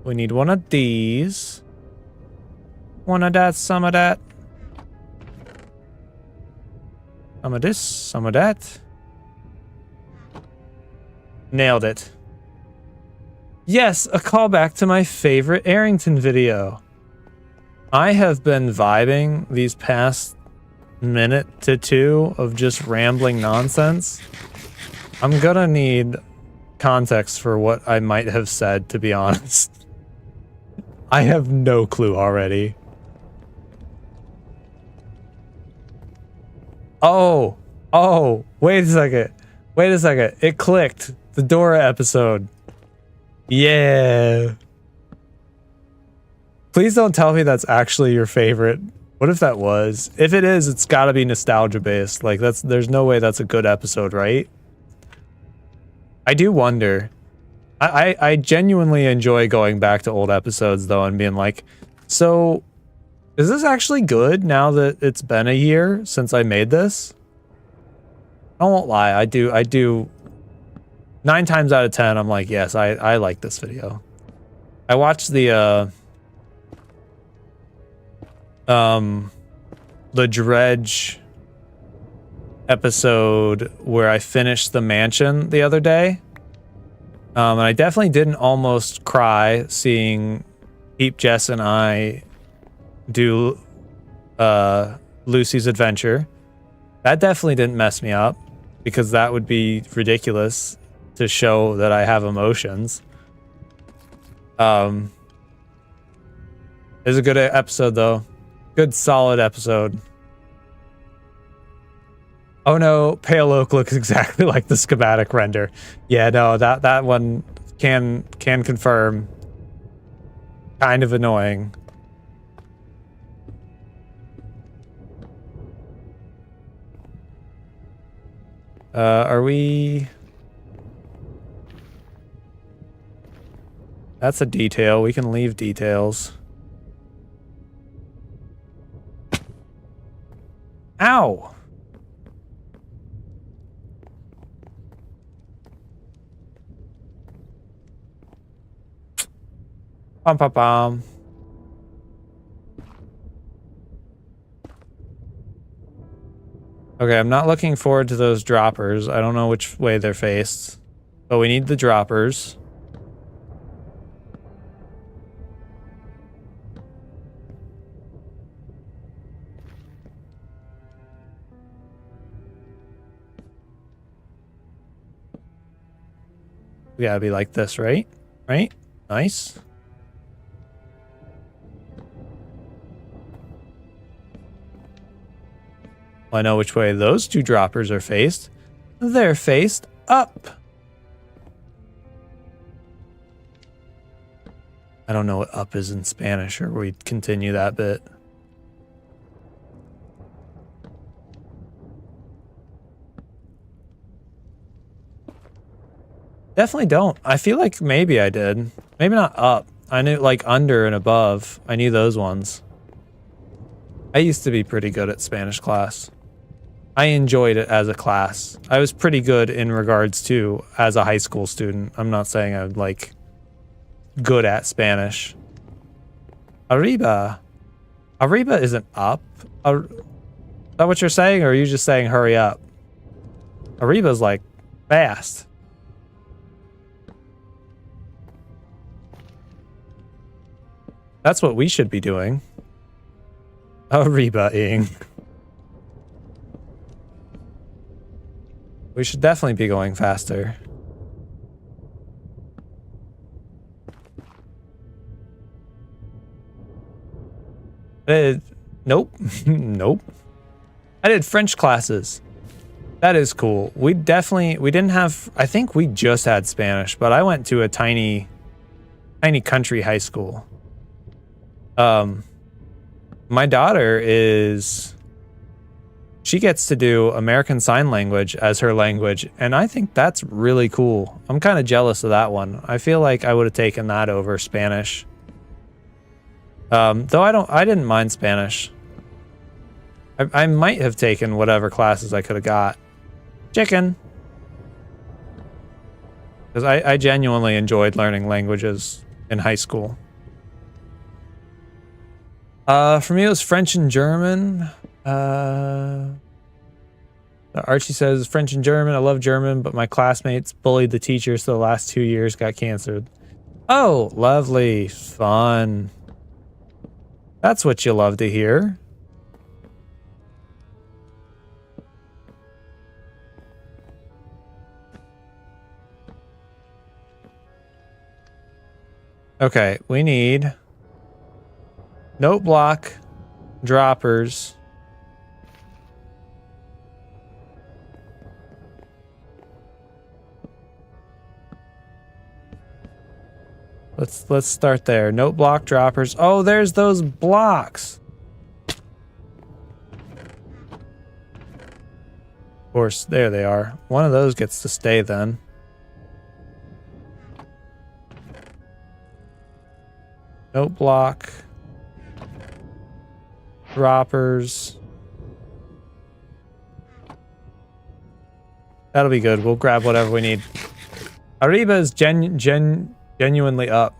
We need one of these. One of that, some of that. Some of this, some of that. Nailed it. Yes, a callback to my favorite Aerington video. I have been vibing these past minute to two of just rambling nonsense. I'm gonna need context for what I might have said, to be honest. I have no clue already. Oh, wait a second. Wait a second. It clicked. The Dora episode. Yeah. Please don't tell me that's actually your favorite. What if that was? If it is, it's gotta be nostalgia based. Like there's no way that's a good episode, right? I do wonder. I genuinely enjoy going back to old episodes though and being like, so is this actually good now that it's been a year since I made this? I won't lie, I do 9 times out of 10 I'm like, yes, I like this video. I watched the Dredge episode where I finished the mansion the other day. And I definitely didn't almost cry seeing Peep, Jess, and I do Lucy's adventure. That definitely didn't mess me up because that would be ridiculous to show that I have emotions. It's a good episode though. Good solid episode. Oh no, Pale Oak looks exactly like the schematic render. Yeah, no, that one can confirm. Kind of annoying. Are we That's a detail. We can leave details. Ow! Pom pom pom. Okay, I'm not looking forward to those droppers. I don't know which way they're faced. But we need the droppers. We gotta be like this, right? Right? Nice. Well, I know which way those two droppers are faced. They're faced up. I don't know what up is in Spanish, or we continue that bit. Definitely don't. I feel like maybe I did. Maybe not up. I knew like under and above. I knew those ones. I used to be pretty good at Spanish class. I enjoyed it as a class. I was pretty good in regards to as a high school student. I'm not saying I'm like good at Spanish. Arriba. Arriba isn't up. Is that what you're saying, or are you just saying hurry up? Arriba's like fast. That's what we should be doing. Arriba-ing. We should definitely be going faster. Nope. Nope. I did French classes. That is cool. We didn't have, I think we just had Spanish, but I went to a tiny country high school. My daughter she gets to do American Sign Language as her language, and I think that's really cool. I'm kind of jealous of that one. I feel like I would have taken that over Spanish. Though I didn't mind Spanish. I might have taken whatever classes I could have got. Chicken. Because I genuinely enjoyed learning languages in high school. For me, it was French and German. Archie says French and German. I love German, but my classmates bullied the teachers, so the last 2 years got canceled. Oh, lovely. Fun. That's what you love to hear. Okay, we need note block, droppers. Let's start there. Note block, droppers. Oh, there's those blocks. Of course, there they are. One of those gets to stay then. Note block. Droppers. That'll be good. We'll grab whatever we need. Arriba is genuinely up.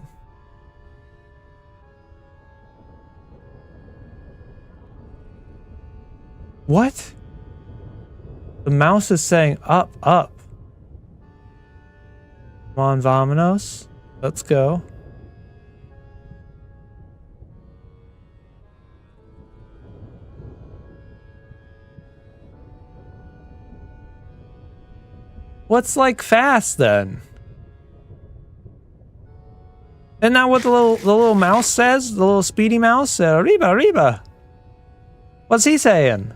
What? The mouse is saying up, up. Come on, vamonos. Let's go. What's like fast then? Isn't that what the little mouse says? The little speedy mouse? Arriba, arriba. What's he saying?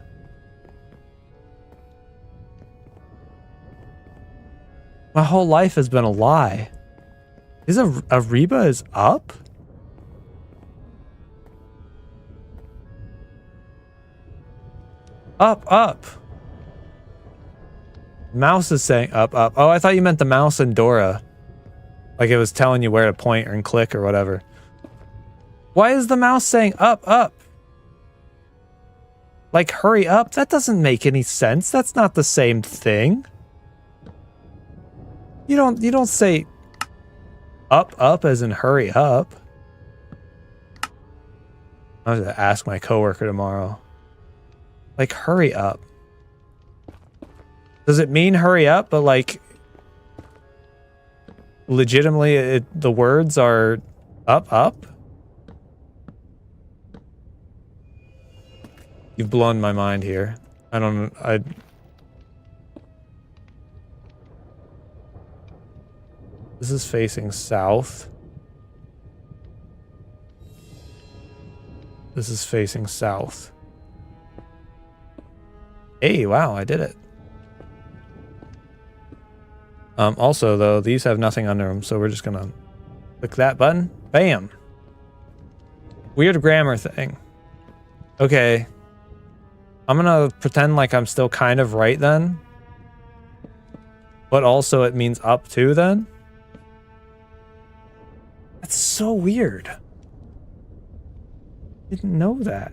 My whole life has been a lie. Is arriba is up? Up, up. Mouse is saying up, up. Oh, I thought you meant the mouse and Dora. Like it was telling you where to point and click or whatever. Why is the mouse saying up, up? Like hurry up? That doesn't make any sense. That's not the same thing. You don't say up, up as in hurry up. I have to ask my coworker tomorrow. Like hurry up. Does it mean hurry up, but like legitimately the words are up, up? You've blown my mind here. This is facing south. This is facing south. Hey, wow, I did it. Also, though, these have nothing under them, so we're just gonna click that button. Bam! Weird grammar thing. Okay. I'm gonna pretend like I'm still kind of right then. But also it means up to then. That's so weird. Didn't know that.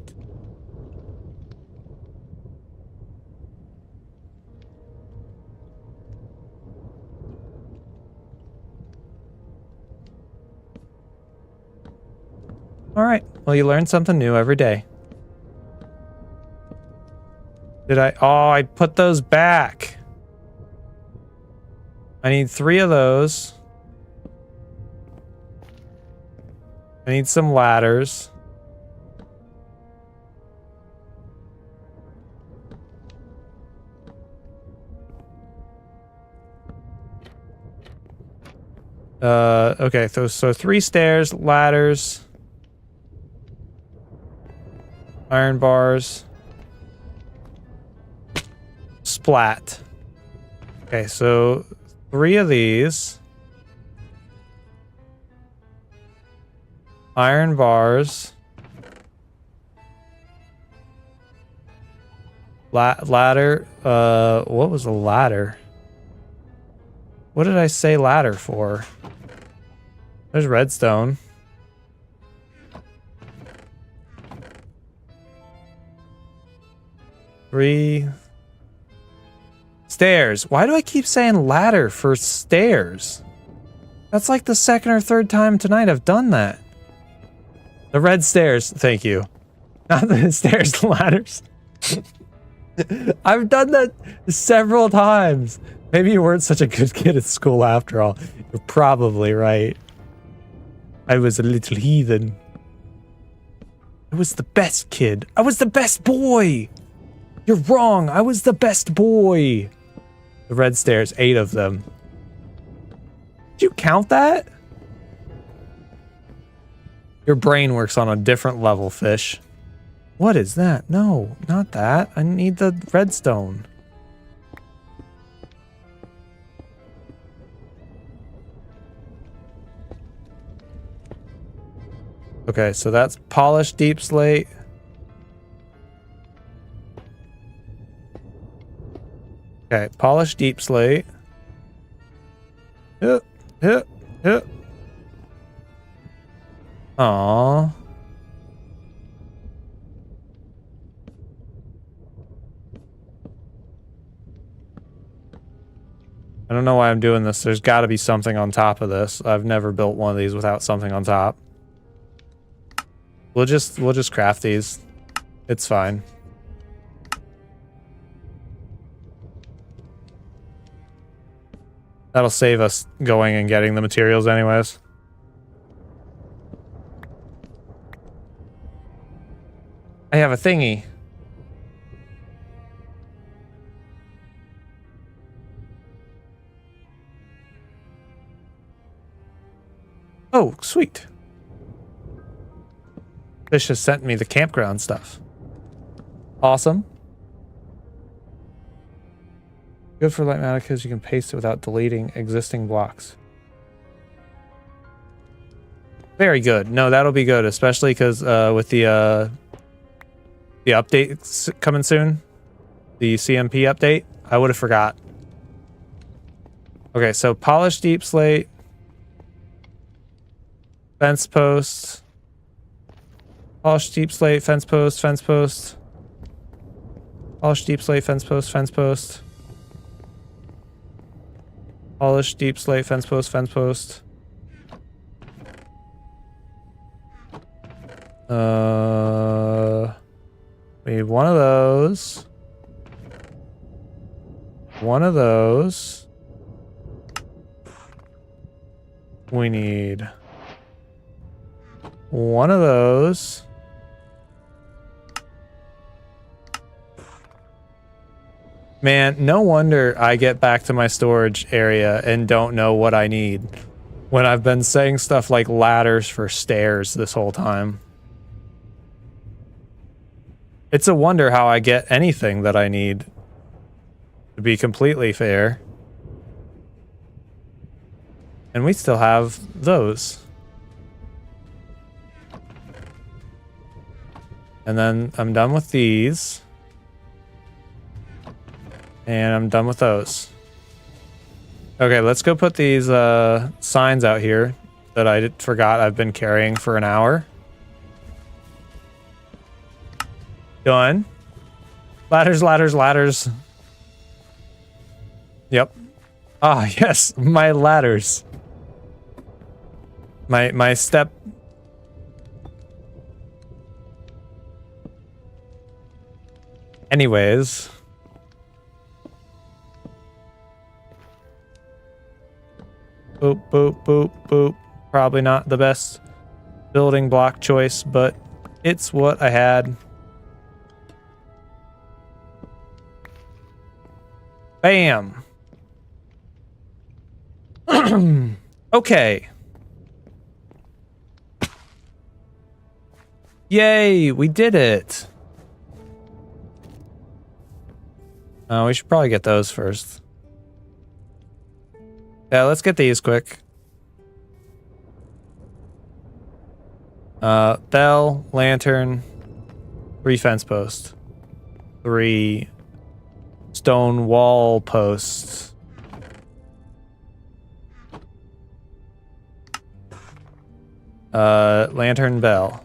All right. Well, you learn something new every day. Did I? Oh, I put those back. I need 3 of those. I need some ladders. Okay, so 3 stairs, ladders, iron bars, splat. Okay, so 3 of these. Iron bars. Ladder. What was a ladder? What did I say ladder for? There's redstone. Three. Stairs. Why do I keep saying ladder for stairs? That's like the 2nd or 3rd time tonight I've done that. The red stairs. Thank you. Not the stairs, the ladders. I've done that several times. Maybe you weren't such a good kid at school after all. You're probably right. I was a little heathen. I was the best kid. I was the best boy. You're wrong. I was the best boy. The red stairs, 8 of them. Did you count that? Your brain works on a different level, fish. What is that? No, not that. I need the redstone. Okay, so that's polished deep slate. Okay, polished deep slate. Hit. Aww. I don't know why I'm doing this. There's got to be something on top of this. I've never built one of these without something on top. We'll just craft these. It's fine. That'll save us going and getting the materials anyways. I have a thingy. Oh, sweet. Fish has sent me the campground stuff. Awesome. Good for Litematica because you can paste it without deleting existing blocks. Very good. No, that'll be good, especially because with the update coming soon, the CMP update, I would have forgot. Okay, so polished deep slate. Fence post. Polished deep slate, fence post, fence post. Polished deep slate, fence post, fence post. Polished deep slate, fence post, fence post. We need one of those. One of those. We need one of those. Man, no wonder I get back to my storage area and don't know what I need when I've been saying stuff like ladders for stairs this whole time. It's a wonder how I get anything that I need, to be completely fair. And we still have those. And then I'm done with these. And I'm done with those. Okay, let's go put these signs out here that I forgot I've been carrying for an hour. Done. Ladders, ladders, ladders. Yep. Ah, yes, my ladders. My step. Anyways. Boop, boop, boop, boop. Probably not the best building block choice, but it's what I had. Bam. Okay. Yay, we did it. We should probably get those first. Yeah, let's get these quick. Bell, lantern, 3 fence posts, 3 stone wall posts. Lantern, bell.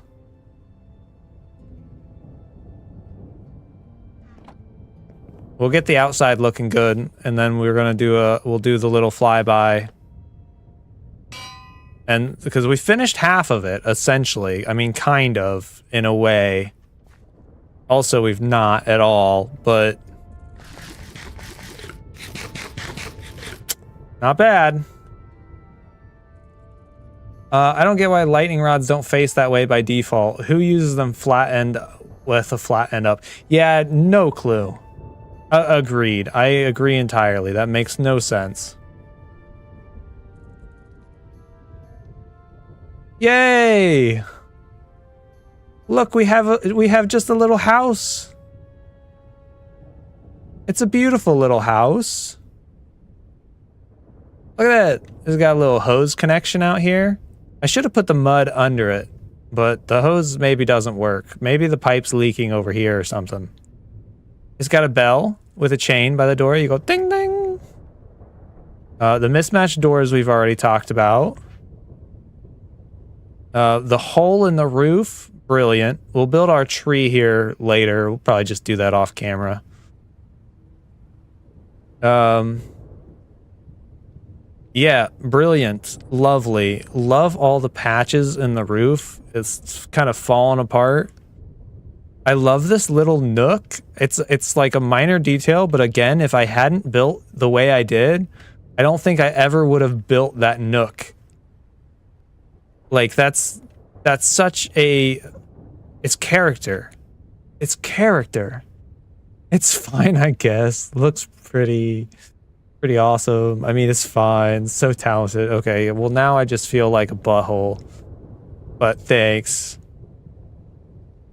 We'll get the outside looking good, and then we're gonna we'll do the little flyby. And because we finished half of it, essentially. I mean, kind of, in a way. Also, we've not at all, but not bad. I don't get why lightning rods don't face that way by default. Who uses them flat end with a flat end up? Yeah, no clue. Agreed. I agree entirely. That makes no sense. Yay! Look, we have just a little house. It's a beautiful little house. Look at that. It's got a little hose connection out here. I should have put the mud under it, but the hose maybe doesn't work. Maybe the pipe's leaking over here or something. It's got a bell with a chain by the door. You go ding ding. The mismatched doors we've already talked about. The hole in the roof, brilliant. We'll build our tree here later. We'll probably just do that off camera. Yeah, brilliant. Lovely. Love all the patches in the roof. It's kind of falling apart. I love this little nook. It's like a minor detail, but again, if I hadn't built the way I did, I don't think I ever would have built that nook. Like that's such a, it's character. It's character. It's fine, I guess. Looks pretty awesome. I mean, it's fine. So talented. Okay, well now I just feel like a butthole. But thanks.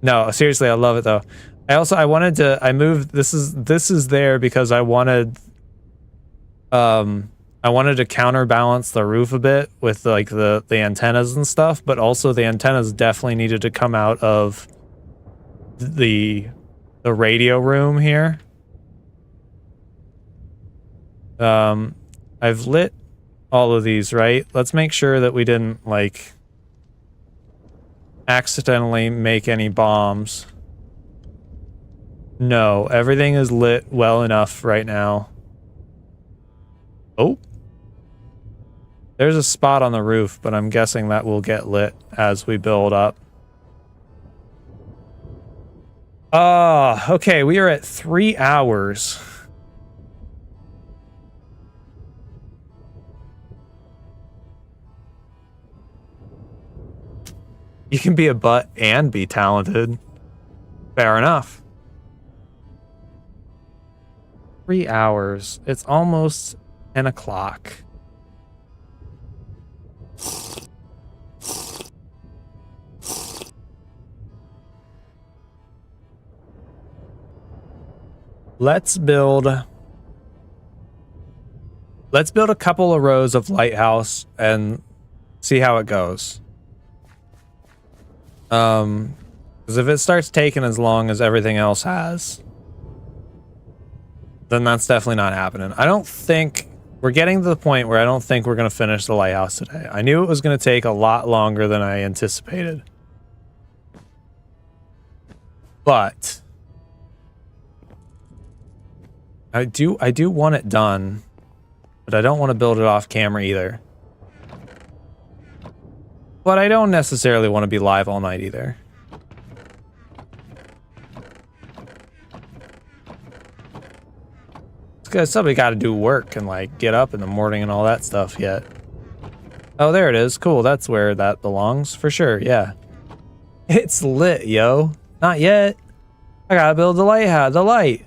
No, seriously, I love it though. I moved, this is there because I wanted to counterbalance the roof a bit with like the antennas and stuff, but also the antennas definitely needed to come out of the radio room here. I've lit all of these, right? Let's make sure that we didn't like accidentally make any bombs. No, everything is lit well enough right now. Oh. There's a spot on the roof, but I'm guessing that will get lit as we build up. Okay, we are at 3 hours. You can be a butt and be talented. Fair enough. 3 hours. It's almost 10 o'clock. Let's build a couple of rows of lighthouse and see how it goes. Because if it starts taking as long as everything else has, then that's definitely not happening. I don't think we're getting to the point where I don't think we're going to finish the lighthouse today. I knew it was going to take a lot longer than I anticipated. But I do want it done, but I don't want to build it off camera either. But I don't necessarily want to be live all night either. It's because somebody got to do work and like get up in the morning and all that stuff yet. Oh, there it is. Cool. That's where that belongs for sure. Yeah. It's lit, yo. Not yet. I gotta build the lighthouse, the light.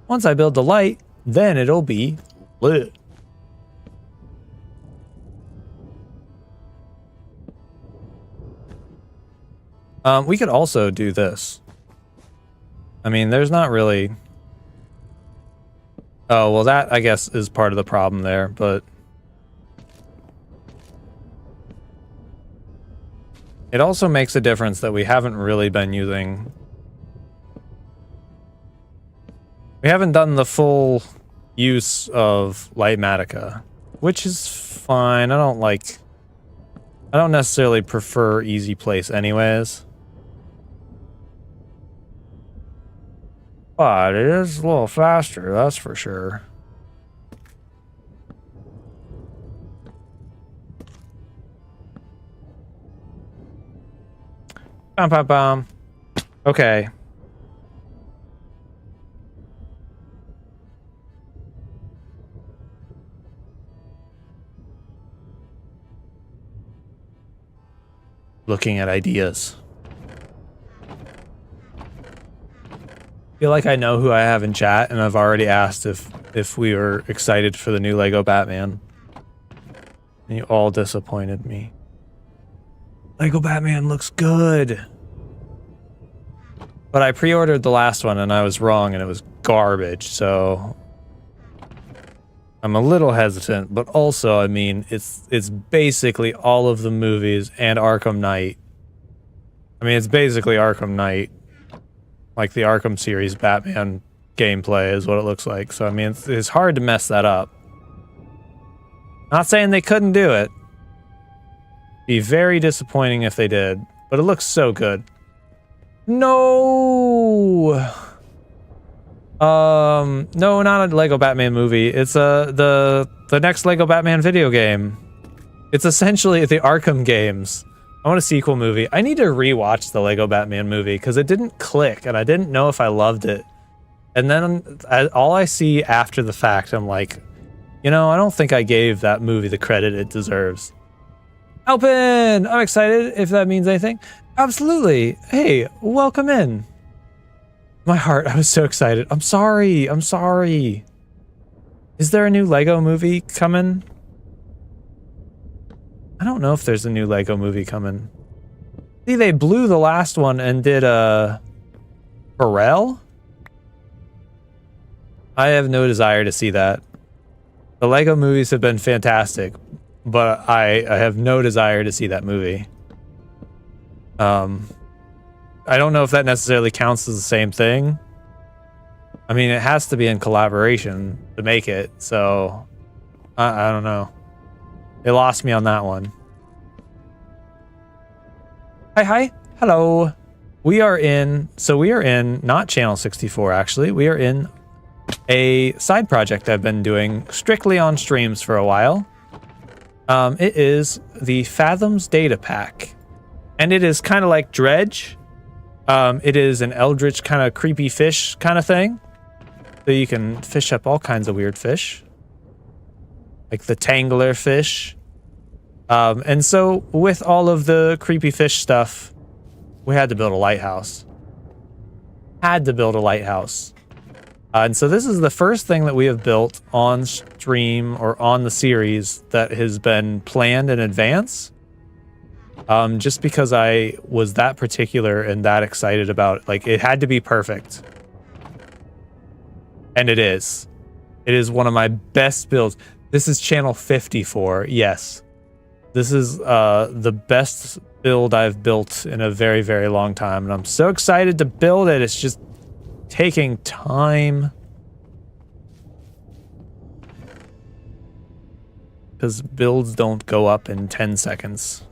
Once I build the light, then it'll be lit. We could also do this. I mean, there's not really... Oh, well, that, I guess, is part of the problem there, but... It also makes a difference that we haven't really been using... We haven't done the full use of Litematica, which is fine. I don't necessarily prefer easy place anyways. But it is a little faster, that's for sure. Bum, bum, bum. Okay. Looking at ideas. I feel like I know who I have in chat, and I've already asked if we were excited for the new Lego Batman. And you all disappointed me. Lego Batman looks good. But I pre-ordered the last one and I was wrong and it was garbage, so I'm a little hesitant, but also, I mean, it's basically all of the movies and Arkham Knight. I mean, it's basically Arkham Knight. Like the Arkham series Batman gameplay is what it looks like. So, I mean, it's hard to mess that up. Not saying they couldn't do it. Be very disappointing if they did, but it looks so good. No! No, not a Lego Batman movie. It's the next Lego Batman video game. It's essentially the Arkham games. I want a sequel movie. I need to rewatch the Lego Batman movie because it didn't click and I didn't know if I loved it. And then all I see after the fact, I'm like, you know, I don't think I gave that movie the credit it deserves. Alpin! I'm excited if that means anything. Absolutely. Hey, welcome in. My heart, I was so excited. I'm sorry. I'm sorry. Is there a new Lego movie coming? I don't know if there's a new Lego movie coming. See, they blew the last one and did a Pharrell? I have no desire to see that. The Lego movies have been fantastic, but I have no desire to see that movie. I don't know if that necessarily counts as the same thing. I mean, it has to be in collaboration to make it, so I don't know. They lost me on that one. Hi. Hello. We are in not channel 64 actually. We are in a side project I've been doing strictly on streams for a while. It is the Fathoms data pack. And it is kind of like Dredge. It is an eldritch kind of creepy fish kind of thing. So you can fish up all kinds of weird fish. Like the tangler fish. And so with all of the creepy fish stuff, we had to build a lighthouse. And so this is the first thing that we have built on stream or on the series that has been planned in advance. Just because I was that particular and that excited about it. Like, it had to be perfect. And it is. It is one of my best builds. This is channel 54, yes. This is the best build I've built in a very, very long time. And I'm so excited to build it. It's just taking time. Because builds don't go up in 10 seconds.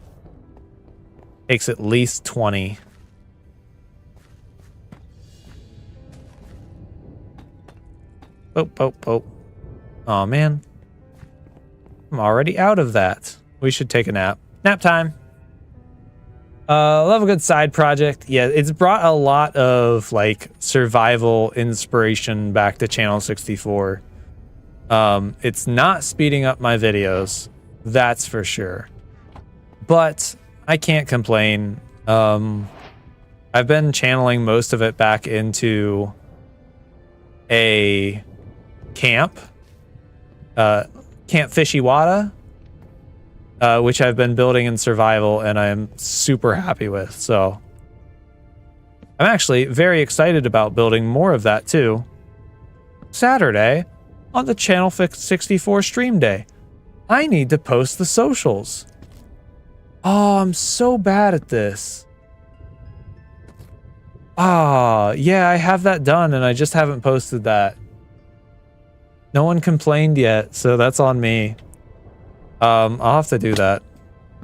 Takes at least 20. Oh. Oh, man. I'm already out of that. We should take a nap. Nap time. Love a good side project. Yeah, it's brought a lot of, like, survival inspiration back to channel 64. It's not speeding up my videos. That's for sure. But I can't complain. I've been channeling most of it back into a camp. Camp Fishiwada. Which I've been building in survival and I'm super happy with. So I'm actually very excited about building more of that too. Saturday on the channel 64 stream day. I need to post the socials. Oh, I'm so bad at this. Yeah, I have that done and I just haven't posted that. No one complained yet, so that's on me. I'll have to do that.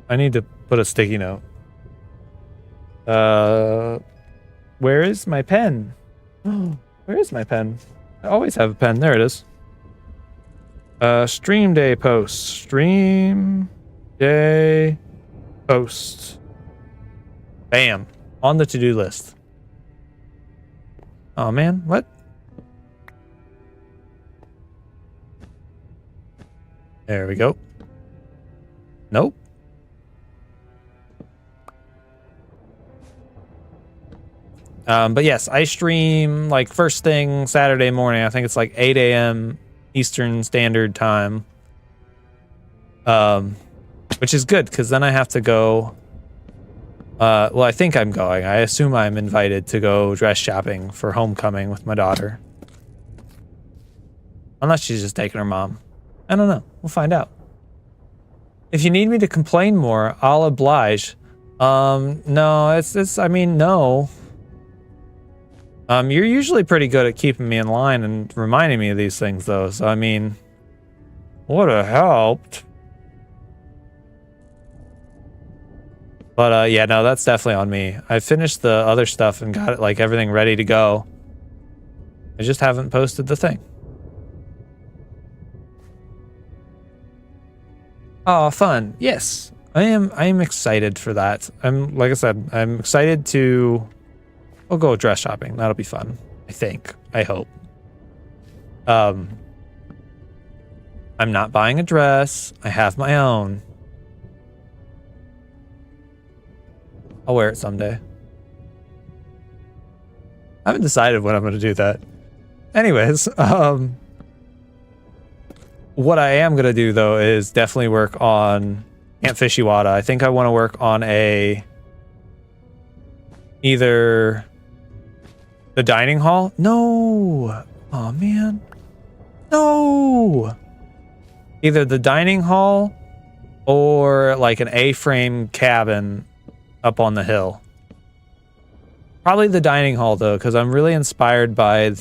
I need to put a sticky note. Where is my pen? Where is my pen? I always have a pen. There it is. Stream day post. Stream day post. Bam. On the to-do list. Oh, man. What? There we go. Nope. But yes, I stream like first thing Saturday morning. I think it's like 8 a.m. Eastern Standard Time. Which is good because then I have to go. Well, I think I'm going. I assume I'm invited to go dress shopping for homecoming with my daughter. Unless she's just taking her mom. I don't know. We'll find out. If you need me to complain more, I'll oblige. No, I mean, no. You're usually pretty good at keeping me in line and reminding me of these things, though. So, I mean, would have helped. But, yeah, no, that's definitely on me. I finished the other stuff and got it, like, everything ready to go. I just haven't posted the thing. Oh, fun. Yes. I am excited for that. Like I said, I'm excited to we'll go dress shopping. That'll be fun. I think. I hope. I'm not buying a dress. I have my own. I'll wear it someday. I haven't decided when I'm going to do that. Anyways, what I am going to do, though, is definitely work on Camp Fishiwada. I think I want to work on either the dining hall. No. Oh, man. No. Either the dining hall or like an A-frame cabin up on the hill. Probably the dining hall, though, because I'm really inspired by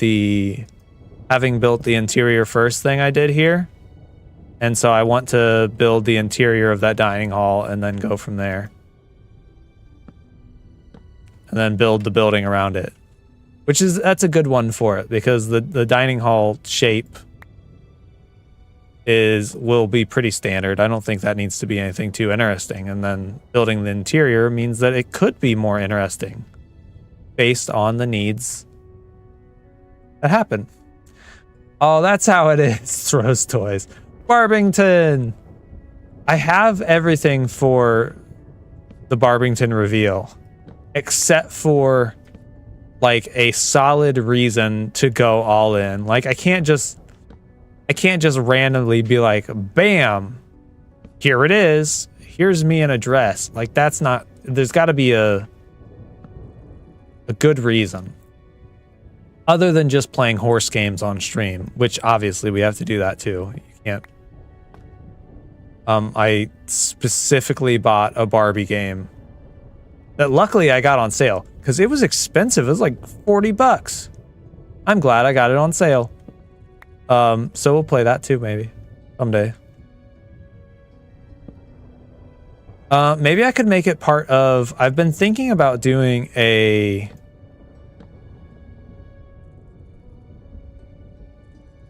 having built the interior first thing I did here. And so I want to build the interior of that dining hall and then go from there. and then build the building around it. That's a good one for it, because the dining hall shape will be pretty standard. I don't think that needs to be anything too interesting. And then building the interior means that it could be more interesting based on the needs that happen. Oh, that's how it is. Throws toys. Barbington. I have everything for the Barbington reveal, except for like a solid reason to go all in. Like I can't just randomly be like, bam, here it is. Here's me in a dress. Like that's not, there's got to be a good reason. Other than just playing horse games on stream, which obviously we have to do that too. You can't. I specifically bought a Barbie game that luckily I got on sale because it was expensive. It was like $40. I'm glad I got it on sale. So we'll play that too, maybe someday. Maybe I could make it part of. I've been thinking about doing a.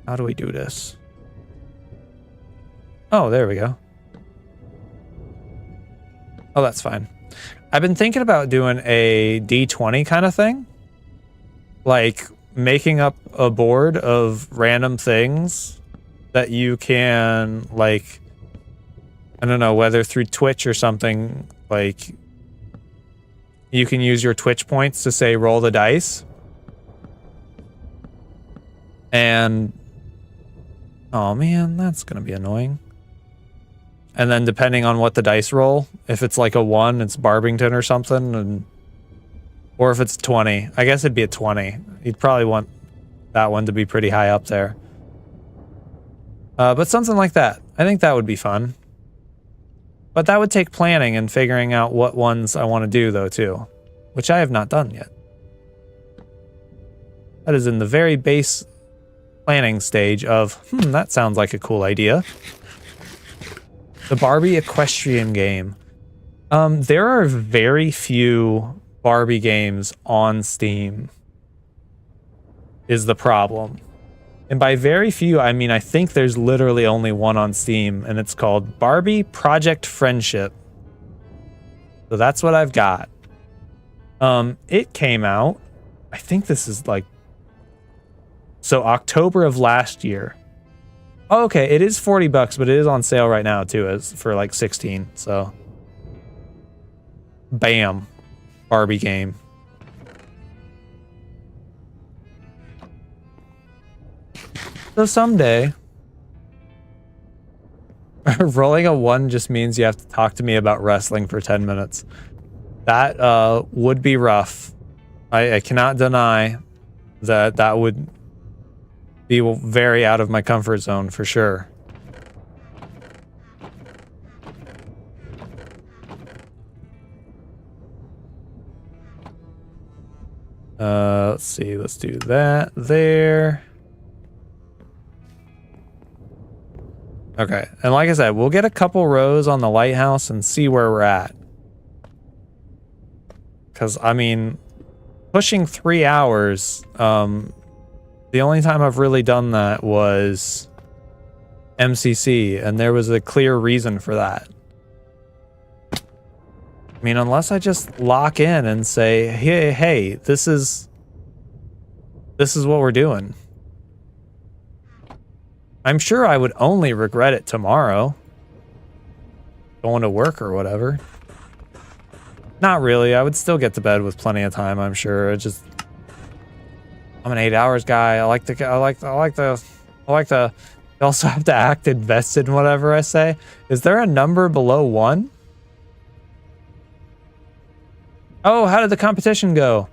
How do we do this? Oh, there we go. Oh, that's fine. I've been thinking about doing a D20 kind of thing. Like making up a board of random things that you can, like, I don't know, whether through Twitch or something, like you can use your Twitch points to say roll the dice. And oh man, that's gonna be annoying. And then depending on what the dice roll, if it's like a 1, it's Barbington or something, or if it's 20, I guess it'd be a 20. You'd probably want that one to be pretty high up there. But something like that. I think that would be fun. But that would take planning and figuring out what ones I want to do though too, which I have not done yet. That is in the very base planning stage of, that sounds like a cool idea. The Barbie equestrian game. There are very few Barbie games on Steam, is the problem. And by very few, I mean I think there's literally only one on Steam, and it's called Barbie Project Friendship. So that's what I've got. It came out, I think this is like, so October of last year. Oh, okay, it is $40, but it is on sale right now too, as for like 16. So, bam, Barbie game. So someday, rolling a 1 just means you have to talk to me about wrestling for 10 minutes. That would be rough. I cannot deny that that would be very out of my comfort zone for sure. Let's see, let's do that there. Okay, and like I said, we'll get a couple rows on the lighthouse and see where we're at. Because, I mean, pushing 3 hours, the only time I've really done that was MCC, and there was a clear reason for that. I mean, unless I just lock in and say, hey, this is what we're doing. I'm sure I would only regret it tomorrow. Going to work or whatever. Not really. I would still get to bed with plenty of time, I'm sure. I'm an 8 hours guy. I like the you also have to act invested in whatever I say. Is there a number below 1? Oh, how did the competition go?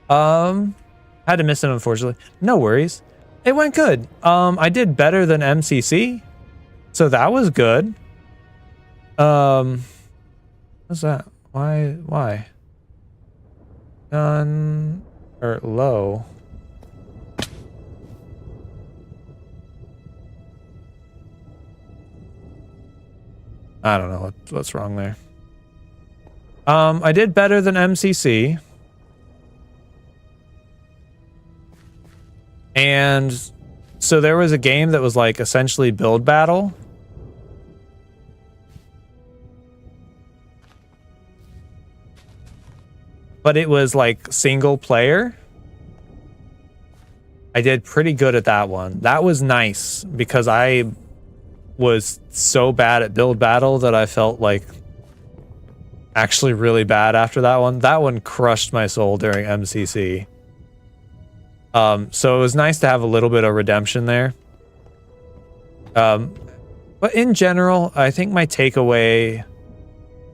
Had to miss it, unfortunately. No worries. It went good. I did better than MCC, so that was good. What's that? Why? None or low. I don't know what's wrong there. I did better than MCC. And so there was a game that was like essentially build battle. But it was like single player. I did pretty good at that one. That was nice because I was so bad at build battle that I felt like actually really bad after that one. That one crushed my soul during MCC. So it was nice to have a little bit of redemption there. But in general, I think my takeaway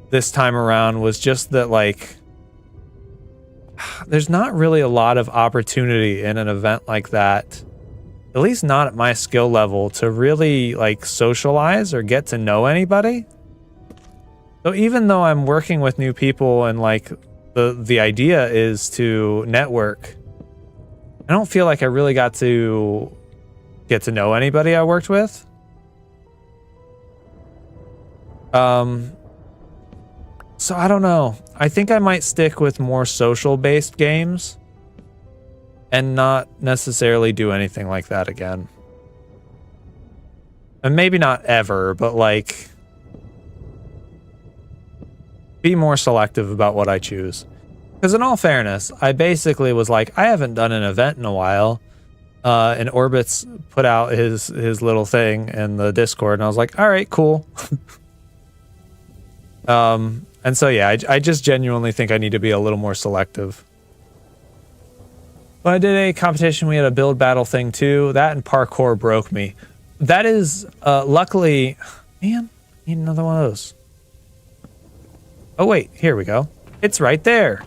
this time around was just that, like, there's not really a lot of opportunity in an event like that, at least not at my skill level, to really like socialize or get to know anybody. So even though I'm working with new people and like the idea is to network, I don't feel like I really got to get to know anybody I worked with. So I don't know. I think I might stick with more social-based games and not necessarily do anything like that again. And maybe not ever, but like be more selective about what I choose. Because in all fairness, I basically was like, I haven't done an event in a while. And Orbitz put out his little thing in the Discord, and I was like, all right, cool. And so, yeah, I just genuinely think I need to be a little more selective. But I did a competition. We had a build battle thing, too. That and parkour broke me. That is, luckily... Man, I need another one of those. Oh, wait. Here we go. It's right there.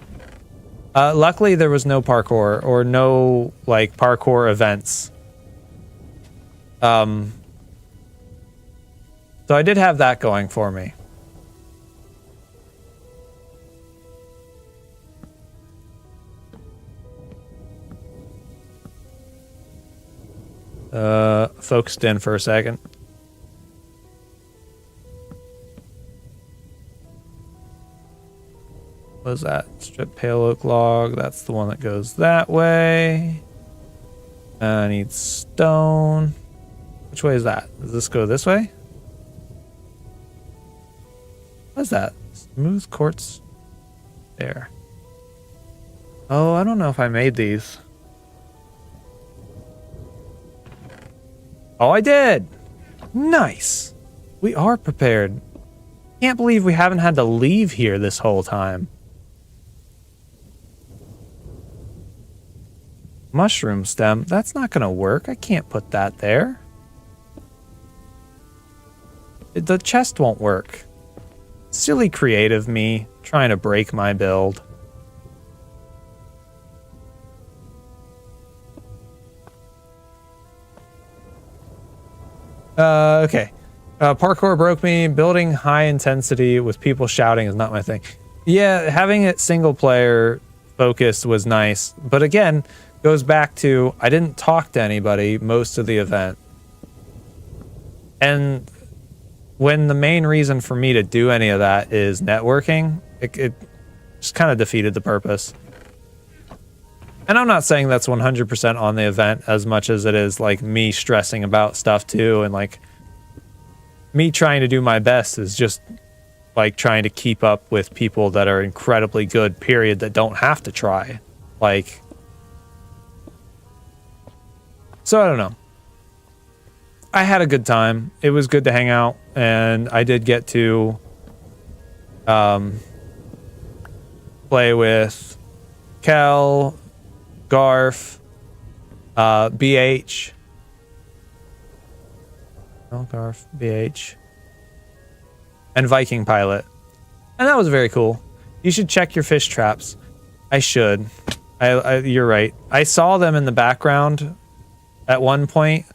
Luckily, there was no parkour or no, like, parkour events. So I did have that going for me. Focused in for a second. What is that? Strip pale oak log. That's the one that goes that way. I need stone. Which way is that? Does this go this way? What is that? Smooth quartz. There. Oh, I don't know if I made these. Oh, I did! Nice! We are prepared. Can't believe we haven't had to leave here this whole time. Mushroom stem. That's not gonna work. I can't put that there. The chest won't work. Silly creative me trying to break my build. Okay. Parkour broke me. Building high intensity with people shouting is not my thing. Yeah, having it single player focused was nice. But again, goes back to I didn't talk to anybody most of the event. And when the main reason for me to do any of that is networking, it just kind of defeated the purpose. And I'm not saying that's 100% on the event as much as it is like me stressing about stuff too, and like me trying to do my best is just like trying to keep up with people that are incredibly good, period, that don't have to try. Like, so I don't know. I had a good time. It was good to hang out, and I did get to play with Kel, Garf, BH. Oh, Garf, BH. And Viking Pilot. And that was very cool. You should check your fish traps. I should. You're right. I saw them in the background at one point,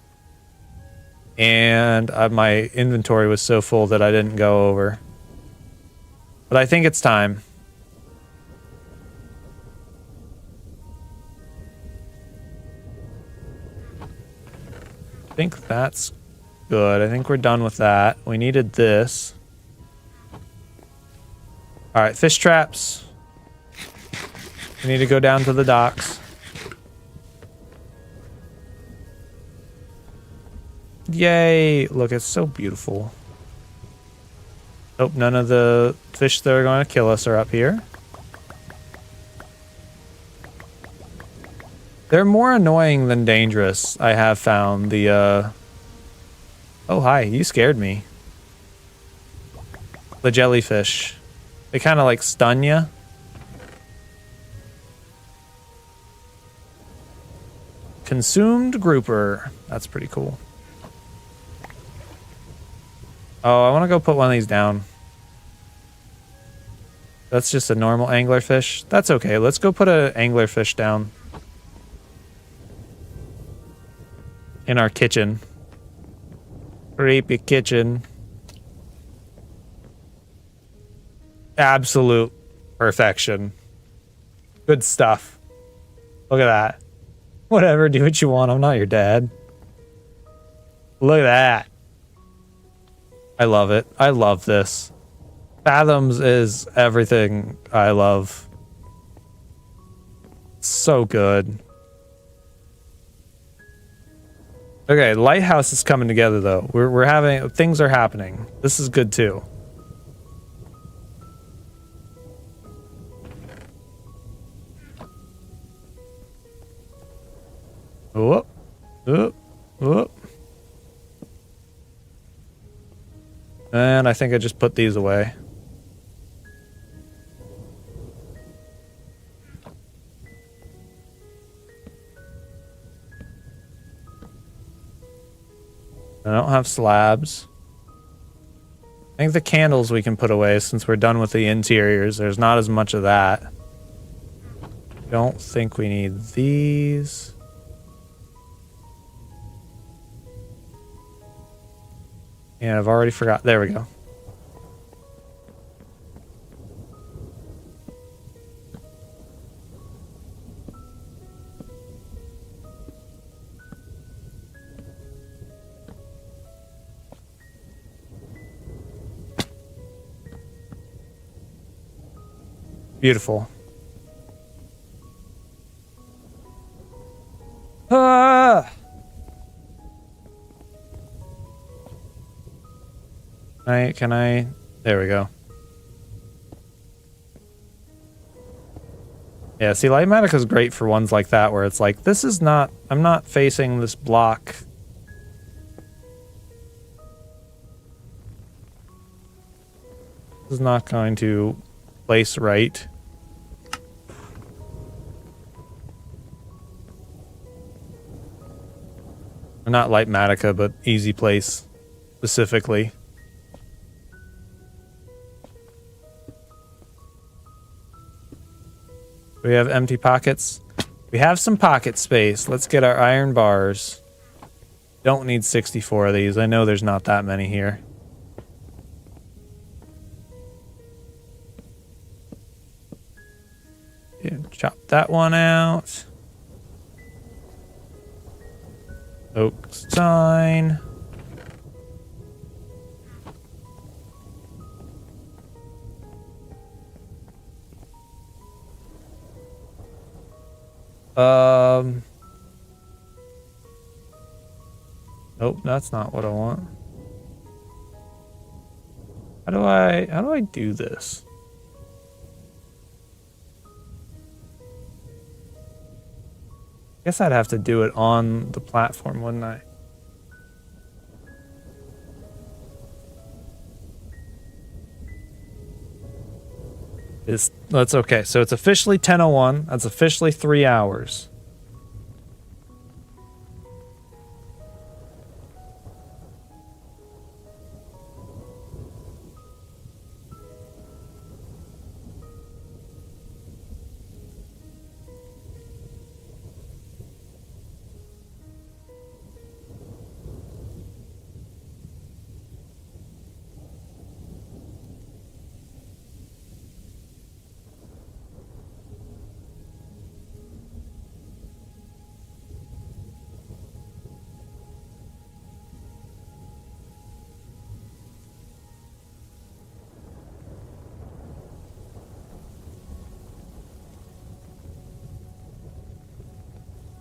and my inventory was so full that I didn't go over. But I think it's time. I think that's good. I think we're done with that. We needed this. All right, fish traps. We need to go down to the docks. Yay! Look, it's so beautiful. Nope, none of the fish that are going to kill us are up here. They're more annoying than dangerous, I have found. The, Oh, hi, you scared me. The jellyfish. They kind of like stun you. Consumed grouper. That's pretty cool. Oh, I want to go put one of these down. That's just a normal anglerfish. That's okay. Let's go put an anglerfish down. In our kitchen. Creepy kitchen. Absolute perfection. Good stuff. Look at that. Whatever, do what you want. I'm not your dad. Look at that. I love it. I love this. Fathoms is everything I love. So good. Okay, lighthouse is coming together though. We're having things are happening. This is good too. Whoop. Whoop. Whoop. And I think I just put these away. I don't have slabs. I think the candles we can put away since we're done with the interiors. There's not as much of that. Don't think we need these. And I've already forgot. There we go. Beautiful. Ah! Can I? There we go. Yeah, see, Litematica is great for ones like that where it's like, this is not, I'm not facing this block. This is not going to place right. Or not Litematica, but easy place specifically. We have empty pockets. We have some pocket space. Let's get our iron bars. Don't need 64 of these. I know there's not that many here. Yeah, chop that one out. Oak sign. Nope, that's not what I want. How do I do this? Guess I'd have to do it on the platform, wouldn't I? That's okay. So it's officially 10:01. That's officially 3 hours.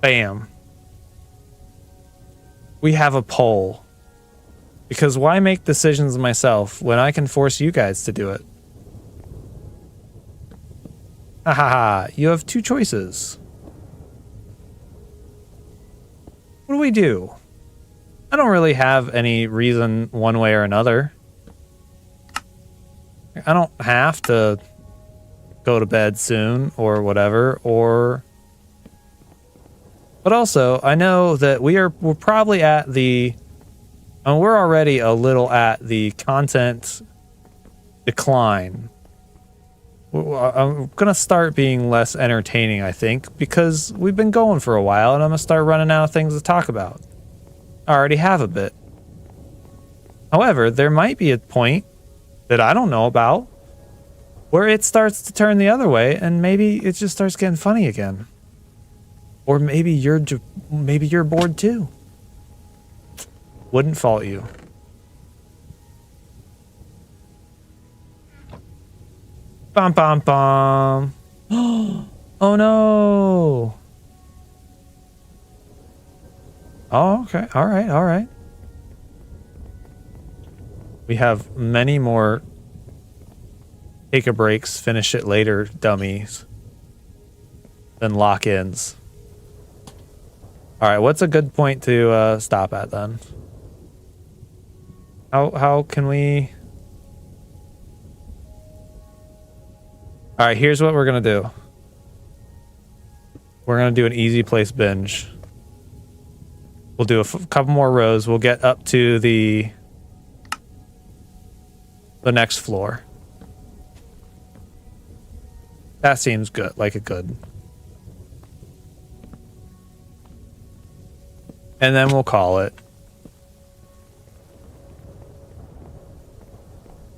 Bam. We have a pole. Because why make decisions myself when I can force you guys to do it? Ha ha ha, you have two choices. What do we do? I don't really have any reason one way or another. I don't have to go to bed soon or whatever, or... But also, I know that we're probably at the... we're already a little at the content decline. I'm going to start being less entertaining, I think, because we've been going for a while and I'm going to start running out of things to talk about. I already have a bit. However, there might be a point that I don't know about where it starts to turn the other way and maybe it just starts getting funny again. Or maybe you're bored too. Wouldn't fault you. Bum bum bum. Oh no. Oh, okay. All right. All right. We have many more take a breaks, finish it later dummies than lock-ins. All right. What's a good point to stop at then? How can we... All right, here's what we're going to do. We're going to do an easy place binge. We'll do a couple more rows. We'll get up to the next floor. That seems good, like a good. And then we'll call it.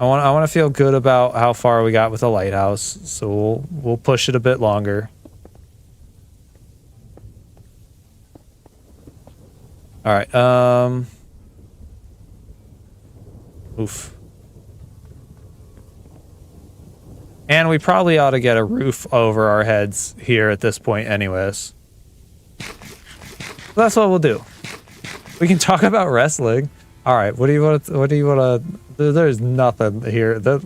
I want to feel good about how far we got with the lighthouse, so we'll push it a bit longer. All right. Oof. And we probably ought to get a roof over our heads here at this point, anyways. So that's what we'll do. We can talk about wrestling. All right. What do you want to? There's nothing here. I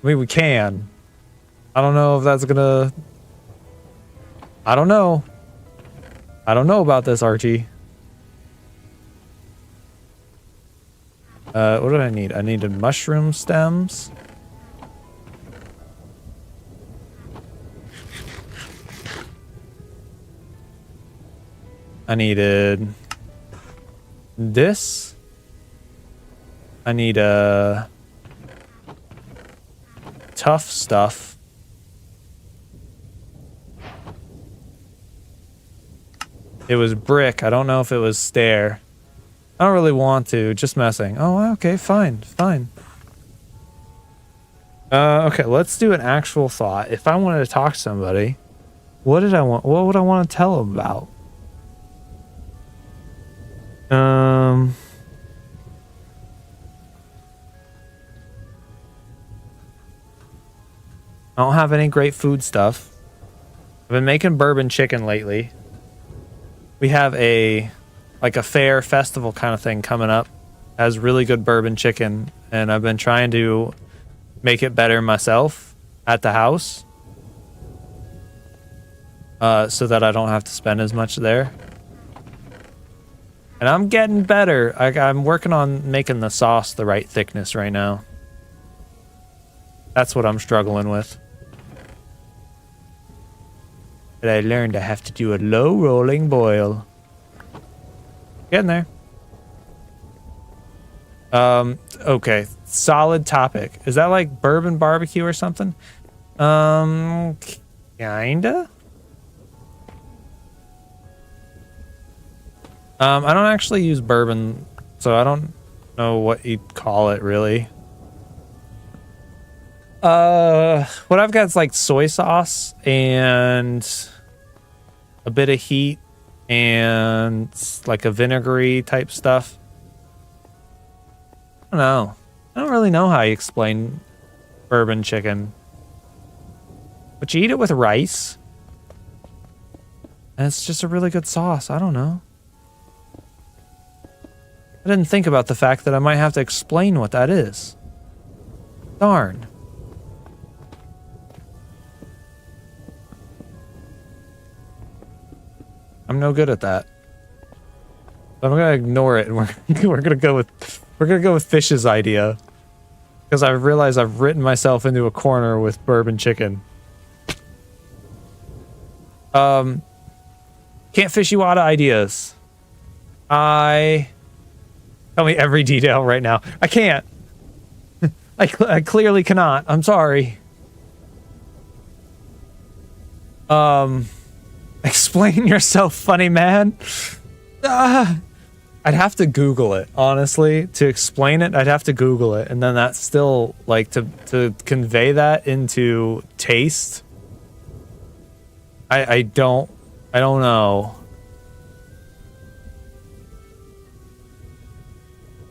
mean, we can. I don't know if that's gonna... I don't know. I don't know about this, Archie. What did I need? I needed mushroom stems. I needed this. I need tough stuff. It was brick. I don't know if it was stair. I don't really want to. Just messing. Oh, okay. Fine. Fine. Okay. Let's do an actual thought. If I wanted to talk to somebody, what would I want to tell them about? I don't have any great food stuff. I've been making bourbon chicken lately. We have a fair festival kind of thing coming up. It has really good bourbon chicken, and I've been trying to make it better myself at the house, so that I don't have to spend as much there. And I'm getting better. I'm working on making the sauce the right thickness right now. That's what I'm struggling with. But I learned I have to do a low rolling boil. Getting there. Okay. Solid topic. Is that like bourbon barbecue or something? Kinda? I don't actually use bourbon, so I don't know what you'd call it really. What I've got is like soy sauce and a bit of heat and like a vinegary type stuff. I don't know. I don't really know how you explain bourbon chicken. But you eat it with rice. And it's just a really good sauce. I don't know. I didn't think about the fact that I might have to explain what that is. Darn. I'm no good at that. I'm gonna ignore it, and we're gonna go with Fish's idea, because I realize I've written myself into a corner with bourbon chicken. Can't Fishy Wada ideas. Tell me every detail right now. I can't. I clearly cannot. I'm sorry. Explain yourself, funny man. I'd have to Google it, honestly. To explain it, I'd have to Google it. And then that's still, like, to convey that into taste. I don't know.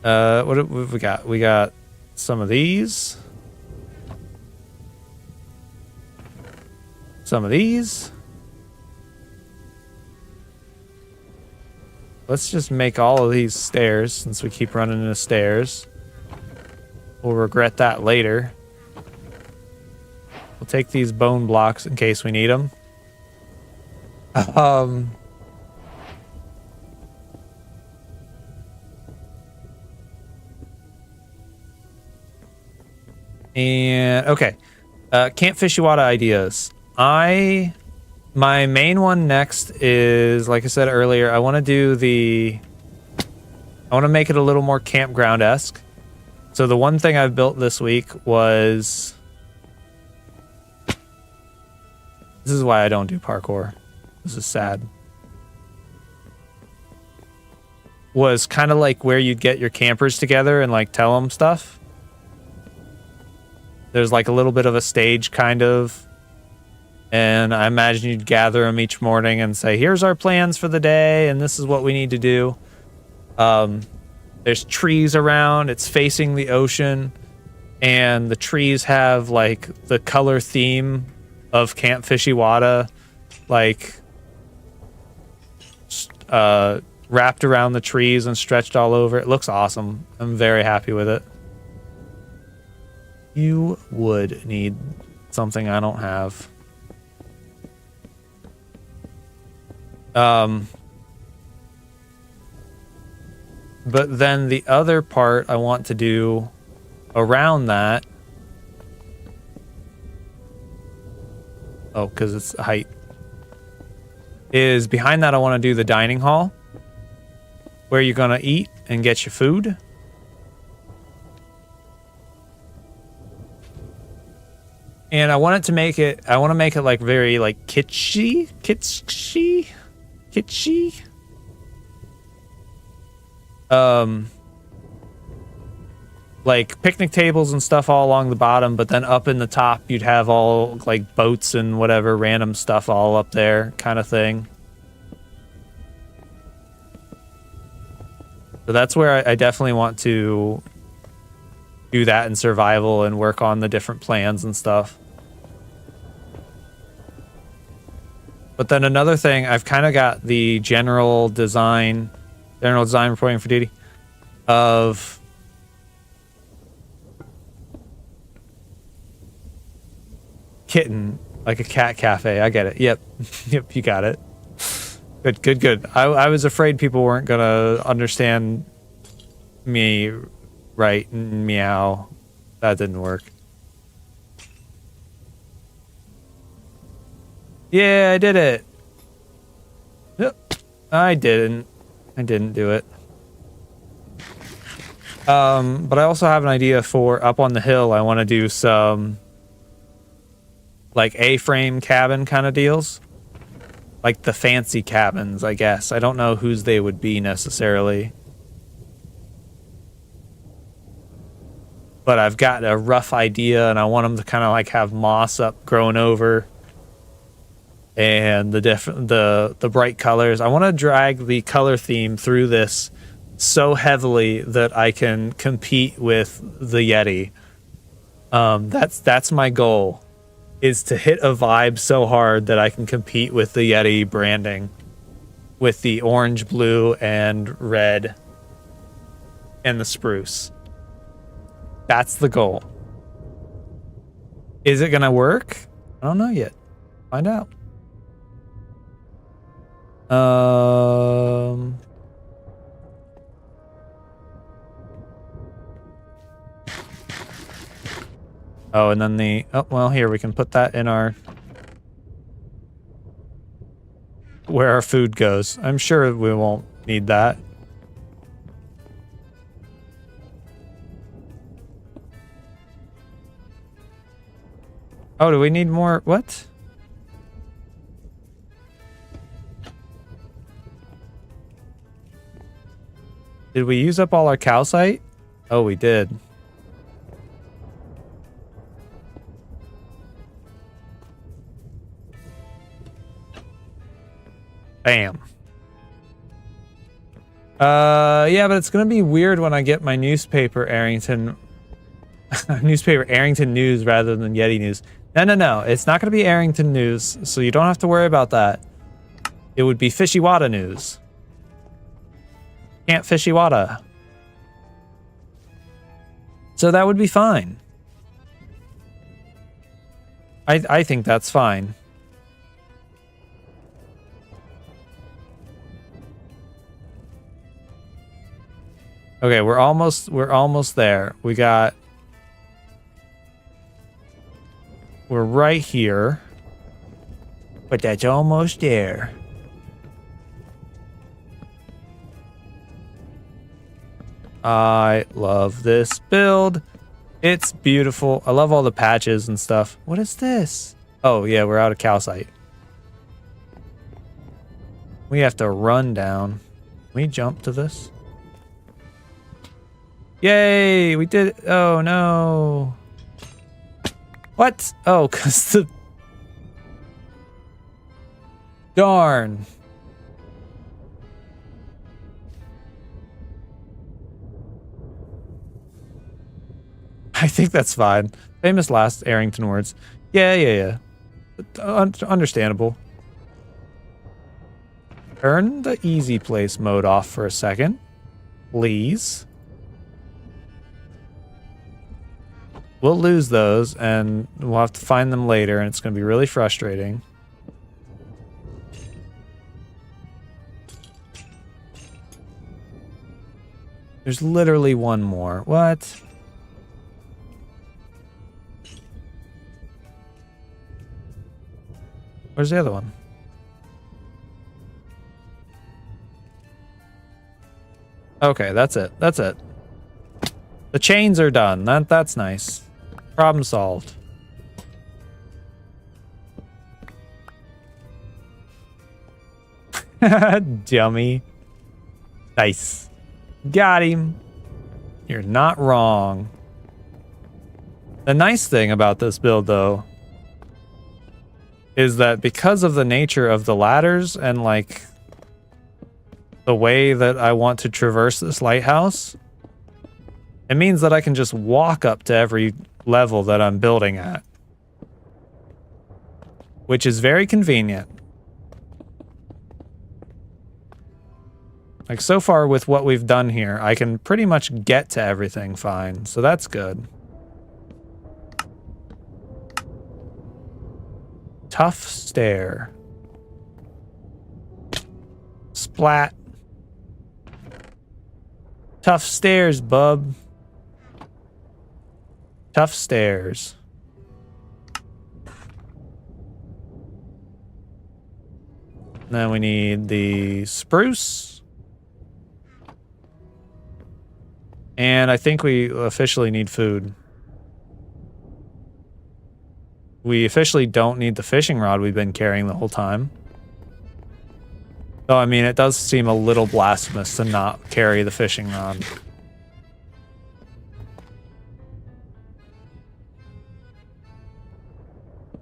What have we got? We got some of these. Some of these. Let's just make all of these stairs, since we keep running into stairs. We'll regret that later. We'll take these bone blocks in case we need them. And okay. Camp Fishy Wada ideas. My main one next is, like I said earlier, I want to make it a little more campground-esque. So the one thing I've built this week was... This is why I don't do parkour. This is sad. Was kind of like where you'd get your campers together and like tell them stuff. There's like a little bit of a stage kind of. And I imagine you'd gather them each morning and say, here's our plans for the day, and this is what we need to do. There's trees around, it's facing the ocean, and the trees have, like, the color theme of Camp Fishy Wada, like, wrapped around the trees and stretched all over. It looks awesome. I'm very happy with it. You would need something I don't have. But then the other part I want to do around that, because it's height, is behind that I want to do the dining hall, where you're going to eat and get your food. And I want to make it like very like kitschy. Like picnic tables and stuff all along the bottom, but then up in the top you'd have all like boats and whatever random stuff all up there kind of thing. So that's where I definitely want to do that in survival and work on the different plans and stuff. But then another thing, I've kind of got the general design reporting for duty of kitten, like a cat cafe. I get it. Yep. Yep, you got it. Good. I was afraid people weren't gonna understand me right. Meow. That didn't work. Yeah, I did it. Yep. I didn't do it. But I also have an idea for up on the hill. I want to do some like A-frame cabin kind of deals. Like the fancy cabins, I guess. I don't know whose they would be necessarily. But I've got a rough idea, and I want them to kind of like have moss up growing over. And the bright colors. I want to drag the color theme through this so heavily that I can compete with the Yeti. That's my goal, is to hit a vibe so hard that I can compete with the Yeti branding with the orange, blue, and red. and the spruce. That's the goal. Is it gonna work? I don't know yet. Find out. Oh, and then well, here, we can put that in where our food goes. I'm sure we won't need that. Oh, do we need more? What? Did we use up all our calcite? Oh, we did. Bam. Yeah, but it's gonna be weird when I get my newspaper Aerington Aerington news rather than Yeti news. No. It's not gonna be Aerington news, so you don't have to worry about that. It would be Fishy Wada news. Can't Fishy Wada. So that would be fine. I think that's fine. Okay, we're almost there. We're right here. But that's almost there. I love this build. It's beautiful. I love all the patches and stuff. What is this? Oh, yeah, we're out of calcite. We have to run down. Can we jump to this? Yay, we did it. Oh, no. What? Oh, because the... Darn. I think that's fine. Famous last Aerington words. Yeah. Understandable. Turn the easy place mode off for a second, please. We'll lose those, and we'll have to find them later, and it's going to be really frustrating. There's literally one more. What? Where's the other one? Okay, that's it. That's it. The chains are done. That's nice. Problem solved. Dummy. Nice. Got him. You're not wrong. The nice thing about this build, though, is that because of the nature of the ladders and, like, the way that I want to traverse this lighthouse, it means that I can just walk up to every level that I'm building at, which is very convenient. Like, so far with what we've done here, I can pretty much get to everything fine, so that's good. Tough stair. Splat. Tough stairs, bub. Tough stairs. Then we need the spruce. And I think we officially need food. We officially don't need the fishing rod we've been carrying the whole time. Though, I mean, it does seem a little blasphemous to not carry the fishing rod.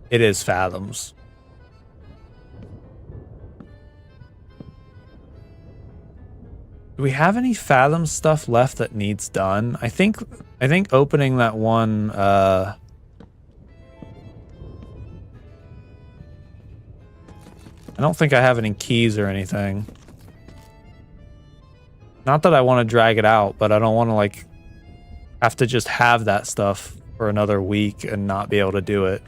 It is Fathoms. Do we have any Fathoms stuff left that needs done? I think opening that one, I don't think I have any keys or anything. Not that I want to drag it out, but I don't want to like have to just have that stuff for another week and not be able to do it.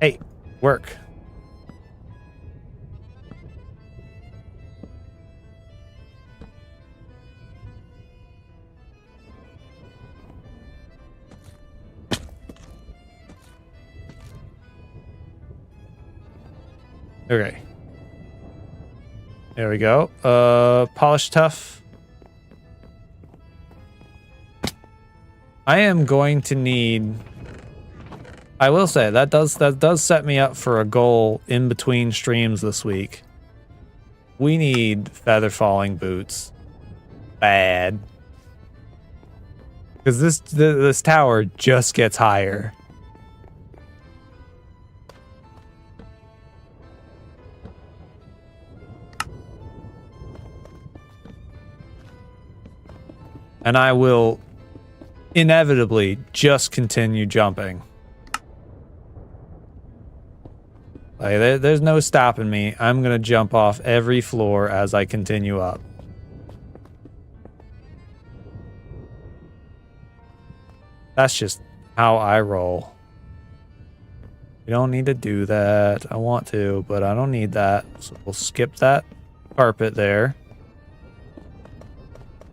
Hey, work. Okay. There we go. Polish tough. I am going to need... I will say that does set me up for a goal in between streams this week. We need feather falling boots. Bad. Because this tower just gets higher. And I will inevitably just continue jumping. Like, there's no stopping me. I'm going to jump off every floor as I continue up. That's just how I roll. You don't need to do that. I want to, but I don't need that. So we'll skip that carpet there.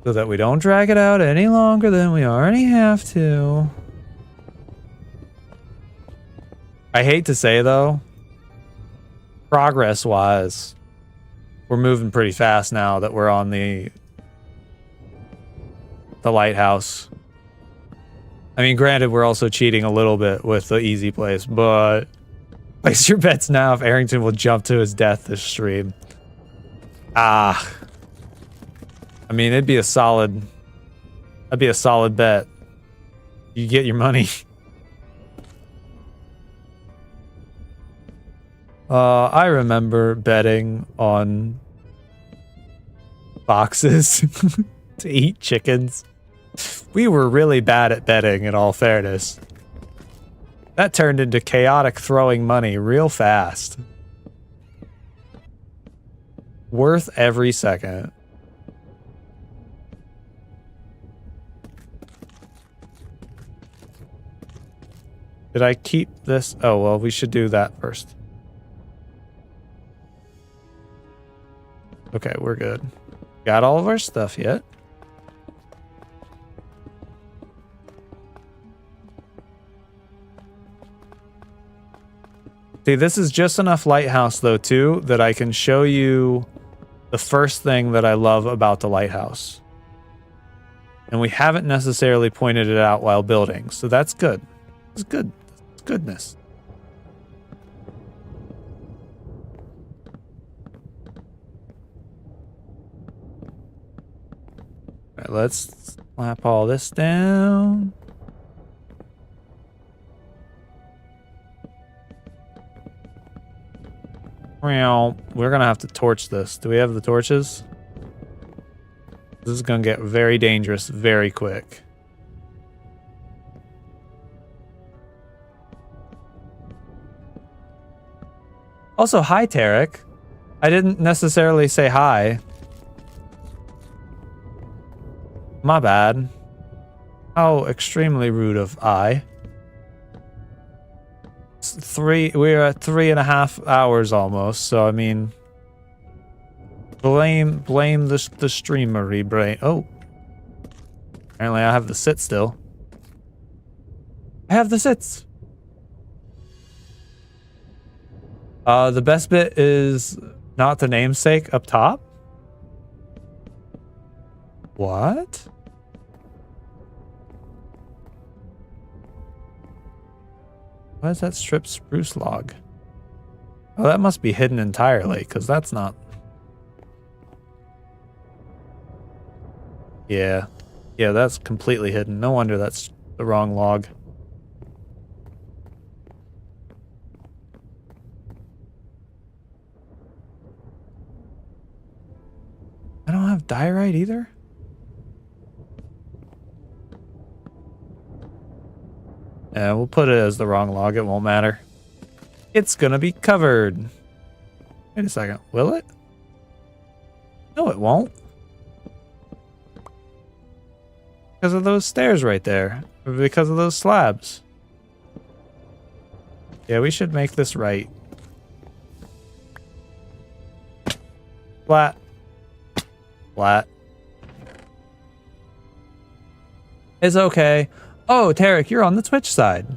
So that we don't drag it out any longer than we already have to. I hate to say though, progress-wise, we're moving pretty fast now that we're on the lighthouse. I mean, granted, we're also cheating a little bit with the easy place, but place your bets now if Aerington will jump to his death this stream. I mean, it'd be a solid bet. You get your money. I remember betting on boxes to eat chickens. We were really bad at betting, in all fairness. That turned into chaotic throwing money real fast. Worth every second. Did I keep this? Oh, well, we should do that first. Okay, we're good. Got all of our stuff yet? See, this is just enough lighthouse, though, too, that I can show you the first thing that I love about the lighthouse. And we haven't necessarily pointed it out while building, so that's good. It's good. It's goodness. All right, let's slap all this down. We're gonna have to torch this. Do we have the torches? This is gonna get very dangerous very quick. Also, hi, Tarek. I didn't necessarily say hi. My bad. How extremely rude of I. We're at 3.5 hours almost, so I mean, blame the streamery brain. Oh, apparently I have the sit still. I have the sits. The best bit is not the namesake up top. What? Why is that stripped spruce log? Oh, that must be hidden entirely, because that's not... Yeah. Yeah, that's completely hidden. No wonder that's the wrong log. I don't have diorite either? Yeah, we'll put it as the wrong log. It won't matter. it's gonna be covered. Wait a second, will it? No, it won't. Because of those stairs right there. Because of those slabs. Yeah, we should make this right. Flat. Flat. It's okay. Oh, Tarek, you're on the Twitch side.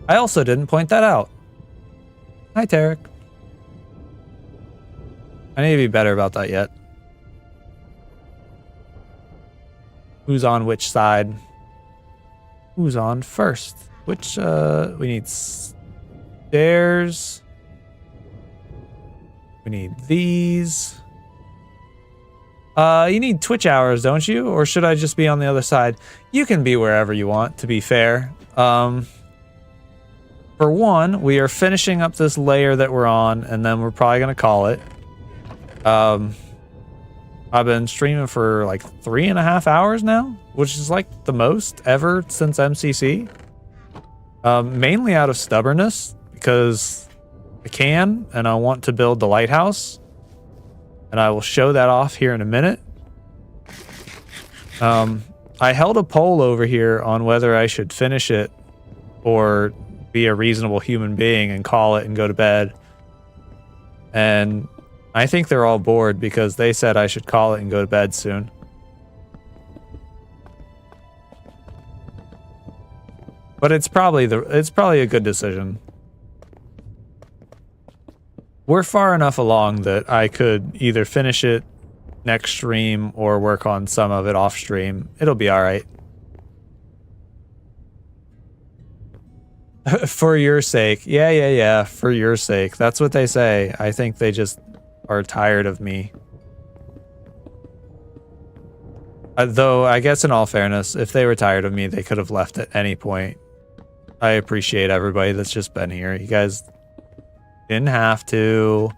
I also didn't point that out. Hi, Tarek. I need to be better about that yet. Who's on which side? Who's on first? Which, we need stairs. We need these. You need Twitch hours, don't you? Or should I just be on the other side? You can be wherever you want, to be fair. For one, we are finishing up this layer that we're on, and then we're probably going to call it. I've been streaming for like 3.5 hours now, which is like the most ever since MCC. Mainly out of stubbornness, because I can, and I want to build the lighthouse. And I will show that off here in a minute. I held a poll over here on whether I should finish it or be a reasonable human being and call it and go to bed. And I think they're all bored because they said I should call it and go to bed soon. But it's probably a good decision. We're far enough along that I could either finish it next stream or work on some of it off stream. It'll be all right. For your sake. Yeah. For your sake. That's what they say. I think they just are tired of me. Though, I guess in all fairness, if they were tired of me, they could have left at any point. I appreciate everybody that's just been here. You guys didn't have to.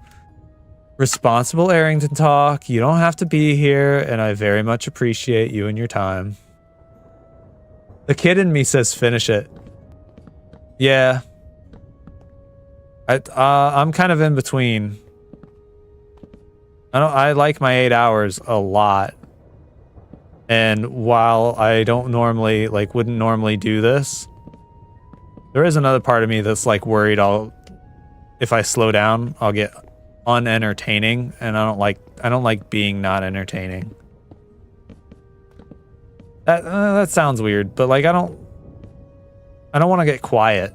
Responsible Aerington talk. You don't have to be here, and I very much appreciate you and your time. The kid in me says finish it. Yeah. I'm kind of in between. I like my 8 hours a lot. And while I don't normally, wouldn't normally do this, there is another part of me that's worried if I slow down, I'll get unentertaining, and I don't like being not entertaining. That sounds weird, but I don't want to get quiet.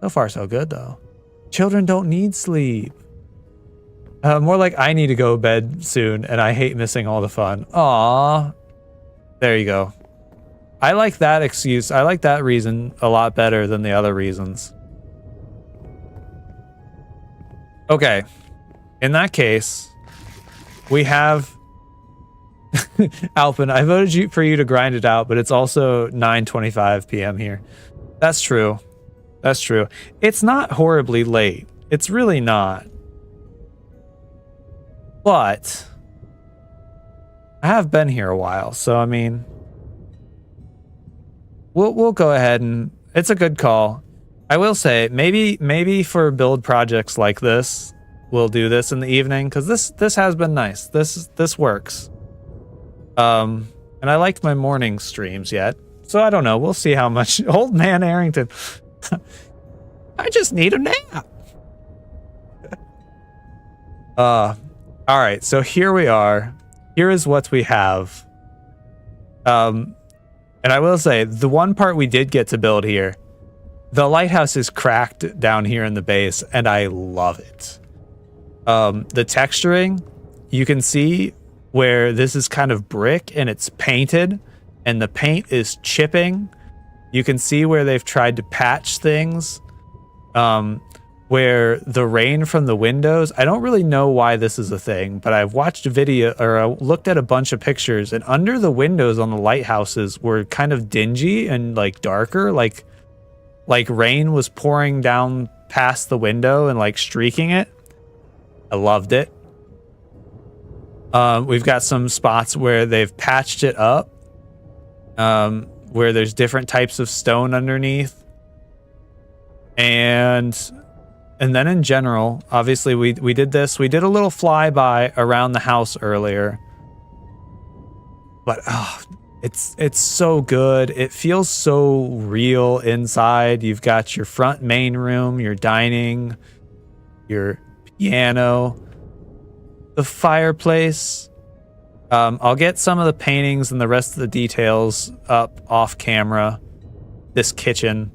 So far so good though. Children don't need sleep. More like I need to go to bed soon, and I hate missing all the fun. Aww. There you go. I like that excuse. I like that reason a lot better than the other reasons. Okay. In that case, we have... Alpin, I voted for you to grind it out, but it's also 9:25 p.m. here. That's true. That's true. It's not horribly late. It's really not. But I have been here a while, so I mean, we'll go ahead and it's a good call. I will say maybe for build projects like this, we'll do this in the evening because this has been nice. This works. And I liked my morning streams yet, so I don't know. We'll see how much. Old man Aerington. I just need a nap. All right, so here we are. Here is what we have. And I will say, the one part we did get to build here, the lighthouse is cracked down here in the base, and I love it. The texturing, you can see where this is kind of brick and it's painted, and the paint is chipping. You can see where they've tried to patch things. Where the rain from the windows, I don't really know why this is a thing, but I've watched a video, or I looked at a bunch of pictures, and under the windows on the lighthouses were kind of dingy and darker, like rain was pouring down past the window and streaking it. I loved it. We've got some spots where they've patched it up, where there's different types of stone underneath. And then in general, obviously we did this. We did a little flyby around the house earlier. But it's so good. It feels so real inside. You've got your front main room, your dining, your piano, the fireplace. I'll get some of the paintings and the rest of the details up off camera. This kitchen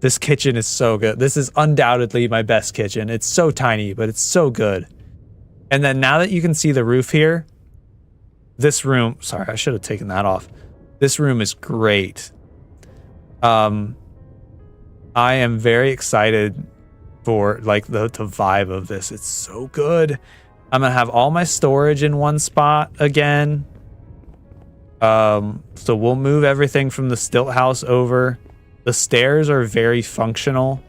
is so good. This is undoubtedly my best kitchen. It's so tiny, but it's so good. And then now that you can see the roof here, this room, sorry, I should have taken that off. This room is great. I am very excited for like the vibe of this. It's so good. I'm gonna have all my storage in one spot again. So we'll move everything from the stilt house over. The stairs are very functional.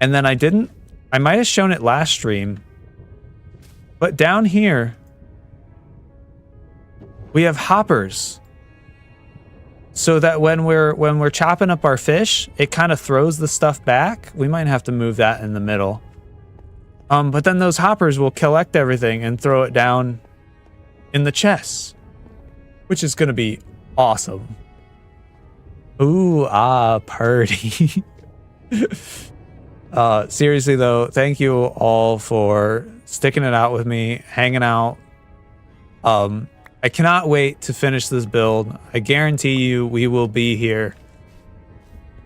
And then I might have shown it last stream, but down here we have hoppers. So that when we're chopping up our fish, it kind of throws the stuff back. We might have to move that in the middle. But then those hoppers will collect everything and throw it down in the chests, which is going to be awesome. Ooh, party. Seriously though, thank you all for sticking it out with me, hanging out. I cannot wait to finish this build. I guarantee you we will be here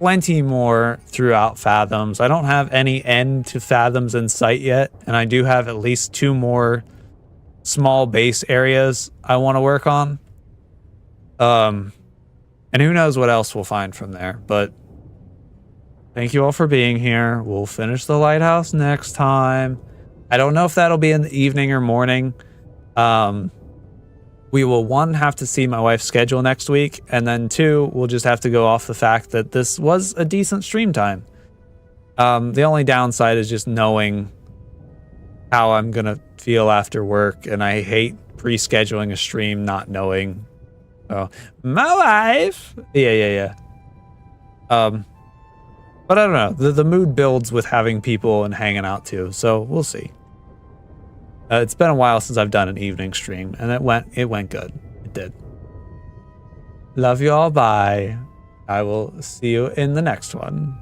plenty more throughout Fathoms. I don't have any end to Fathoms in sight yet, and I do have at least 2 more small base areas I want to work on. And who knows what else we'll find from there, but thank you all for being here. We'll finish the lighthouse next time. I don't know if that'll be in the evening or morning. We will, 1, have to see my wife's schedule next week, and then 2, we'll just have to go off the fact that this was a decent stream time. The only downside is just knowing how I'm gonna feel after work, and I hate pre-scheduling a stream not knowing. Oh, my wife! Yeah. But I don't know. The mood builds with having people and hanging out too, so we'll see. It's been a while since I've done an evening stream, and it went good. It did. Love you all. Bye. I will see you in the next one.